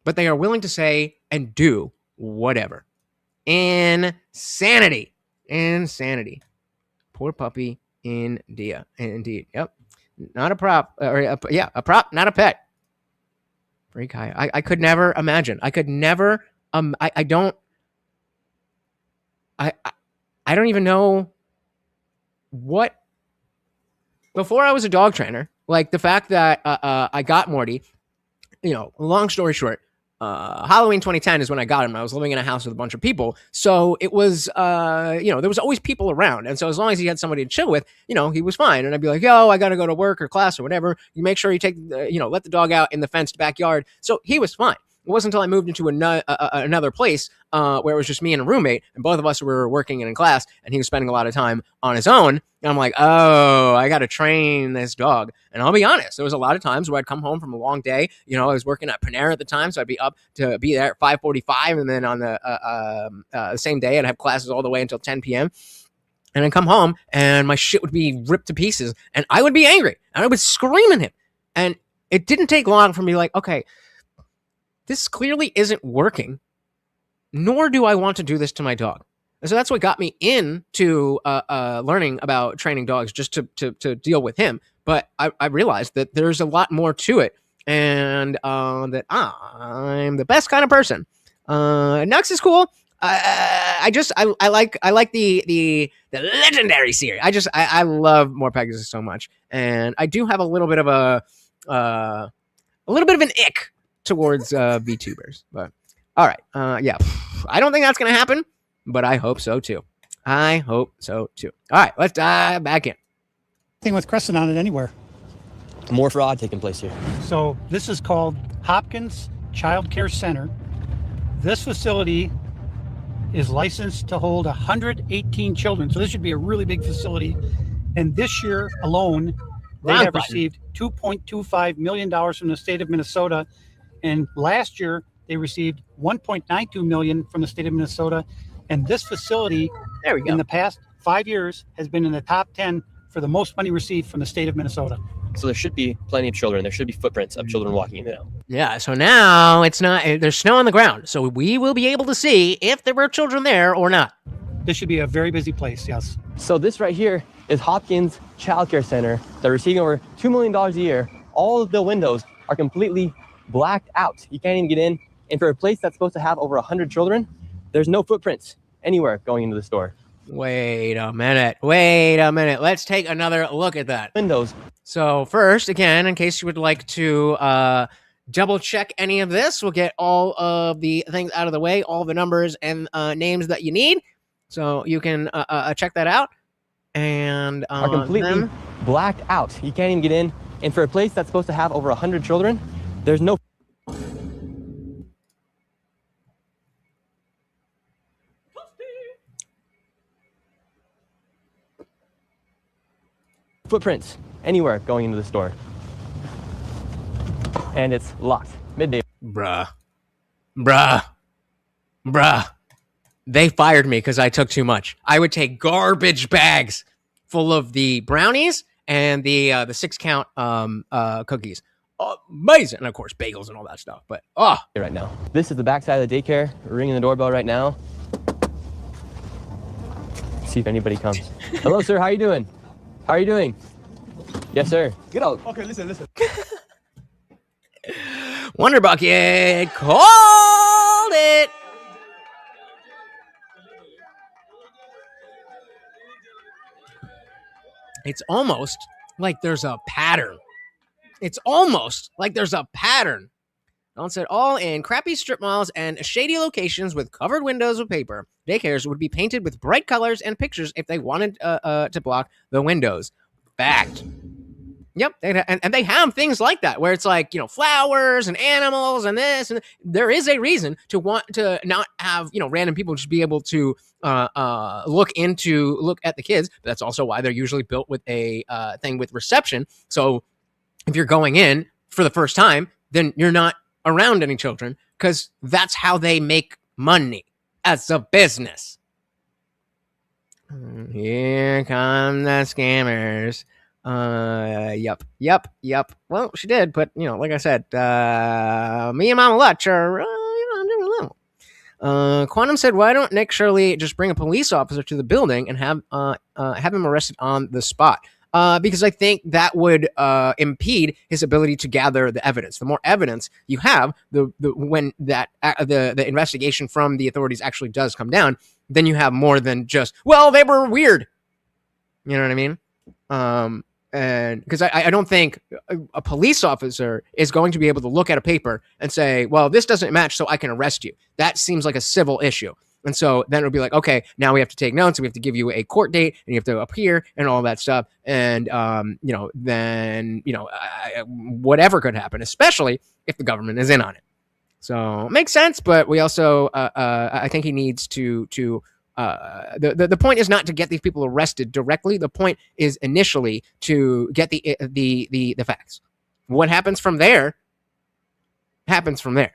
Speaker 2: but they are willing to say and do whatever. Insanity. Poor puppy, India. Indeed. Yep. Not a prop. A prop, not a pet. Freak high. I could never imagine. I could never. I don't even know what. Before I was a dog trainer, like the fact that I got Morty, long story short, Halloween 2010 is when I got him. I was living in a house with a bunch of people. So it was, there was always people around. And so as long as he had somebody to chill with, he was fine. And I'd be like, yo, I got to go to work or class or whatever. You make sure you take, let the dog out in the fenced backyard. So he was fine. It wasn't until I moved into another place where it was just me and a roommate, and both of us were working and in class, and he was spending a lot of time on his own. And I'm like, oh, I got to train this dog. And I'll be honest, there was a lot of times where I'd come home from a long day. I was working at Panera at the time, so I'd be up to be there at 5:45, and then on the same day, I'd have classes all the way until 10 p.m. And I'd come home, and my shit would be ripped to pieces, and I would be angry, and I would scream at him. And it didn't take long for me to be like, okay, this clearly isn't working, nor do I want to do this to my dog. And so that's what got me into learning about training dogs, just to deal with him. But I realized that there's a lot more to it, and that I'm the best kind of person. Nux is cool. I like the legendary series. I love More Pegasus so much, and I do have a little bit of an ick towards VTubers. But all right, I don't think that's gonna happen, but I hope so too. All right, let's dive back in.
Speaker 5: Thing with Crescent on it anywhere.
Speaker 3: More fraud taking place here.
Speaker 5: So this is called Hopkins Child Care Center. This facility is licensed to hold 118 children. So this should be a really big facility. And this year alone, they have received $2.25 million from the state of Minnesota. And last year, they received $1.92 million from the state of Minnesota. And this facility, in the past 5 years, has been in the top 10 for the most money received from the state of Minnesota.
Speaker 3: So there should be plenty of children. There should be footprints of children walking in now.
Speaker 2: Yeah, so now there's snow on the ground. So we will be able to see if there were children there or not.
Speaker 5: This should be a very busy place, yes.
Speaker 3: So this right here is Hopkins Child Care Center. They're receiving over $2 million a year. All of the windows are completely blacked out. You can't even get in. And for a place that's supposed to have over 100 children, there's no footprints anywhere going into the store.
Speaker 2: Wait a minute. Let's take another look at that.
Speaker 3: Windows.
Speaker 2: So first, again, in case you would like to double check any of this, we'll get all of the things out of the way, all the numbers and names that you need. So you can check that out. And
Speaker 3: are completely blacked out. You can't even get in. And for a place that's supposed to have over 100 children, there's no footprints anywhere going into the store. And it's locked. Midday.
Speaker 2: Bruh. They fired me because I took too much. I would take garbage bags full of the brownies and the 6-count cookies. Amazing. And of course, bagels and all that stuff. But,
Speaker 3: right now. This is the backside of the daycare. We're ringing the doorbell right now. See if anybody comes. Hello, sir. How are you doing? How are you doing? Yes, sir. Get out.
Speaker 10: Okay, listen.
Speaker 2: Wonder Bucket called it. It's almost like there's a pattern. Don't sit all in crappy strip malls and shady locations with covered windows with paper. Daycares would be painted with bright colors and pictures if they wanted to block the windows. Fact. Yep, and they have things like that where it's like, you know, flowers and animals and this, and there is a reason to want to not have, you know, random people just be able to look at the kids. But that's also why they're usually built with a thing with reception. So if you're going in for the first time, then you're not around any children because that's how they make money as a business. Here come the scammers. Yep. Well, she did, but you know, like I said, me and Mama Lutch are, on a different level. Quantum said, why don't Nick Shirley just bring a police officer to the building and have him arrested on the spot? Because I think that would impede his ability to gather the evidence. The more evidence you have, when the investigation from the authorities actually does come down, then you have more than just, well, they were weird. You know what I mean? And because I don't think a police officer is going to be able to look at a paper and say, well, this doesn't match, so I can arrest you. That seems like a civil issue. And so then it'll be like, okay, now we have to take notes and we have to give you a court date and you have to appear and all that stuff. And, whatever could happen, especially if the government is in on it. So it makes sense. But we also, I think he needs to the point is not to get these people arrested directly. The point is initially to get the facts. What happens from there happens from there.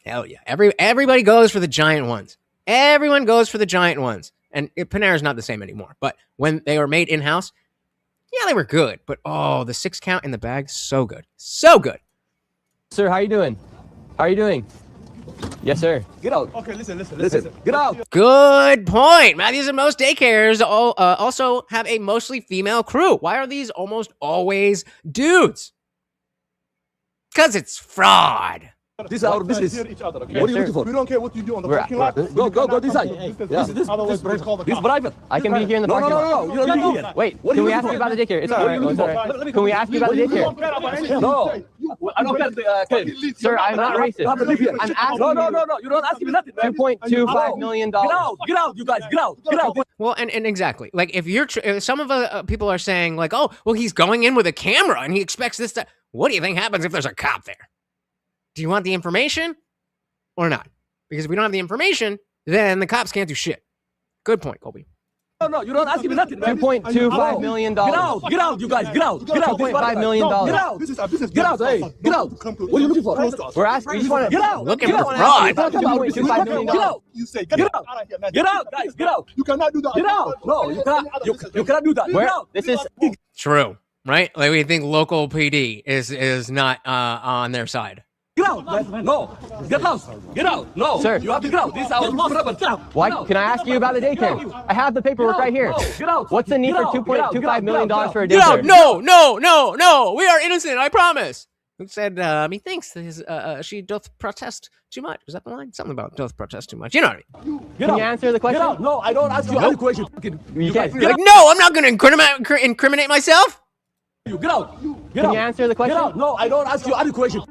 Speaker 2: Hell yeah. Everybody goes for the giant ones. Everyone goes for the giant ones. And Panera's not the same anymore. But when they were made in-house, yeah, they were good. But the 6 count in the bag, so good. So good.
Speaker 3: Sir, how you doing? How are you doing? Yes, sir.
Speaker 15: Get out.
Speaker 10: Okay, listen.
Speaker 15: Get out.
Speaker 2: Good point. Matthews and most daycares also have a mostly female crew. Why are these almost always dudes? Because it's fraud.
Speaker 15: This is our business.
Speaker 10: Each other, okay?
Speaker 15: What are you looking for?
Speaker 10: We don't care what you do on the parking lot.
Speaker 15: Go this side. This private.
Speaker 3: I can be here in the parking lot.
Speaker 15: No. You don't be here.
Speaker 3: Wait, can we ask you about the daycare? It's all right. Can we ask you about the daycare?
Speaker 15: No. I don't care.
Speaker 3: Sir, I'm not racist. I'm asking
Speaker 15: No. You don't ask me nothing.
Speaker 3: $2.25 million.
Speaker 15: Get out, you guys. Get out.
Speaker 2: Well, and exactly. Like, if some of the people are saying, like, oh, well, he's going in with a camera and he expects this to... What do you think happens if there's a cop there? Do you want the information or not? Because if we don't have the information, then the cops can't do shit. Good point, Colby.
Speaker 15: No, you don't ask me nothing.
Speaker 3: $2.25 million.
Speaker 15: Get out, you guys. Get out.
Speaker 3: $2.5 million.
Speaker 15: Get out.
Speaker 10: This is our business.
Speaker 15: Get out, hey. Get out. What are you looking for?
Speaker 3: We're asking. We just want to
Speaker 15: get out.
Speaker 2: Looking for fraud.
Speaker 3: $2.25 million.
Speaker 15: Get out.
Speaker 10: You say
Speaker 15: Get out. Get out, guys. Get out.
Speaker 10: You cannot do that.
Speaker 15: Get out. No, you cannot. You cannot do that. Get out.
Speaker 3: This is
Speaker 2: true, right? Like, we think local PD is not on their side.
Speaker 15: Get out, man. No. Get out. Get out. No.
Speaker 3: Sir.
Speaker 15: You have to get out. This is our property. Get out.
Speaker 3: Why? Can I ask you about the daycare? I have the paperwork right here.
Speaker 15: Get out.
Speaker 3: What's the need for $2.25 million for a daycare?
Speaker 2: Get out. No. We are innocent, I promise. Who said he thinks she doth protest too much? Was that the line? Something about doth protest too much. You know what I mean?
Speaker 3: Can you answer the question?
Speaker 15: Get out. No, I don't ask you any question.
Speaker 3: You can't.
Speaker 2: Like, no, I'm not going to incriminate myself.
Speaker 15: Get out.
Speaker 3: Can you answer the question?
Speaker 15: Get out. No, I don't ask you any question.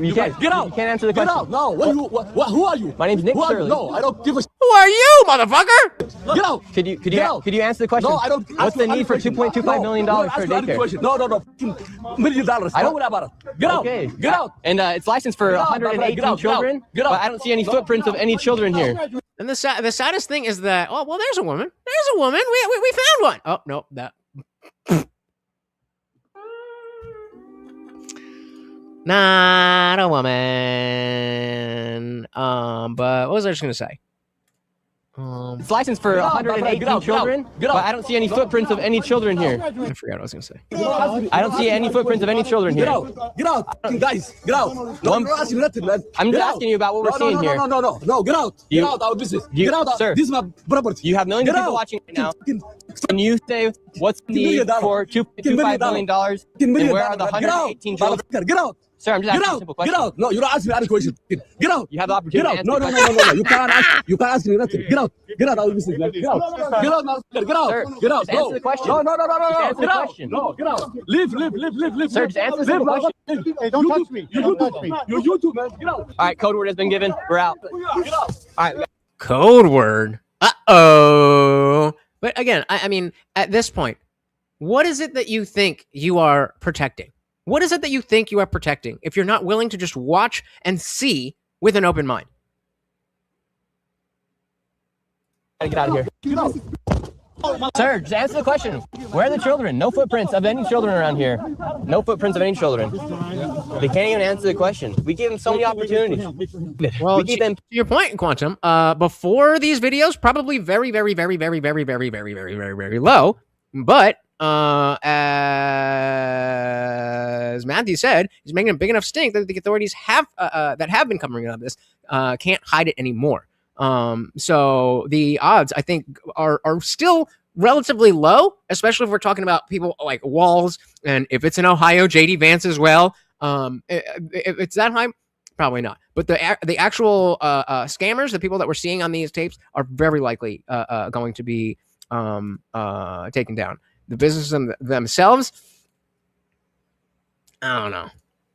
Speaker 3: You can't.
Speaker 15: Get out.
Speaker 3: You can't answer the question.
Speaker 15: Get out. No. Who are you?
Speaker 3: My name's Nick Shirley.
Speaker 15: No, I don't give a.
Speaker 2: Who are you, motherfucker?
Speaker 15: Get out.
Speaker 3: Could you answer the question?
Speaker 15: No, I don't.
Speaker 3: What's the need for $2.25 million for a daycare?
Speaker 15: No. $1 million. Don't worry about it. Get out.
Speaker 3: Okay.
Speaker 15: Get out.
Speaker 3: And it's licensed for 118 children.
Speaker 15: Get out.
Speaker 3: But I don't see any footprints of any children here.
Speaker 2: And the saddest thing is that, oh, well, there's a woman. We found one. Oh, no, that. Not a woman. But what was I just gonna say?
Speaker 3: It's licensed for 118 children, but I don't see any footprints of any children here.
Speaker 2: I forgot what I was gonna say.
Speaker 3: I don't see any footprints of any children here.
Speaker 15: Get out, guys. Get out. Don't ask me nothing, man.
Speaker 3: I'm just asking you about what we're seeing here.
Speaker 15: No. Get out. Get out our business. Get out,
Speaker 3: sir.
Speaker 15: This is my property.
Speaker 3: You have millions of people watching right now. Can you say what's the need for $2.25 million? And where are the 118 children?
Speaker 15: Get out.
Speaker 3: Sir, I'm just asking a simple question.
Speaker 15: Get out. No, you don't ask me any question. Get out.
Speaker 3: You have the opportunity to answer the
Speaker 15: question. No. You can't ask me nothing. Get out. Get out. Get out. Get out. Get out.
Speaker 3: Sir,
Speaker 15: get out.
Speaker 3: Just answer the question.
Speaker 15: No.
Speaker 3: Answer the question.
Speaker 15: No, get out. Leave.
Speaker 3: Sir, just answer the question.
Speaker 10: Hey, don't touch me. Don't touch me.
Speaker 15: You're YouTube, man. Get out.
Speaker 3: All right, code word has been given. We're out.
Speaker 15: Get out.
Speaker 3: All right.
Speaker 2: Code word. Uh-oh. But again, I mean, at this point, What is it that you think you are protecting? What is it that you think you are protecting if you're not willing to just watch and see with an open mind?
Speaker 3: Get out of here. Sir, just answer the question. Where are the children? No footprints of any children around here. No footprints of any children. They can't even answer the question. We gave them so many opportunities.
Speaker 2: Well,
Speaker 3: we gave them.
Speaker 2: To your point, Quantum, before these videos, probably very, very, very, very, very, very, very, very, very, very low. But as Matthew said, he's making a big enough stink that the authorities that have been covering up this can't hide it anymore. So the odds, I think, are still relatively low, especially if we're talking about people like Walls, and if it's in Ohio, JD Vance as well. If it's that high, probably not. But the actual scammers, the people that we're seeing on these tapes, are very likely going to be taken down. The businesses themselves, I don't know.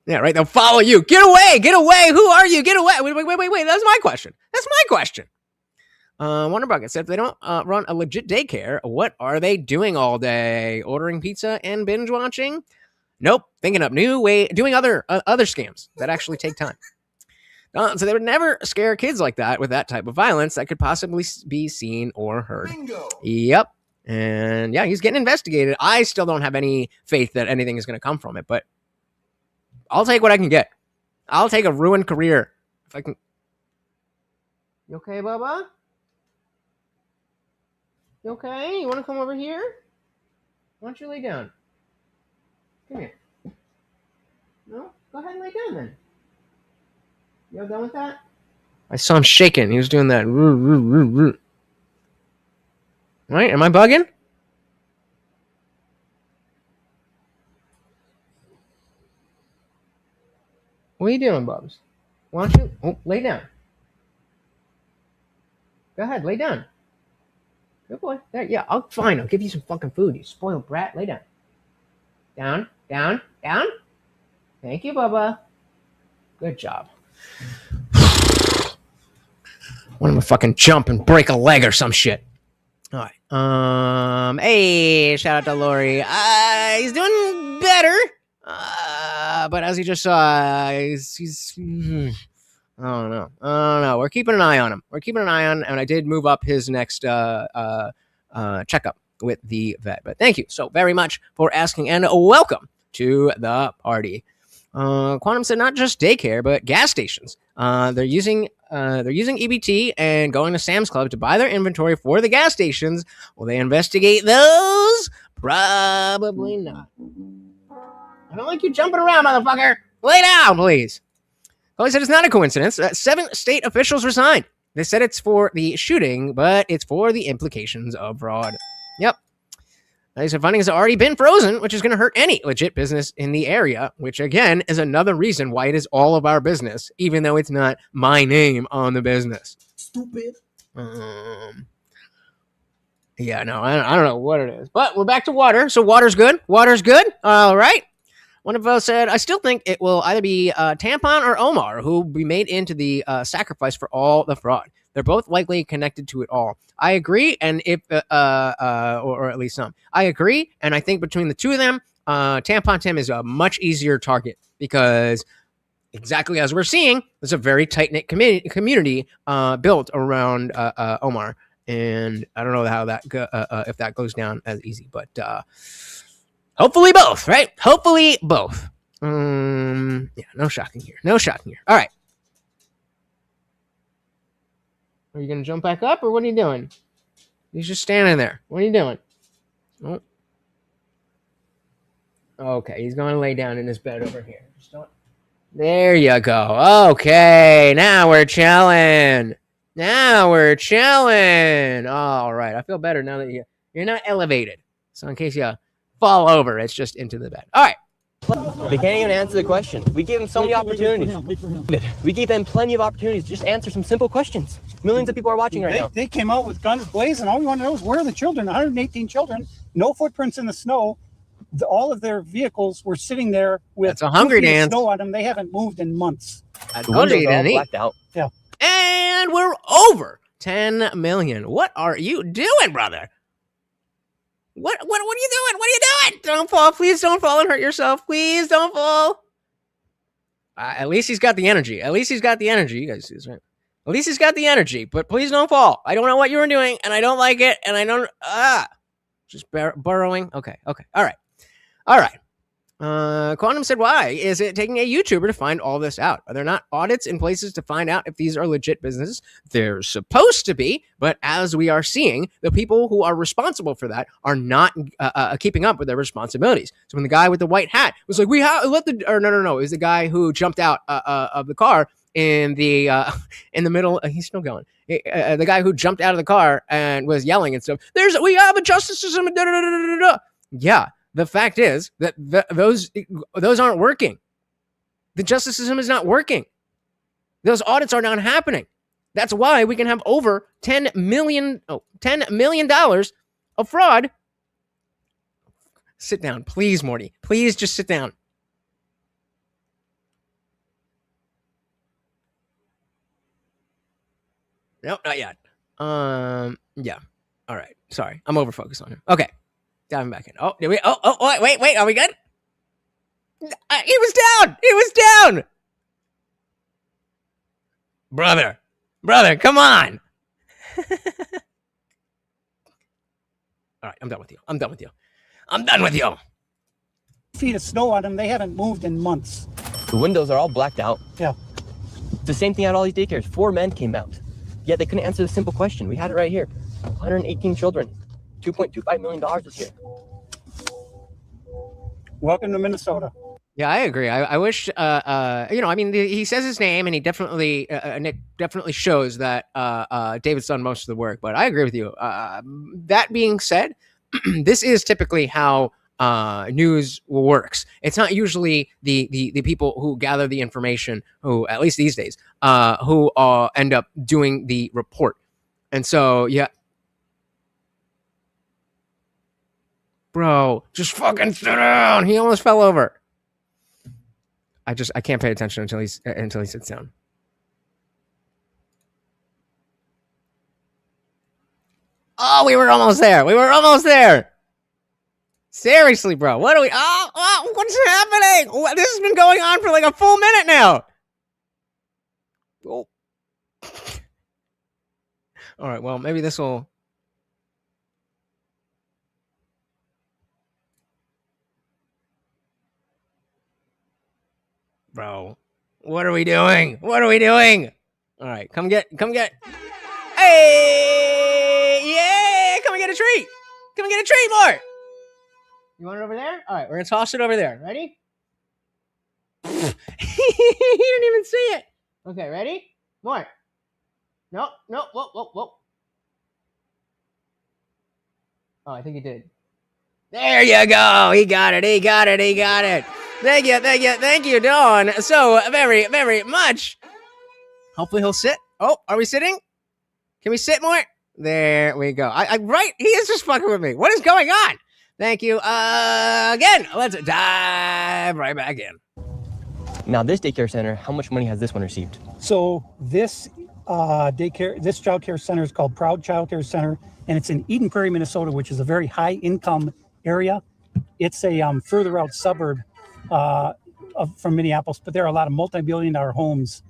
Speaker 2: Yeah, right. They'll follow you. Get away! Get away! Who are you? Get away! Wait. That's my question. Wonder Bucket said if they don't run a legit daycare, what are they doing all day? Ordering pizza and binge watching? Nope. Thinking up new way, doing other scams that actually take time. So they would never scare kids like that with that type of violence that could possibly be seen or heard. Bingo. Yep. And yeah, he's getting investigated. I still don't have any faith that anything is going to come from it, but I'll take what I can get. I'll take a ruined career if I can. You okay, Bubba? You okay? You want to come over here? Why don't you lay down? Come here. No? Go ahead and lay down then. You all done with that? I saw him shaking. He was doing that. Right? Am I bugging? What are you doing, Bubs? Why don't you lay down? Go ahead, lay down. Good boy. There, yeah, fine. I'll give you some fucking food, you spoiled brat. Lay down. Down. Thank you, Bubba. Good job. Want him to fucking jump and break a leg or some shit. All right. Hey, shout out to Lori. He's doing better. But as you just saw, he's I don't know. We're keeping an eye on him. And I did move up his next checkup with the vet. But thank you so very much for asking, and welcome to the party. Quantum said not just daycare, but gas stations. They're using EBT and going to Sam's Club to buy their inventory for the gas stations. Will they investigate those? Probably not. I don't like you jumping around, motherfucker. Lay down, please. Well, he said it's not a coincidence. 7 state officials resigned. They said it's for the shooting, but it's for the implications of fraud. Yep. He said funding has already been frozen, which is going to hurt any legit business in the area, which, again, is another reason why it is all of our business, even though it's not my name on the business.
Speaker 10: Stupid.
Speaker 2: Yeah, no, I don't know what it is. But we're back to water, so water's good. All right. One of us said, I still think it will either be Tampon or Omar who will be made into the sacrifice for all the fraud. They're both likely connected to it all. I agree, and if or at least some. I agree, and I think between the two of them, Tampon Tim is a much easier target because exactly as we're seeing, there's a very tight-knit community built around Omar, and I don't know how that if that goes down as easy, but hopefully both, right? Hopefully both. Yeah, no shocking here. All right. Are you going to jump back up, or what are you doing? He's just standing there. What are you doing? Oh. Okay, he's going to lay down in his bed over here. There you go. Okay, now we're chilling. All right, I feel better now that you're not elevated. So in case you fall over, it's just into the bed. All right.
Speaker 3: They can't even answer the question. We gave them so many opportunities. We gave them plenty of opportunities to just answer some simple questions. Millions of people are watching right now.
Speaker 5: They came out with guns blazing. All we want to know is where are the children? 118 children, no footprints in the snow. All of their vehicles were sitting there with
Speaker 2: That's a hungry dance.
Speaker 5: Snow on them. They haven't moved in months.
Speaker 2: I told you didn't eat.
Speaker 3: Out.
Speaker 5: Yeah.
Speaker 2: And we're over 10 million. What are you doing, brother? What are you doing? What are you doing? Don't fall. Please don't fall and hurt yourself. Please don't fall. At least he's got the energy. At least he's got the energy. You guys see this, right? At least he's got the energy, but please don't fall. I don't know what you were doing, and I don't like it, and I don't... Just burrowing. Okay. All right. Quantum said, why is it taking a YouTuber to find all this out? Are there not audits in places to find out if these are legit businesses? They're supposed to be, but as we are seeing, the people who are responsible for that are not keeping up with their responsibilities. So when the guy with the white hat was like, no, it was the guy who jumped out of the car in the middle. He's still going. The guy who jumped out of the car and was yelling and stuff. We have a justice system. Yeah. The fact is that those aren't working. The justice system is not working. Those audits are not happening. That's why we can have over $10 million of fraud. Sit down, please, Morty. Please just sit down. Nope, not yet. Yeah. All right. Sorry, I'm over focused on him. Okay. Diving back in. Oh, did we? Oh, wait. Are we good? He was down. Brother, come on. All right, I'm done with you.
Speaker 5: Feet of snow on them. They haven't moved in months.
Speaker 3: The windows are all blacked out.
Speaker 5: Yeah.
Speaker 3: It's the same thing at all these daycares. 4 men came out. Yet they couldn't answer the simple question. We had it right here. 118 children. $2.25 million this year.
Speaker 5: Welcome to Minnesota.
Speaker 2: Yeah, I agree. I wish, he says his name, and he definitely, Nick definitely shows that David's done most of the work. But I agree with you. That being said, this is typically how news works. It's not usually the people who gather the information, who at least these days, who end up doing the report. And so, yeah. Bro, just fucking sit down. He almost fell over. I can't pay attention until he sits down. Oh, we were almost there. Seriously, bro. What are we? Oh, what's happening? This has been going on for like a full minute now. Oh. All right. Well, maybe this will. Bro, what are we doing? All right, come get. Hey, yeah, come and get a treat. More. You want it over there? All right, we're gonna toss it over there. Ready? He didn't even see it. Okay, ready? More. No. Whoa. Oh, I think he did. There you go. He got it. Thank you, Dawn. So very, very much. Hopefully he'll sit. Oh, are we sitting? Can we sit more? There we go. Right? He is just fucking with me. What is going on? Thank you. Again, let's dive right back in.
Speaker 3: Now, this daycare center, how much money has this one received?
Speaker 5: So this this child care center is called Proud Child Care Center, and it's in Eden Prairie, Minnesota, which is a very high income area. It's a further out suburb from Minneapolis, but there are a lot of multi-billion-dollar homes.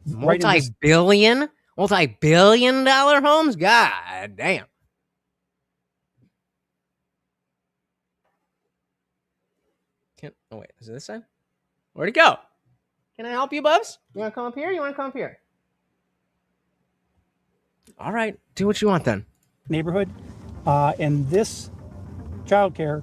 Speaker 2: Multi-billion-dollar homes? God damn. Oh, wait. Is it this side? Where'd it go? Can I help you, Bubs? You want to come up here? All right. Do what you want then.
Speaker 5: Neighborhood. And this childcare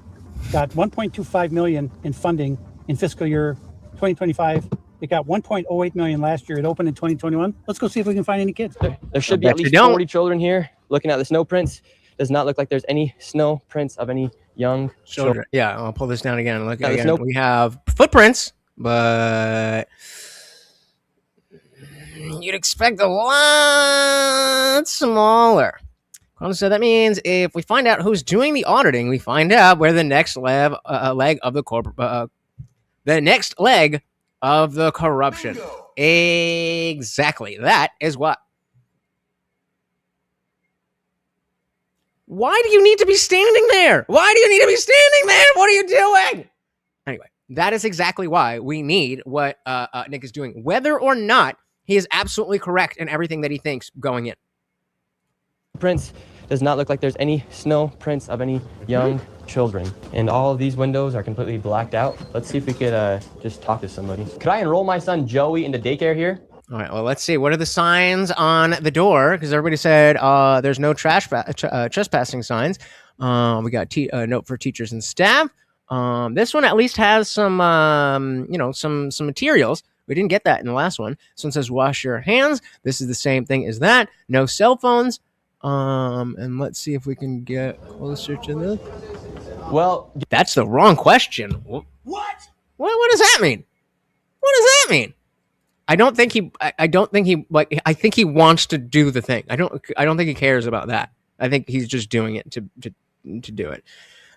Speaker 5: got $1.25 million in funding in fiscal year 2025. It got $1.08 million last year. It opened in 2021. Let's go see if we can find any kids.
Speaker 3: There should be at least 40 children here. Looking at the snow prints, does not look like there's any snow prints of any young children.
Speaker 2: Yeah, I'll pull this down again. Look again. We have footprints, but you'd expect a lot smaller. So that means if we find out who's doing the auditing, we find out where the next leg of the corruption. Exactly. That is what. Why do you need to be standing there? Why do you need to be standing there? What are you doing? Anyway, that is exactly why we need what Nick is doing. Whether or not he is absolutely correct in everything that he thinks going in.
Speaker 3: Prints does not look like there's any snow prints of any young children. And all of these windows are completely blacked out. Let's see if we could just talk to somebody. Could I enroll my son Joey into daycare here?
Speaker 2: All right, well, let's see. What are the signs on the door? Because everybody said there's no trespassing signs. We got a note for teachers and staff. This one at least has some, some materials. We didn't get that in the last one. This one says wash your hands. This is the same thing as that. No cell phones. And let's see if we can get closer to this.
Speaker 3: Well,
Speaker 2: that's the wrong question. What? What does that mean? What does that mean? I think he wants to do the thing. I don't think he cares about that. I think he's just doing it to do it.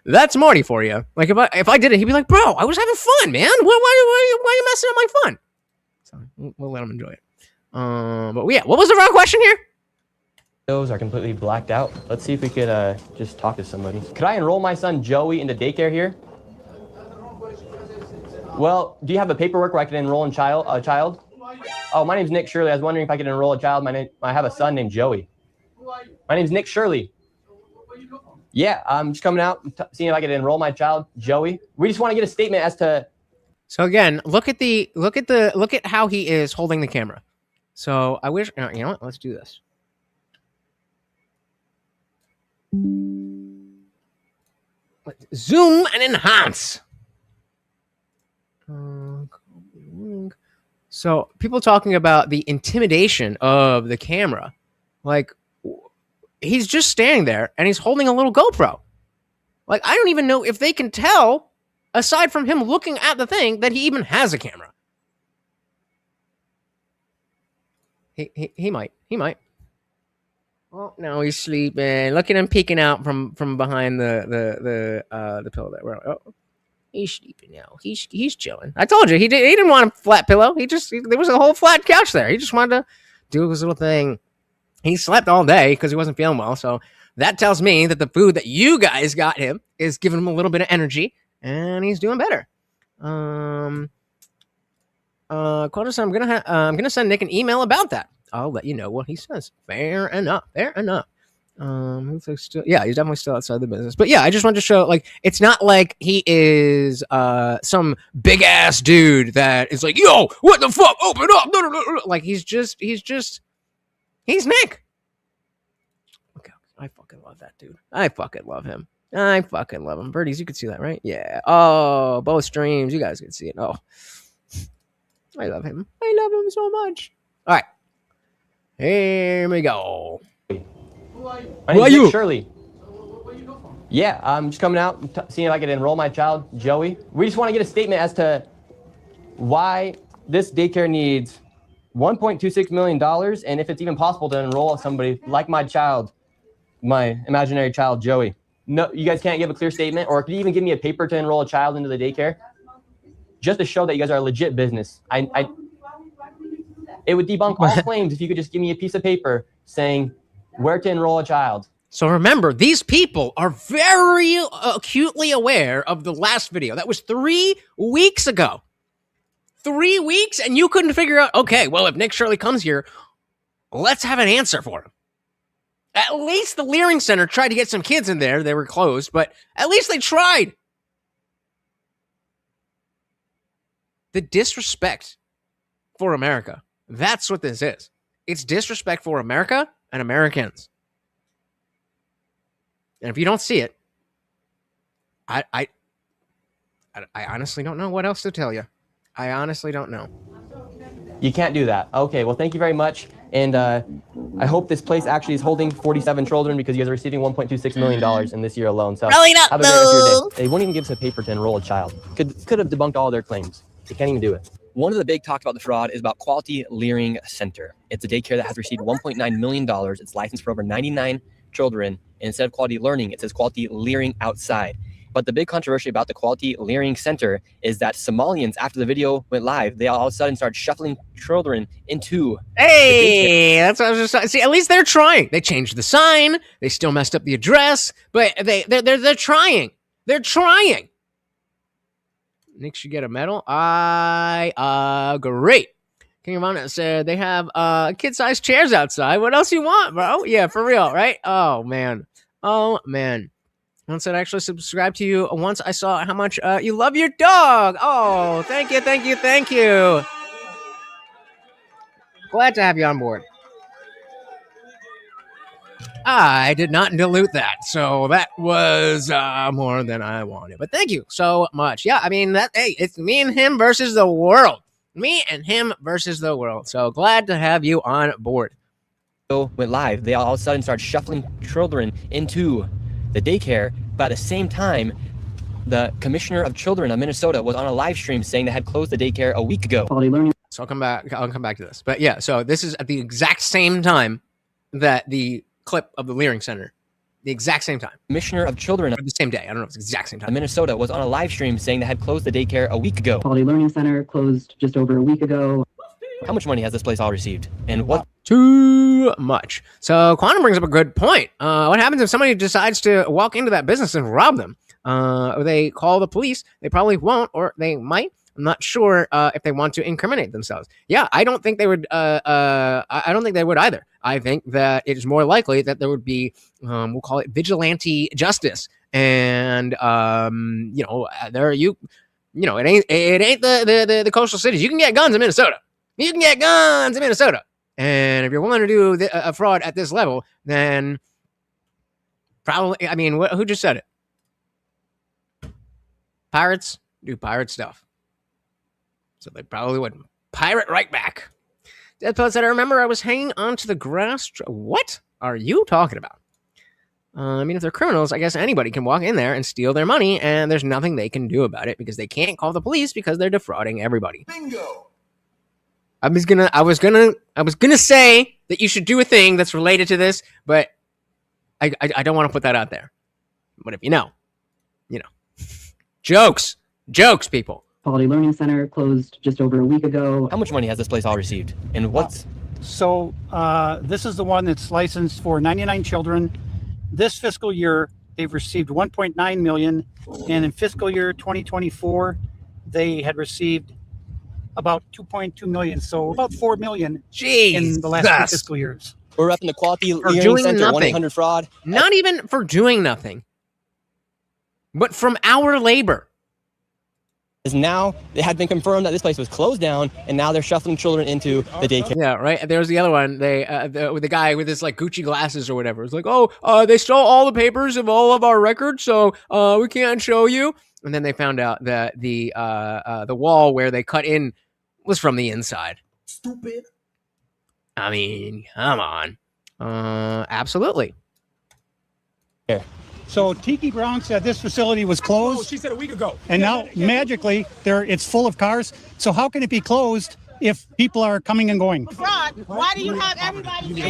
Speaker 2: That's Morty for you. Like if I did it, he'd be like, "Bro, I was having fun, man. Why are you messing up my fun?" So we'll let him enjoy it. But yeah, what was the wrong question here?
Speaker 3: Those are completely blacked out. Let's see if we could just talk to somebody. Could I enroll my son Joey into daycare here? Well, do you have the paperwork where I can enroll a child? Oh, my name's Nick Shirley. I was wondering if I could enroll a child. I have a son named Joey. My name's Nick Shirley. Yeah, I'm just coming out, seeing if I could enroll my child Joey. We just want to get a statement as to.
Speaker 2: So again, look at how he is holding the camera. So I wish you know what? Let's do this. Zoom and enhance. So people talking about the intimidation of the camera, like he's just standing there and he's holding a little GoPro. Like I don't even know if they can tell, aside from him looking at the thing, that he even has a camera. He might. Oh, no, he's sleeping. Look at him peeking out from behind the pillow there. Oh, he's sleeping now. He's chilling. I told you he didn't want a flat pillow. There was a whole flat couch there. He just wanted to do his little thing. He slept all day because he wasn't feeling well. So that tells me that the food that you guys got him is giving him a little bit of energy, and he's doing better. Quotas, I'm gonna send Nick an email about that. I'll let you know what he says. Fair enough. He's definitely still outside the business. But yeah, I just wanted to show, like, it's not like he is some big ass dude that is like, yo, what the fuck? Open up. Like he's Nick. Okay, I fucking love that dude. I fucking love him. Birdies, you can see that, right? Yeah. Oh, both streams. You guys can see it. Oh, I love him. I love him so much. All right. Here we go.
Speaker 3: My name's Nick Shirley. Yeah, I'm just coming out, seeing if I could enroll my child, Joey. We just want to get a statement as to why this daycare needs $1.26 million, and if it's even possible to enroll somebody like my child, my imaginary child, Joey. No, you guys can't give a clear statement, or could you even give me a paper to enroll a child into the daycare? Just to show that you guys are a legit business. It would debunk all claims if you could just give me a piece of paper saying where to enroll a child.
Speaker 2: So remember, these people are very acutely aware of the last video. That was 3 weeks ago. 3 weeks, and you couldn't figure out, okay, well, if Nick Shirley comes here, let's have an answer for him. At least the Leering Center tried to get some kids in there. They were closed, but at least they tried. The disrespect for America. That's what this is. It's disrespect for America and Americans. And if you don't see it, I honestly don't know what else to tell you. I honestly don't know.
Speaker 3: You can't do that. Okay, well, thank you very much. And I hope this place actually is holding 47 children, because you guys are receiving $1.26 million in this year alone. So
Speaker 2: Probably not,
Speaker 3: have a great rest of your day. They won't even give us a paper to enroll a child. Could have debunked all their claims. They can't even do it. One of the big talks about the fraud is about Quality Leering Center. It's a daycare that has received $1.9 million. It's licensed for over 99 children. And instead of Quality Learning, it says Quality Leering Outside.
Speaker 6: But the big controversy about the Quality Learning Center is that Somalians, after the video went live, they all of a sudden started shuffling children into.
Speaker 2: Hey, that's what I was just saying. See, at least they're trying. They changed the sign. They still messed up the address, but they're trying. They're trying. Nick should get a medal. I agree. King of Honor said they have kid-sized chairs outside. What else you want, bro? Yeah, for real, right? Oh man. Once I actually subscribed to you once I saw how much you love your dog. Oh, thank you. Glad to have you on board. I did not dilute that, so that was more than I wanted. But thank you so much. Yeah, I mean, it's me and him versus the world. Me and him versus the world. So glad to have you on board.
Speaker 6: Went live, they all of a sudden started shuffling children into the daycare, but at the same time, the commissioner of children of Minnesota was on a live stream saying they had closed the daycare a week ago.
Speaker 2: So I'll come back to this. But yeah, so this is at the exact same time that the clip of the Learning Center, the exact same time.
Speaker 6: Commissioner of children,
Speaker 2: the same day. I don't know if it's the exact same time.
Speaker 6: Minnesota was on a live stream saying they had closed the daycare a week ago.
Speaker 19: Quality Learning Center closed just over a week ago.
Speaker 6: How much money has this place all received? And what?
Speaker 2: Too much. So Quantum brings up a good point. What happens if somebody decides to walk into that business and rob them? Or they call the police? They probably won't, or they might. I'm not sure if they want to incriminate themselves. Yeah, I don't think they would. I don't think they would either. I think that it is more likely that there would be, we'll call it vigilante justice, and it ain't the coastal cities. You can get guns in Minnesota. And if you're willing to do a fraud at this level, then probably, I mean, who just said it? Pirates do pirate stuff. So they probably would pirate right back. Deadpool said, I remember I was hanging onto the grass. What are you talking about? I mean, if they're criminals, I guess anybody can walk in there and steal their money, and there's nothing they can do about it because they can't call the police because they're defrauding everybody.
Speaker 1: Bingo.
Speaker 2: I was gonna say that you should do a thing that's related to this, but I don't want to put that out there. But if you know. Jokes, people.
Speaker 19: Quality Learning Center closed just over a week ago.
Speaker 6: How much money has this place all received? And what's?
Speaker 5: So this is the one that's licensed for 99 children. This fiscal year, they've received 1.9 million, and in fiscal year 2024, they had received about 2.2 million, so about 4 million in the last 2 fiscal years.
Speaker 6: We're repping the Quality Learning Center 1-800-FRAUD.
Speaker 2: Not even for doing nothing, but from our labor.
Speaker 6: Is now it had been confirmed that this place was closed down, and now they're shuffling children into the daycare.
Speaker 2: Yeah, right. There's the other one. They with the guy with his like Gucci glasses or whatever. It's like, they stole all the papers of all of our records, so we can't show you. And then they found out that the wall where they cut in was from the inside.
Speaker 1: Stupid.
Speaker 2: I mean, come on. Absolutely.
Speaker 5: Yeah. So Tiki Brown said this facility was closed.
Speaker 10: She said a week ago.
Speaker 5: And now magically it's full of cars. So how can it be closed if people are coming and going?
Speaker 20: Fraud. Why do you have everybody?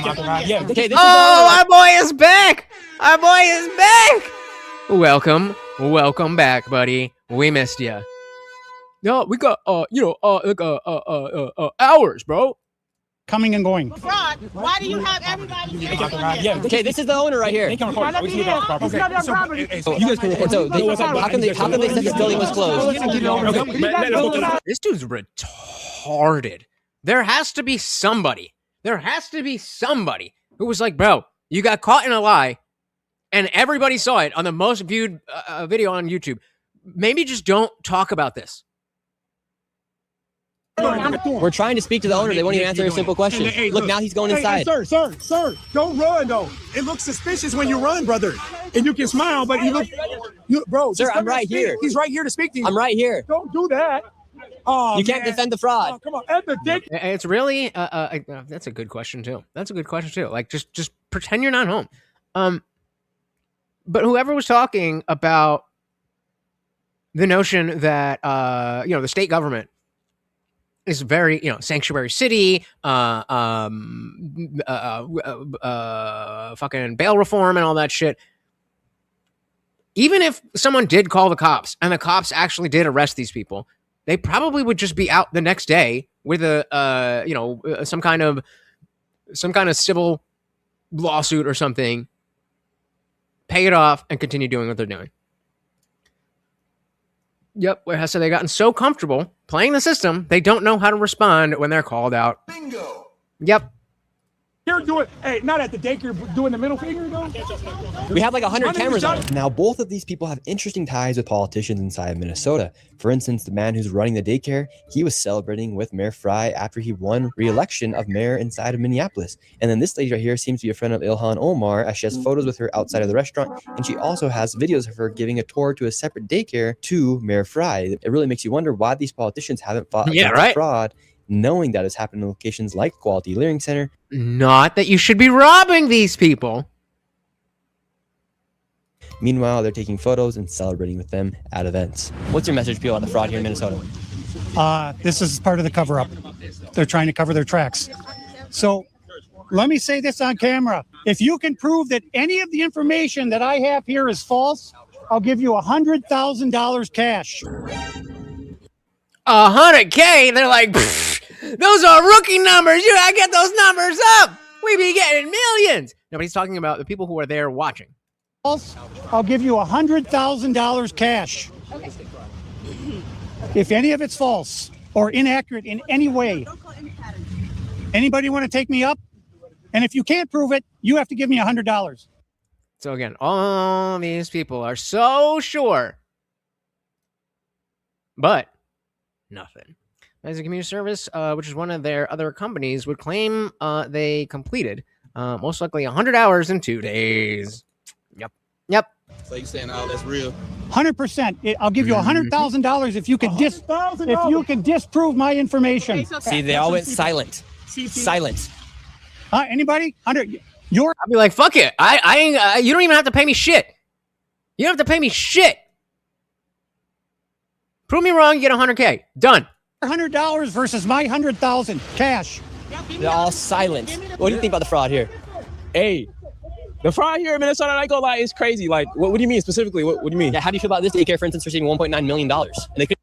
Speaker 2: Our boy is back. Welcome back, buddy. We missed you. No, we got hours, bro.
Speaker 5: Coming and going.
Speaker 20: Fraud. Why do you have everybody?
Speaker 6: Okay, this is the owner right here.
Speaker 20: It's not their property.
Speaker 6: You guys can record. So how can they say this building was closed?
Speaker 2: This dude's retarded. There has to be somebody who was like, bro, you got caught in a lie, and everybody saw it on the most viewed video on YouTube. Maybe just don't talk about this.
Speaker 6: We're trying to speak to the owner. They won't even answer a simple question. Look, now he's going inside.
Speaker 10: Hey, sir, don't run though. It looks suspicious when you run, brother. And you can smile, but bro.
Speaker 6: Sir, I'm right here.
Speaker 10: He's right here to speak to you.
Speaker 6: I'm right here.
Speaker 10: Don't do that. Oh,
Speaker 6: you can't defend the fraud.
Speaker 10: Oh, come on, end the dick.
Speaker 2: It's really that's a good question too. Like just pretend you're not home. But whoever was talking about the notion that the state government is very, sanctuary city, fucking bail reform and all that shit. even if someone did call the cops and the cops actually did arrest these people, they probably would just be out the next day with some kind of civil lawsuit or something, pay it off, and continue doing what they're doing. Yep, so they've gotten so comfortable playing the system, they don't know how to respond when they're called out.
Speaker 15: Bingo.
Speaker 2: Yep.
Speaker 10: You're doing, hey, not at the daycare, doing the middle finger, though?
Speaker 6: We have like 100 cameras on. Now, both of these people have interesting ties with politicians inside of Minnesota. For instance, the man who's running the daycare, he was celebrating with Mayor Fry after he won re-election of mayor inside of Minneapolis. And then this lady right here seems to be a friend of Ilhan Omar, as she has photos with her outside of the restaurant, and she also has videos of her giving a tour to a separate daycare to Mayor Fry. It really makes you wonder why these politicians haven't fought against fraud, knowing that it's happened in locations like Quality Learning Center.
Speaker 2: Not that you should be robbing these people.
Speaker 6: Meanwhile, they're taking photos and celebrating with them at events. What's your message, people, on the fraud here in Minnesota?
Speaker 5: This is part of the cover-up. They're trying to cover their tracks. So let me say this on camera. If you can prove that any of the information that I have here is false, I'll give you $100,000 cash.
Speaker 2: $100K? They're like, those are rookie numbers. You gotta get those numbers up. We be getting millions. Nobody's talking about the people who are there watching.
Speaker 5: I'll give you $100,000 cash. If any of it's false or inaccurate in any way. Anybody want to take me up? And if you can't prove it, you have to give me $100.
Speaker 2: So again, all these people are so sure, but nothing. As a community service, which is one of their other companies, would claim they completed most likely 100 hours in 2 days. Yep.
Speaker 7: So you saying all that's real?
Speaker 5: 100%. I'll give you $100,000 if you can disprove my information.
Speaker 6: See, they all went silent. Silent.
Speaker 5: Anybody?
Speaker 2: I'll be like, fuck it. I ain't. You don't even have to pay me shit. You don't have to pay me shit. Prove me wrong, you get $100K. Done.
Speaker 5: $100 versus my $100,000 cash.
Speaker 6: They're all silent. What do you think about the fraud here?
Speaker 21: Hey, the fraud here in Minnesota, I ain't gonna lie, is crazy. Like, what do you mean specifically? What do you mean?
Speaker 6: Yeah, how do you feel about this daycare, for instance, receiving $1.9 million? And they could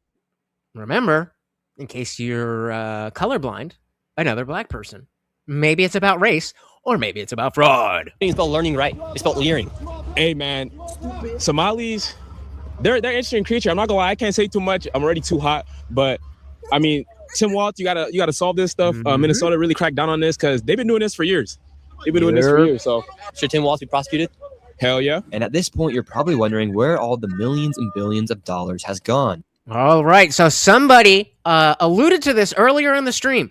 Speaker 2: remember, in case you're colorblind, another black person. Maybe it's about race, or maybe it's about fraud.
Speaker 6: It's about learning right. It's about leering.
Speaker 21: Hey, man, Somalis, they're an interesting creature. I'm not gonna lie, I can't say too much. I'm already too hot, but I mean, Tim Waltz, you gotta solve this stuff. Minnesota really cracked down on this because they've been doing this for years. They've been doing this for years. So
Speaker 6: should Tim Waltz be prosecuted?
Speaker 21: Hell yeah.
Speaker 6: And at this point, you're probably wondering where all the millions and billions of dollars has gone.
Speaker 2: All right, so somebody alluded to this earlier in the stream.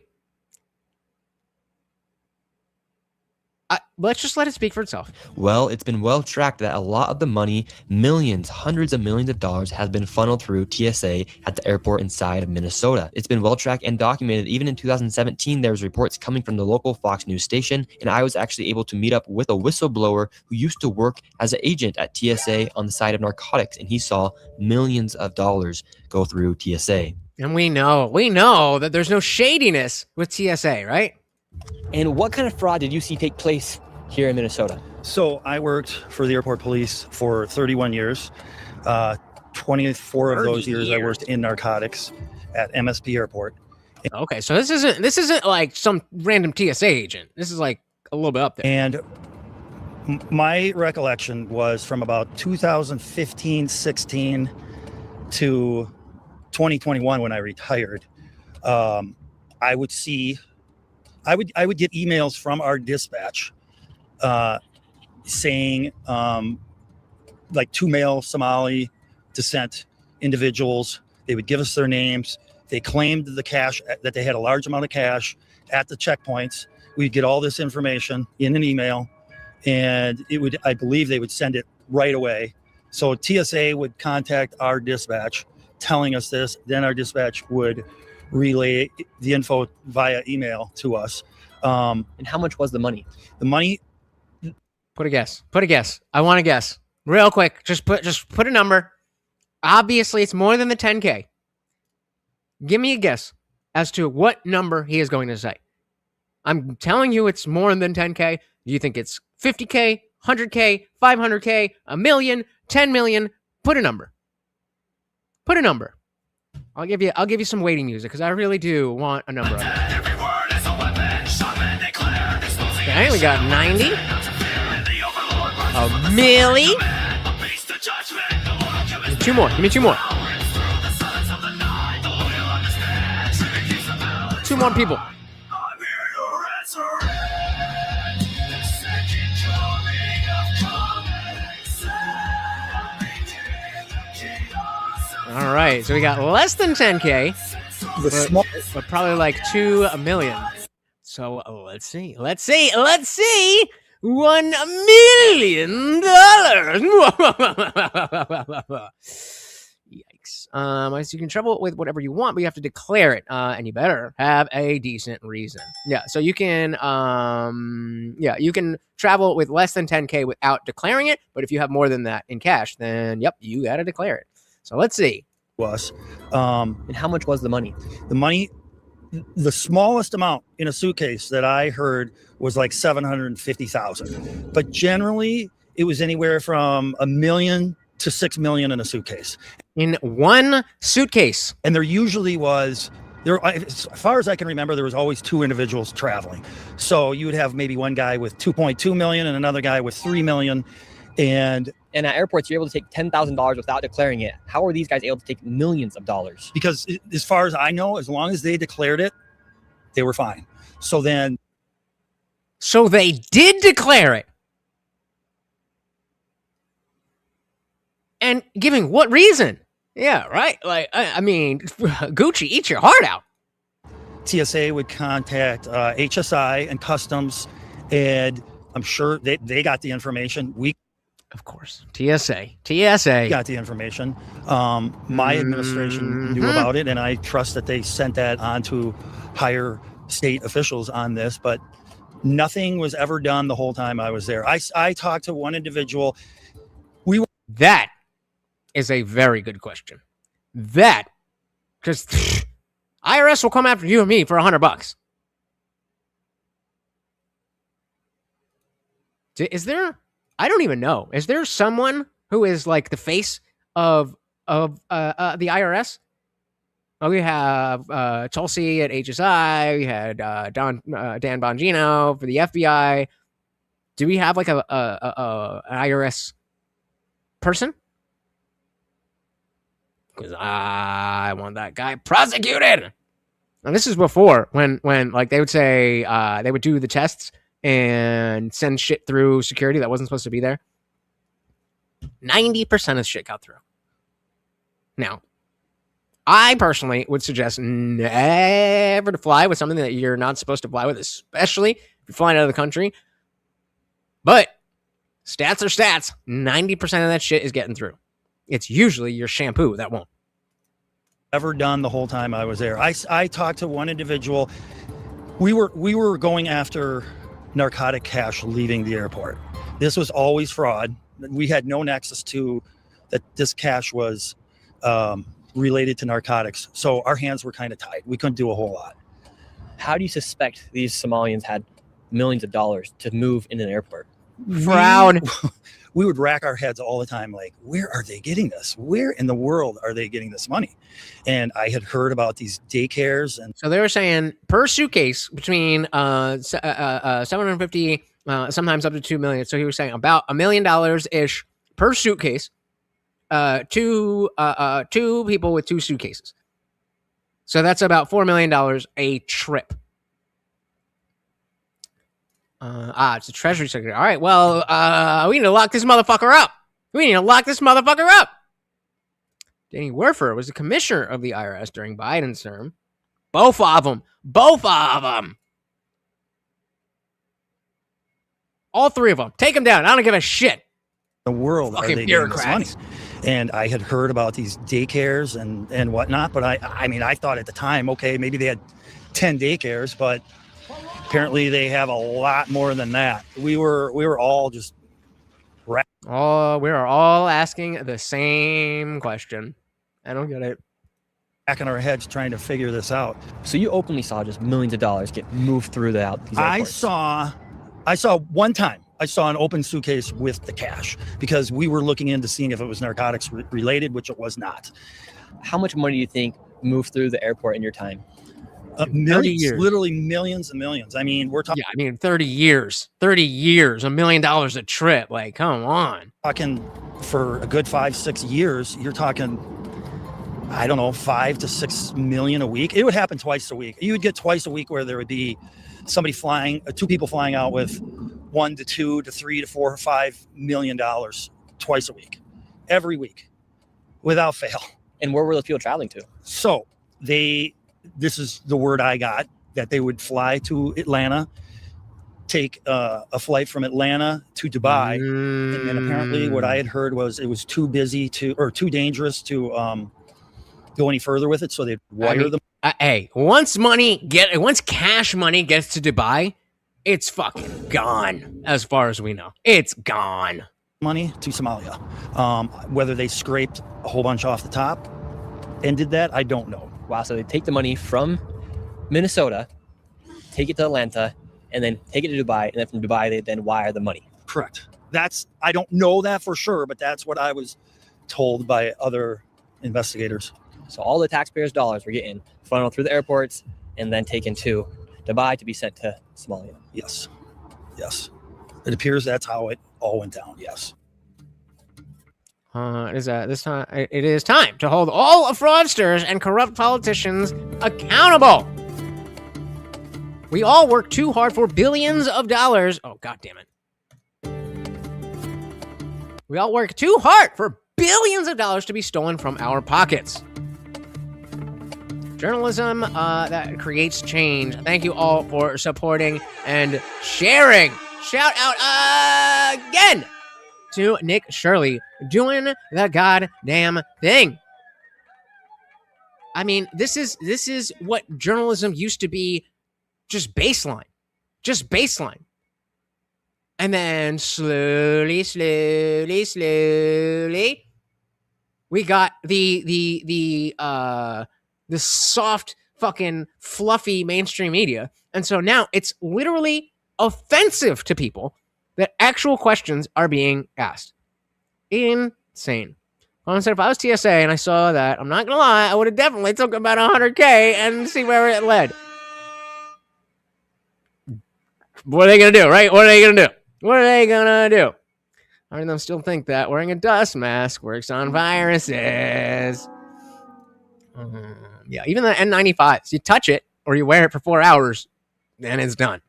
Speaker 2: Let's just let it speak for itself.
Speaker 6: Well, it's been well tracked that a lot of the money, millions, hundreds of millions of dollars, has been funneled through TSA at the airport inside of Minnesota. It's been well tracked and documented. Even in 2017, there was reports coming from the local Fox News station, and I was actually able to meet up with a whistleblower who used to work as an agent at TSA on the side of narcotics, and he saw millions of dollars go through TSA.
Speaker 2: And we know that there's no shadiness with TSA, right?
Speaker 6: And what kind of fraud did you see take place here in Minnesota?
Speaker 22: So I worked for the airport police for 31 years. 24 of those years I worked in narcotics at MSP Airport.
Speaker 2: Okay, so this isn't like some random TSA agent. This is like a little bit up there.
Speaker 22: And my recollection was from about 2015-16 to 2021 when I retired. I would get emails from our dispatch saying like 2 male Somali descent individuals. They would give us their names. They claimed the cash, that they had a large amount of cash at the checkpoints. We'd get all this information in an email, and I believe they would send it right away. So TSA would contact our dispatch telling us this, then our dispatch would relay the info via email to us.
Speaker 6: And how much was the money?
Speaker 22: The money.
Speaker 2: Put a guess. I want to guess real quick. Just put a number. Obviously, it's more than the 10K. Give me a guess as to what number he is going to say. I'm telling you it's more than 10K. Do you think it's 50K, 100K, 500K, $1 million, 10 million. Put a number. Put a number. I'll give you some waiting music because I really do want a number on that. Okay, we got 90. A milli. Two more. Give me two more. Two more people. All right, so we got less than 10K, but probably like 2 million. So let's see. $1 million. Yikes. So you can travel with whatever you want, but you have to declare it, and you better have a decent reason. Yeah, so you can, you can travel with less than 10K without declaring it, but if you have more than that in cash, then yep, you got to declare it. So let's see.
Speaker 22: And how much was the money? The money, the smallest amount in a suitcase that I heard was like $750,000, but generally it was anywhere from $1 million to $6 million in a suitcase.
Speaker 2: In one suitcase.
Speaker 22: And there usually was, as far as I can remember, there was always 2 individuals traveling. So you would have maybe one guy with 2.2 million and another guy with 3 million. And
Speaker 3: at airports, you're able to take $10,000 without declaring it. How are these guys able to take millions of dollars?
Speaker 22: Because as far as I know, as long as they declared it, they were fine. So then.
Speaker 2: So they did declare it. And giving what reason? Yeah, right. Like, I mean, Gucci, eat your heart out.
Speaker 22: TSA would contact HSI and Customs, and I'm sure they got the information.
Speaker 2: Of course, TSA
Speaker 22: got the information. My administration knew about it, and I trust that they sent that on to higher state officials on this, but nothing was ever done the whole time I was there. I talked to one individual.
Speaker 2: That is a very good question. That, because IRS will come after you and me for $100. Is there? I don't even know. Is there someone who is like the face of the IRS? Well, we have Tulsi at HSI. We had Dan Bongino for the FBI. Do we have like an IRS person? Because I want that guy prosecuted. And this is before when like they would say they would do the tests and send shit through security that wasn't supposed to be there. 90% of shit got through. Now, I personally would suggest never to fly with something that you're not supposed to fly with, especially if you're flying out of the country. But stats are stats. 90% of that shit is getting through. It's usually your shampoo that won't.
Speaker 22: Ever done the whole time I was there. I talked to one individual. We were going after narcotic cash leaving the airport. This was always fraud. We had no nexus to that this cash was related to narcotics. So our hands were kind of tied. We couldn't do a whole lot.
Speaker 3: How do you suspect these Somalians had millions of dollars to move in an airport?
Speaker 2: Frown.
Speaker 22: We would rack our heads all the time, like, where are they getting this? Where in the world are they getting this money? And I had heard about these daycares. And
Speaker 2: so they were saying per suitcase between 750, sometimes up to 2 million. So he was saying about $1 million-ish per suitcase, two people with 2 suitcases. So that's about $4 million a trip. It's a Treasury Secretary. All right, well, we need to lock this motherfucker up. Danny Werfer was the commissioner of the IRS during Biden's term. Both of them. All 3 of them. Take them down. I don't give a shit.
Speaker 22: The world
Speaker 2: fucking
Speaker 22: are they getting this money? And I had heard about these daycares and whatnot, but I mean, I thought at the time, okay, maybe they had 10 daycares, but apparently they have a lot more than that. We were all just we
Speaker 2: are all asking the same question. I don't get it.
Speaker 22: Back in our heads trying to figure this out.
Speaker 3: So you openly saw just millions of dollars get moved through these airports.
Speaker 22: I saw one time I saw an open suitcase with the cash because we were looking into seeing if it was narcotics related, which it was not.
Speaker 3: How much money do you think moved through the airport in your time?
Speaker 22: Millions,
Speaker 2: years.
Speaker 22: literally millions and millions. I mean, we're talking.
Speaker 2: Yeah, I mean, 30 years, $1 million a trip. Like, come on.
Speaker 22: Talking for a good 5-6 years, you're talking, I don't know, 5 to 6 million a week. It would happen twice a week. You would get twice a week where there would be somebody flying, 2 people flying out with $1 to 2 to 3 to 4 or $5 million twice a week, every week, without fail.
Speaker 3: And where were those people traveling to?
Speaker 22: So this is the word I got, that they would fly to Atlanta, take a flight from Atlanta to Dubai, and then apparently what I had heard was it was too busy or too dangerous to go any further with it, so they'd wire them.
Speaker 2: Hey, once cash money gets to Dubai, it's fucking gone. As far as we know, it's gone.
Speaker 22: Money to Somalia. Whether they scraped a whole bunch off the top and did that, I don't know.
Speaker 3: Wow, so they take the money from Minnesota, take it to Atlanta, and then take it to Dubai, and then from Dubai they then wire the money.
Speaker 22: Correct. I don't know that for sure, but that's what I was told by other investigators.
Speaker 3: So all the taxpayers' dollars were getting funneled through the airports and then taken to Dubai to be sent to Somalia.
Speaker 22: Yes. It appears that's how it all went down. Yes.
Speaker 2: It is time to hold all fraudsters and corrupt politicians accountable. We all work too hard for billions of dollars. Oh, God damn it. We all work too hard for billions of dollars to be stolen from our pockets. Journalism that creates change. Thank you all for supporting and sharing. Shout out again to Nick Shirley doing the goddamn thing. I mean, this is what journalism used to be, just baseline. And then slowly, we got the soft, fucking fluffy mainstream media. And so now it's literally offensive to people that actual questions are being asked. Insane. Well, if I was TSA and I saw that, I'm not gonna lie, I would have definitely took about 100K and see where it led. What are they gonna do, right? What are they gonna do? I mean, them still think that wearing a dust mask works on viruses. Yeah, even the N95s, you touch it or you wear it for 4 hours, then it's done.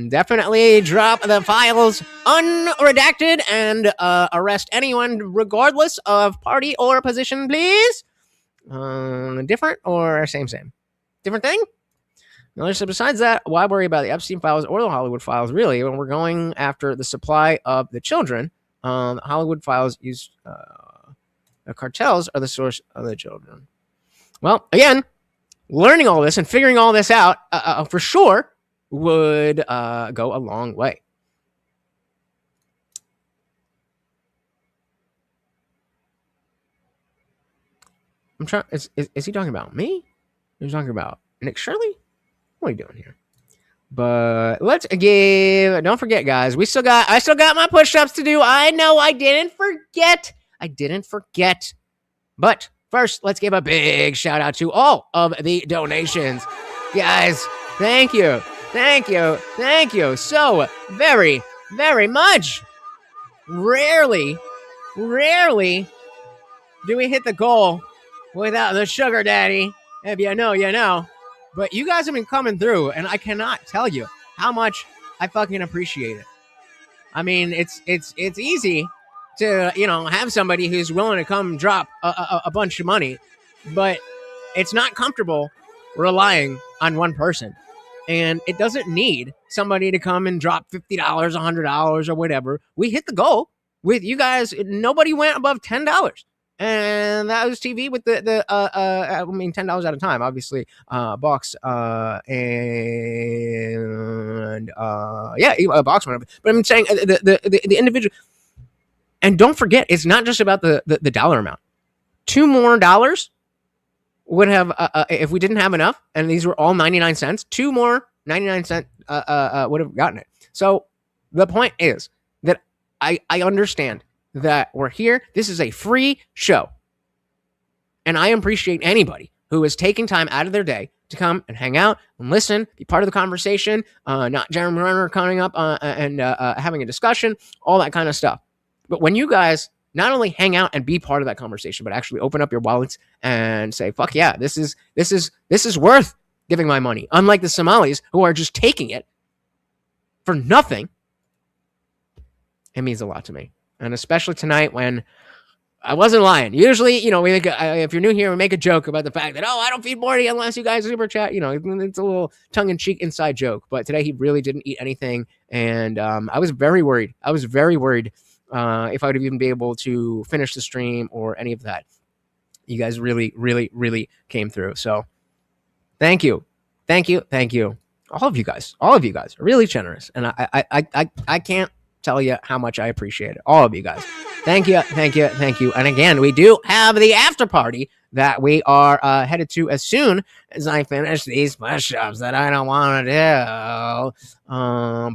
Speaker 2: Definitely drop the files unredacted and arrest anyone regardless of party or position, please. Different or same? Different thing? No, so besides that, why worry about the Epstein files or the Hollywood files, really, when we're going after the supply of the children? The Hollywood files use the cartels are the source of the children. Well, again, learning all this and figuring all this out for sure would go a long way. I'm trying. Is he talking about me? He's talking about Nick Shirley? What are you doing here? But let's give. Don't forget, guys. I still got my push-ups to do. I know I didn't forget. But first, let's give a big shout out to all of the donations, guys. Thank you so very, very much. Rarely do we hit the goal without the sugar daddy. If you know, you know. But you guys have been coming through, and I cannot tell you how much I fucking appreciate it. I mean, it's easy to, have somebody who's willing to come drop a bunch of money, but it's not comfortable relying on one person. And it doesn't need somebody to come and drop $50, $100, or whatever. We hit the goal with you guys. Nobody went above $10. And that was TV with the $10 at a time, obviously, box, and box went up. But I'm saying the individual, and don't forget, it's not just about the dollar amount. $2 more would have, if we didn't have enough, and these were all 99 cents, $2 more 99-cent would have gotten it. So the point is that I understand that we're here. This is a free show. And I appreciate anybody who is taking time out of their day to come and hang out and listen, be part of the conversation, not Jeremy Renner coming up and having a discussion, all that kind of stuff. But when you guys not only hang out and be part of that conversation, but actually open up your wallets and say, fuck yeah, this is worth giving my money. Unlike the Somalis who are just taking it for nothing. It means a lot to me. And especially tonight when I wasn't lying. Usually, you know, if you're new here, we make a joke about the fact that, I don't feed Morty unless you guys super chat. You know, it's a little tongue-in-cheek inside joke. But today he really didn't eat anything. And I was very worried. If I would even be able to finish the stream or any of that. You guys really, really, really came through. So thank you. Thank you. Thank you. All of you guys are really generous. And I can't tell you how much I appreciate it. All of you guys. Thank you. Thank you. Thank you. And again, we do have the after party that we are headed to as soon as I finish these push-ups that I don't want to do.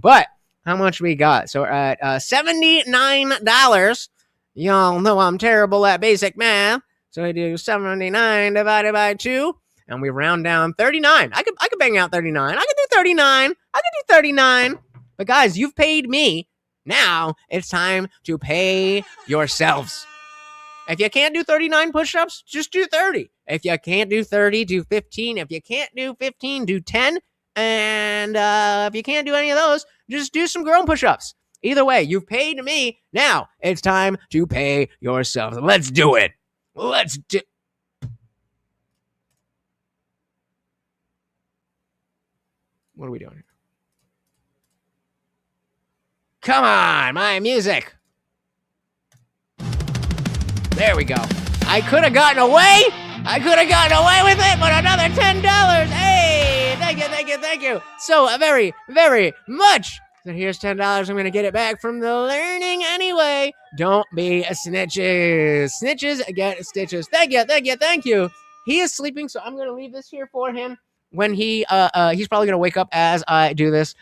Speaker 2: But how much we got? So we're at $79. Y'all know I'm terrible at basic math. So we do 79 divided by 2. And we round down 39. I could bang out 39. I could do 39. But guys, you've paid me. Now it's time to pay yourselves. If you can't do 39 push-ups, just do 30. If you can't do 30, do 15. If you can't do 15, do 10. And if you can't do any of those, just do some grown push-ups. Either way, you've paid me. Now it's time to pay yourselves. Let's do it. What are we doing here? Come on, my music. There we go. I could have gotten away with it, but another $10. Hey, thank you. So very, very much. So here's $10. I'm going to get it back from the learning anyway. Don't be a snitches. Snitches get stitches. Thank you. He is sleeping, so I'm going to leave this here for him. When he's probably going to wake up as I do this.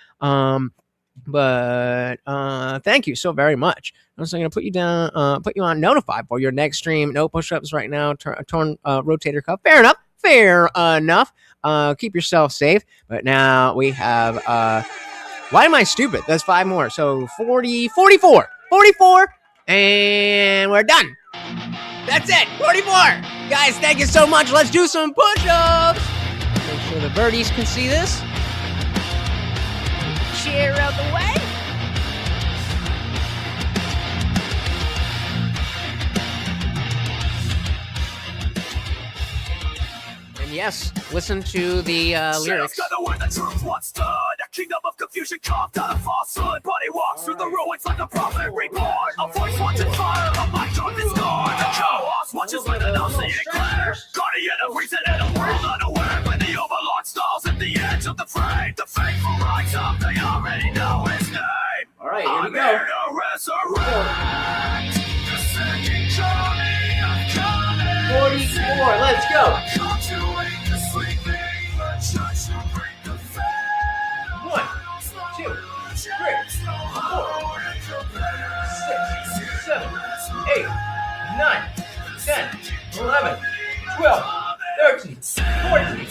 Speaker 2: But thank you so very much. I'm also going to put you down, put you on notify for your next stream. No push-ups right now. Torn rotator cuff. Fair enough. Keep yourself safe. But now we have, why am I stupid? That's 5 more. So 44, and we're done. That's it. 44. Guys, thank you so much. Let's do some push-ups. Make sure the birdies can see this. Chair out the way. And yes, listen to the lyrics.
Speaker 1: A kingdom of confusion carved out of falsehood. Body walks through the ruins like a prophet reborn. A voice watching fire, a mind on this guard. The chaos watches with an all-seeing glare. Guardian of reason in a world unaware. When the overlord stalls at the edge of the frame, the faithful rise up, they already know his name.
Speaker 2: All right, here we go.
Speaker 1: I'm here to resurrect the second coming of coming.
Speaker 2: 44, let's go.
Speaker 1: Come to wake the sleeping, the church to bring the faith.
Speaker 2: 1, 2, 3, 4, 6, 7, 8, 9, 10, 11, 12, 13, 14,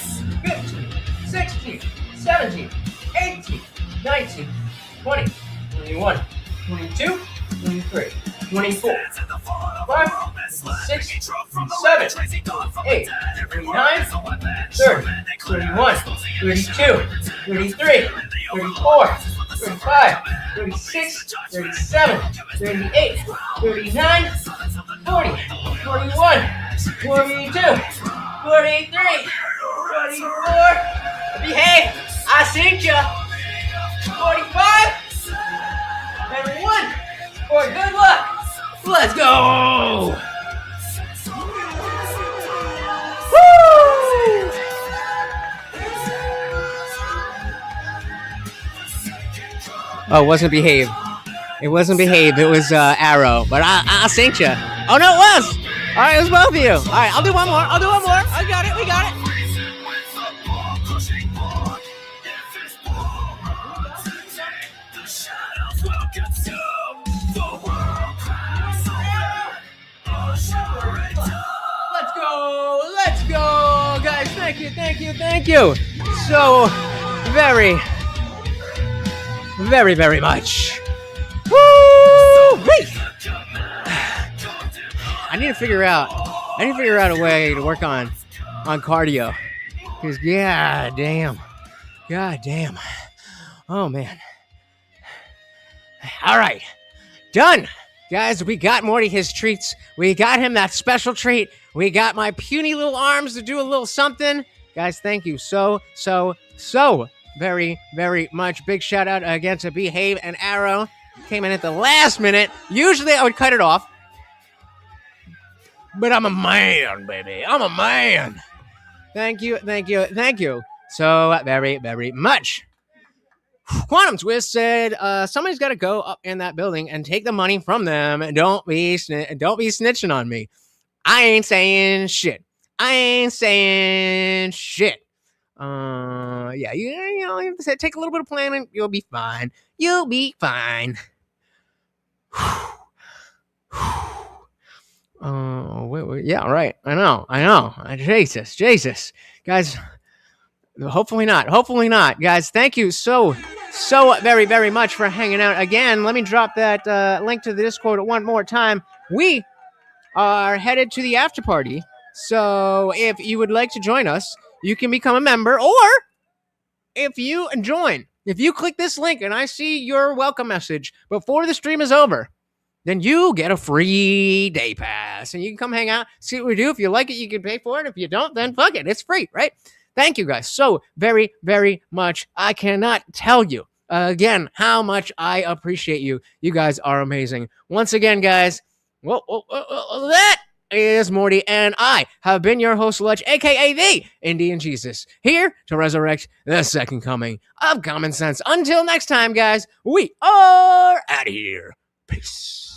Speaker 2: 15, 16, 17, 18, 19, 20, 21, 22, 23, 24, 25, 26, 27, 28, 29, 30, 31, 32, 33, 34, 35, 36, 37, 38, 39, 40, 41, 42, 43, 44, behave, I seen ya, 45, and 1 for good luck. Let's go! Woo! Oh, it wasn't behave. It wasn't behave. It was arrow. But I synced you. Oh no, it was. All right, it was both of you. All right, I'll do one more. I got it. We got it. Thank you, thank you, thank you. So very, very, very much. Woo! I need to figure out a way to work on cardio. Because god damn. Oh man. All right. Done. Guys, we got Morty his treats. We got him that special treat. We got my puny little arms to do a little something. Guys, thank you so very, very much. Big shout out again to Behave and Arrow. Came in at the last minute. Usually I would cut it off. But I'm a man, baby. I'm a man. Thank you so very, very much. Quantum Twist said, somebody's got to go up in that building and take the money from them. Don't be snitching on me. I ain't saying shit. Yeah, you know, you take a little bit of planning. You'll be fine. Yeah, right. I know. Jesus. Guys, hopefully not. Guys, thank you so very, very much for hanging out. Again, let me drop that link to the Discord one more time. We are headed to the after party. So if you would like to join us, you can become a member, or if you click this link and I see your welcome message before the stream is over, then you get a free day pass and you can come hang out, see what we do. If you like it, you can pay for it. If you don't, then fuck it. It's free, right? Thank you guys so very, very much. I cannot tell you again how much I appreciate you. You guys are amazing. Once again, guys, that is Morty, and I have been your host, Lutch, aka the Indian Jesus, here to resurrect the second coming of common sense. Until next time, guys, we are out of here. Peace.